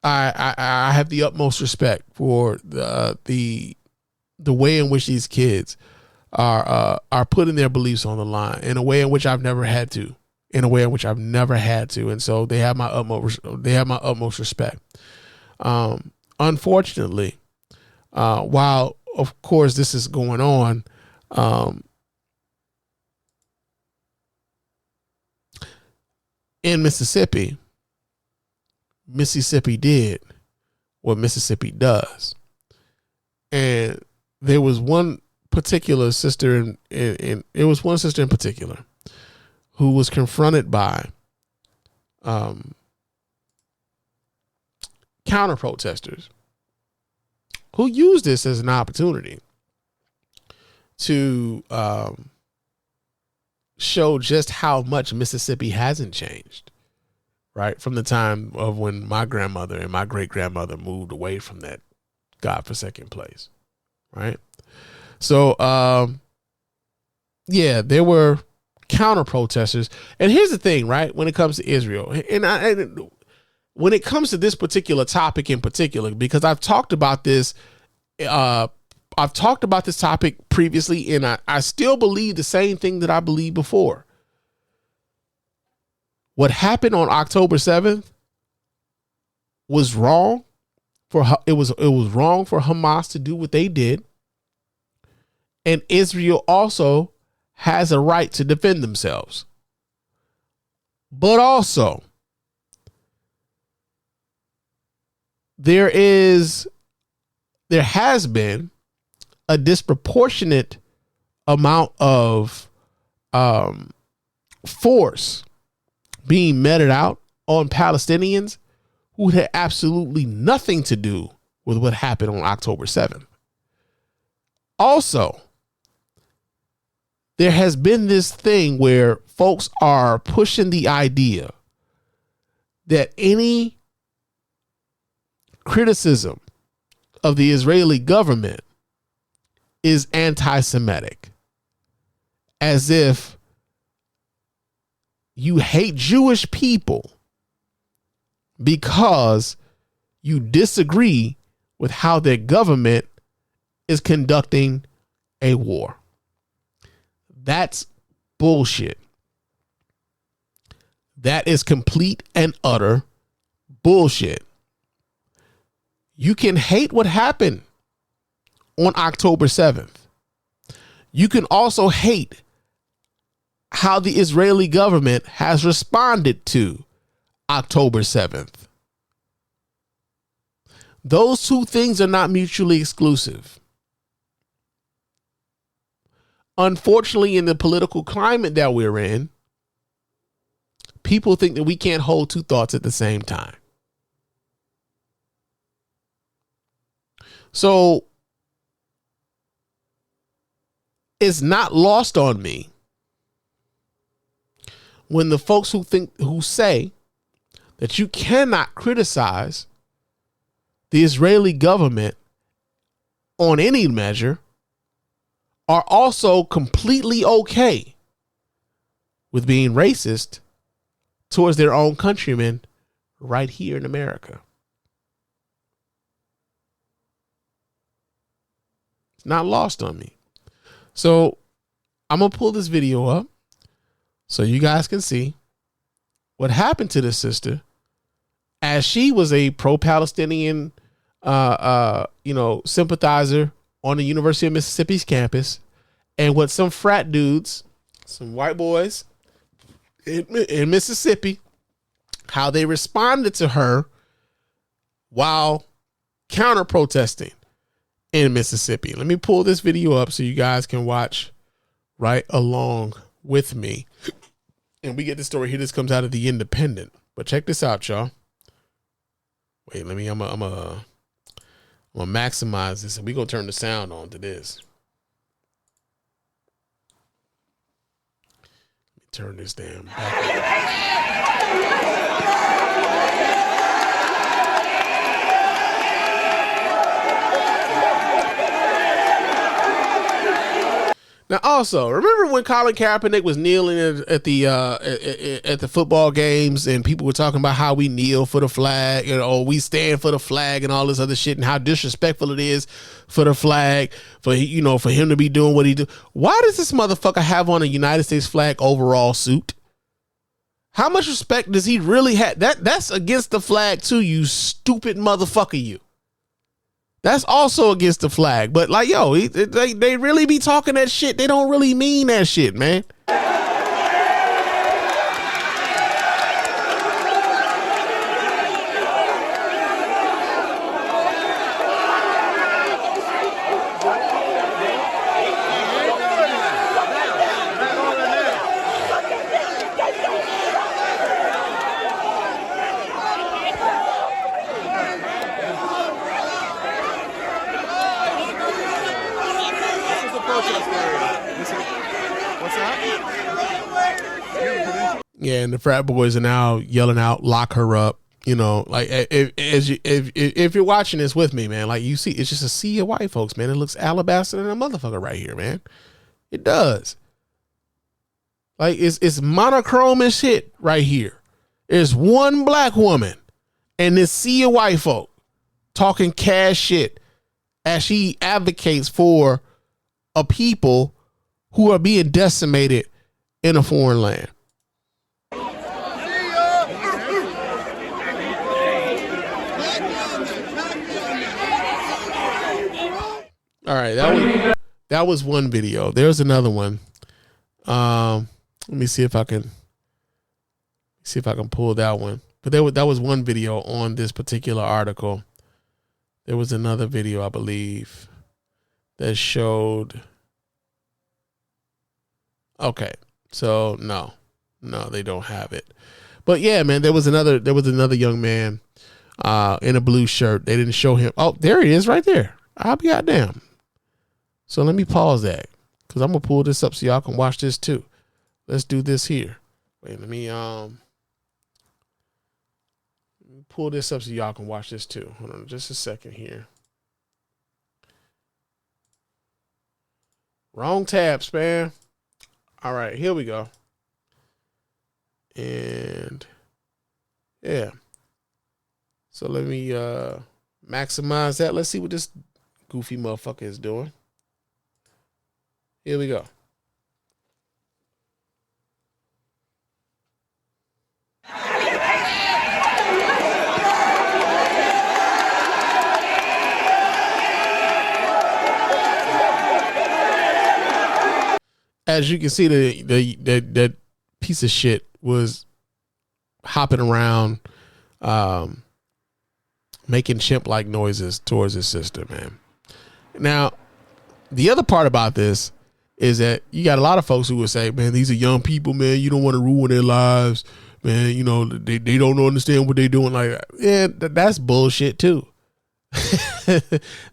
have the utmost respect for the way in which these kids are putting their beliefs on the line in a way in which I've never had to, and so they have my utmost respect. Unfortunately, while of course this is going on, in Mississippi did what Mississippi does. And there was one particular sister in particular who was confronted by counter protesters who used this as an opportunity to show just how much Mississippi hasn't changed, right? From the time of when my grandmother and my great grandmother moved away from that godforsaken place, right? So, there were counter protesters. And here's the thing, right? When it comes to Israel, and when it comes to this particular topic in particular, because I've talked about this topic previously, and I still believe the same thing that I believed before. What happened on October 7th was wrong. It was wrong for Hamas to do what they did, and Israel also has a right to defend themselves. But also, there has been a disproportionate amount of force being meted out on Palestinians who had absolutely nothing to do with what happened on October 7th. Also, there has been this thing where folks are pushing the idea that any criticism of the Israeli government is anti-Semitic, as if you hate Jewish people because you disagree with how their government is conducting a war. That's bullshit. That is complete and utter bullshit. You can hate what happened on October 7th. You can also hate how the Israeli government has responded to October 7th. Those two things are not mutually exclusive. Unfortunately, in the political climate that we're in, people think that we can't hold two thoughts at the same time. So it's not lost on me when the folks who say that you cannot criticize the Israeli government on any measure are also completely okay with being racist towards their own countrymen right here in America. It's not lost on me. So I'm going to pull this video up so you guys can see what happened to this sister as she was a pro-Palestinian, sympathizer on the University of Mississippi's campus, and what some frat dudes, some white boys in Mississippi, how they responded to her while counter protesting in Mississippi. Let me pull this video up so you guys can watch right along with me. And we get the story here. This comes out of the Independent. But check this out, y'all. Wait, I'm gonna maximize this, and we're gonna turn the sound on to this. Let me turn this down. Now, also, remember when Colin Kaepernick was kneeling at the football games, and people were talking about how we kneel for the flag, we stand for the flag, and all this other shit, and how disrespectful it is for the flag, for him to be doing what he do. Why does this motherfucker have on a United States flag overall suit? How much respect does he really have? That's against the flag too, you stupid motherfucker, you. That's also against the flag. But like, they really be talking that shit. They don't really mean that shit, man. Yeah, and the frat boys are now yelling out, "Lock her up!" Like if you're watching this with me, man, like you see, it's just a sea of white folks, man. It looks alabaster than a motherfucker right here, man. It does. Like it's monochrome and shit right here. There's one black woman and this sea of white folk talking cash shit as she advocates for a people who are being decimated in a foreign land. All right, that was one video. There's another one. Let me see if I can pull that one. But that was one video on this particular article. There was another video, I believe, that showed. Okay, so no, they don't have it. But yeah, man, there was another young man in a blue shirt. They didn't show him. Oh, there he is, right there. I'll be goddamn. So let me pause that because I'm gonna pull this up so y'all can watch this too. Let's do this here. Wait, let me pull this up so y'all can watch this too. Hold on just a second here. Wrong tab, Spann. All right, here we go. And yeah. So let me maximize that. Let's see what this goofy motherfucker is doing. Here we go. As you can see, that piece of shit was hopping around, making chimp-like noises towards his sister, man. Now, the other part about this is that you got a lot of folks who would say, man, these are young people, man. You don't want to ruin their lives, man. They don't understand what they're doing. Like, yeah, that's bullshit too.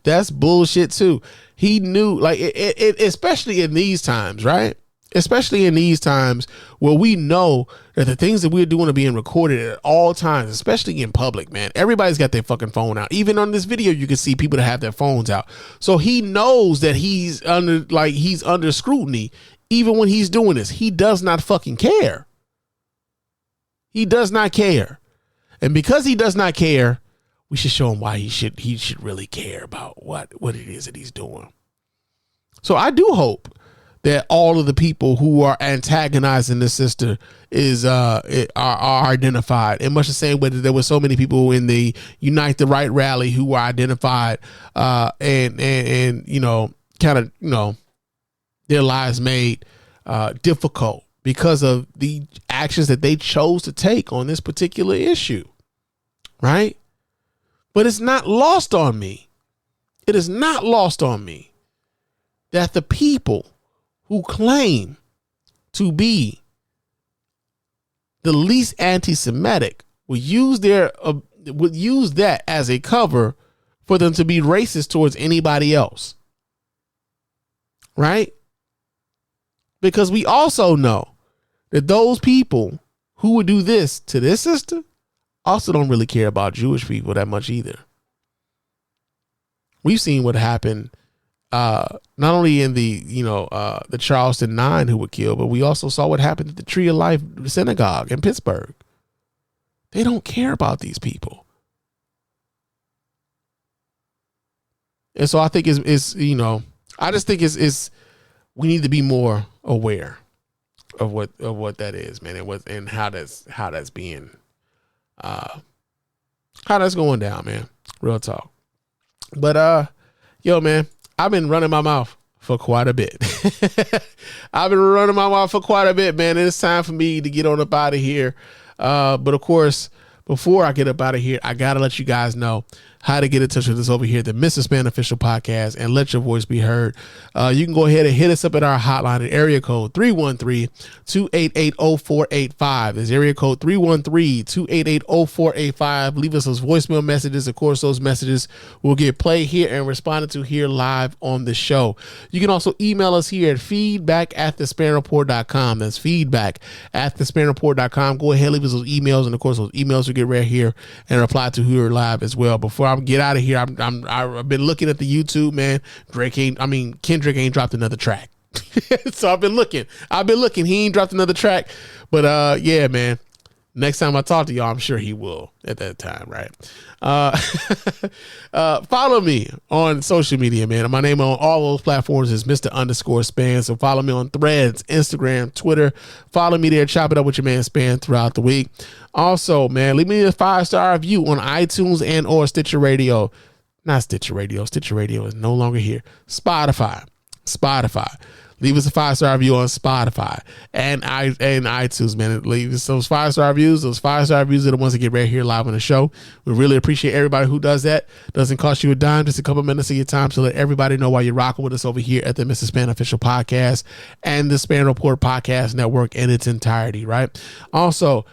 That's bullshit too. He knew, like, especially in these times, right? Especially in these times where we know that the things that we're doing are being recorded at all times, especially in public, man. Everybody's got their fucking phone out. Even on this video, you can see people that have their phones out. So he knows that he's under scrutiny even when he's doing this. He does not fucking care. He does not care. And because he does not care, we should show him why he should really care about what it is that he's doing. So I do hope that all of the people who are antagonizing this sister are identified. In much the same way that there were so many people in the Unite the Right rally who were identified and kind of their lives made difficult because of the actions that they chose to take on this particular issue, right? But it's not lost on me. It is not lost on me that the people who claim to be the least anti-Semitic would use that as a cover for them to be racist towards anybody else, right? Because we also know that those people who would do this to this sister also don't really care about Jewish people that much either. We've seen what happened not only in the Charleston 9 who were killed, but we also saw what happened at the Tree of Life synagogue in Pittsburgh. They don't care about these people. And so I think I just think it's we need to be more aware of what that is, man, and how that's being how that's going down, man. Real talk. But yo, man, I've been running my mouth for quite a bit. Man. It's time for me to get on up out of here. But of course, before I get up out of here, I gotta let you guys know how to get in touch with us over here at the Mr. Spann Official Podcast and let your voice be heard. You can go ahead and hit us up at our hotline at area code 313-288-0485. There's area code 313-288-0485. Leave us those voicemail messages. Of course, those messages will get played here and responded to here live on the show. You can also email us here at feedback@thespannreport.com. That's feedback@thespannreport.com. Go ahead, leave us those emails, and of course, those emails will get right here and reply to here live as well. Before I get out of here, I've been looking at the YouTube, man. Kendrick ain't dropped another track. So I've been looking. He ain't dropped another track. But yeah, man. Next time I talk to y'all, I'm sure he will at that time, right? Follow me on social media, man. My name on all those platforms is Mr._Spann. So follow me on Threads, Instagram, Twitter. Follow me there. Chop it up with your man Spann throughout the week. Also, man, leave me a 5-star review on iTunes and or Stitcher Radio. Not Stitcher Radio. Stitcher Radio is no longer here. Spotify. Leave us a 5-star review on Spotify and iTunes, man. Leave us those 5-star reviews. Those 5-star reviews are the ones that get right here live on the show. We really appreciate everybody who does that. Doesn't cost you a dime, just a couple minutes of your time to let everybody know why you're rocking with us over here at the Mr. Spann Official Podcast and the Spann Report Podcast Network in its entirety, right? Also,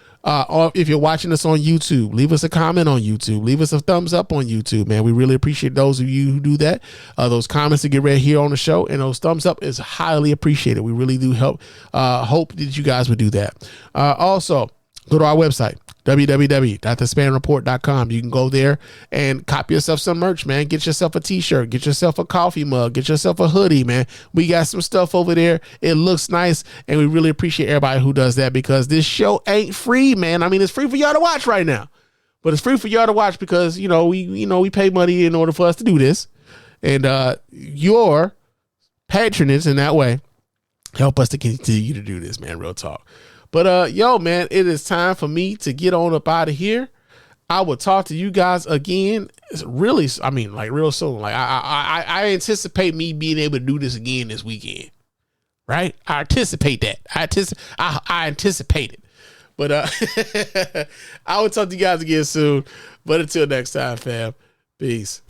if you're watching us on YouTube, leave us a comment on YouTube. Leave us a thumbs up on YouTube, man. We really appreciate those of you who do that. Those comments to get read here on the show, and those thumbs up is highly appreciated. We really do hope that you guys would do that. Also, go to our website, www.thespannreport.com. You can go there and cop yourself some merch, man. Get yourself a t-shirt, get yourself a coffee mug, get yourself a hoodie, man. We got some stuff over there. It looks nice, and we really appreciate everybody who does that, because this show ain't free, man. I mean, it's free for y'all to watch right now, but it's free for y'all to watch because we pay money in order for us to do this, and your patronage in that way help us to continue to do this, man. Real talk. But yo, man, it is time for me to get on up out of here. I will talk to you guys again. Real soon. Like I anticipate me being able to do this again this weekend. Right? I anticipate that. I anticipate it. But I will talk to you guys again soon. But until next time, fam. Peace.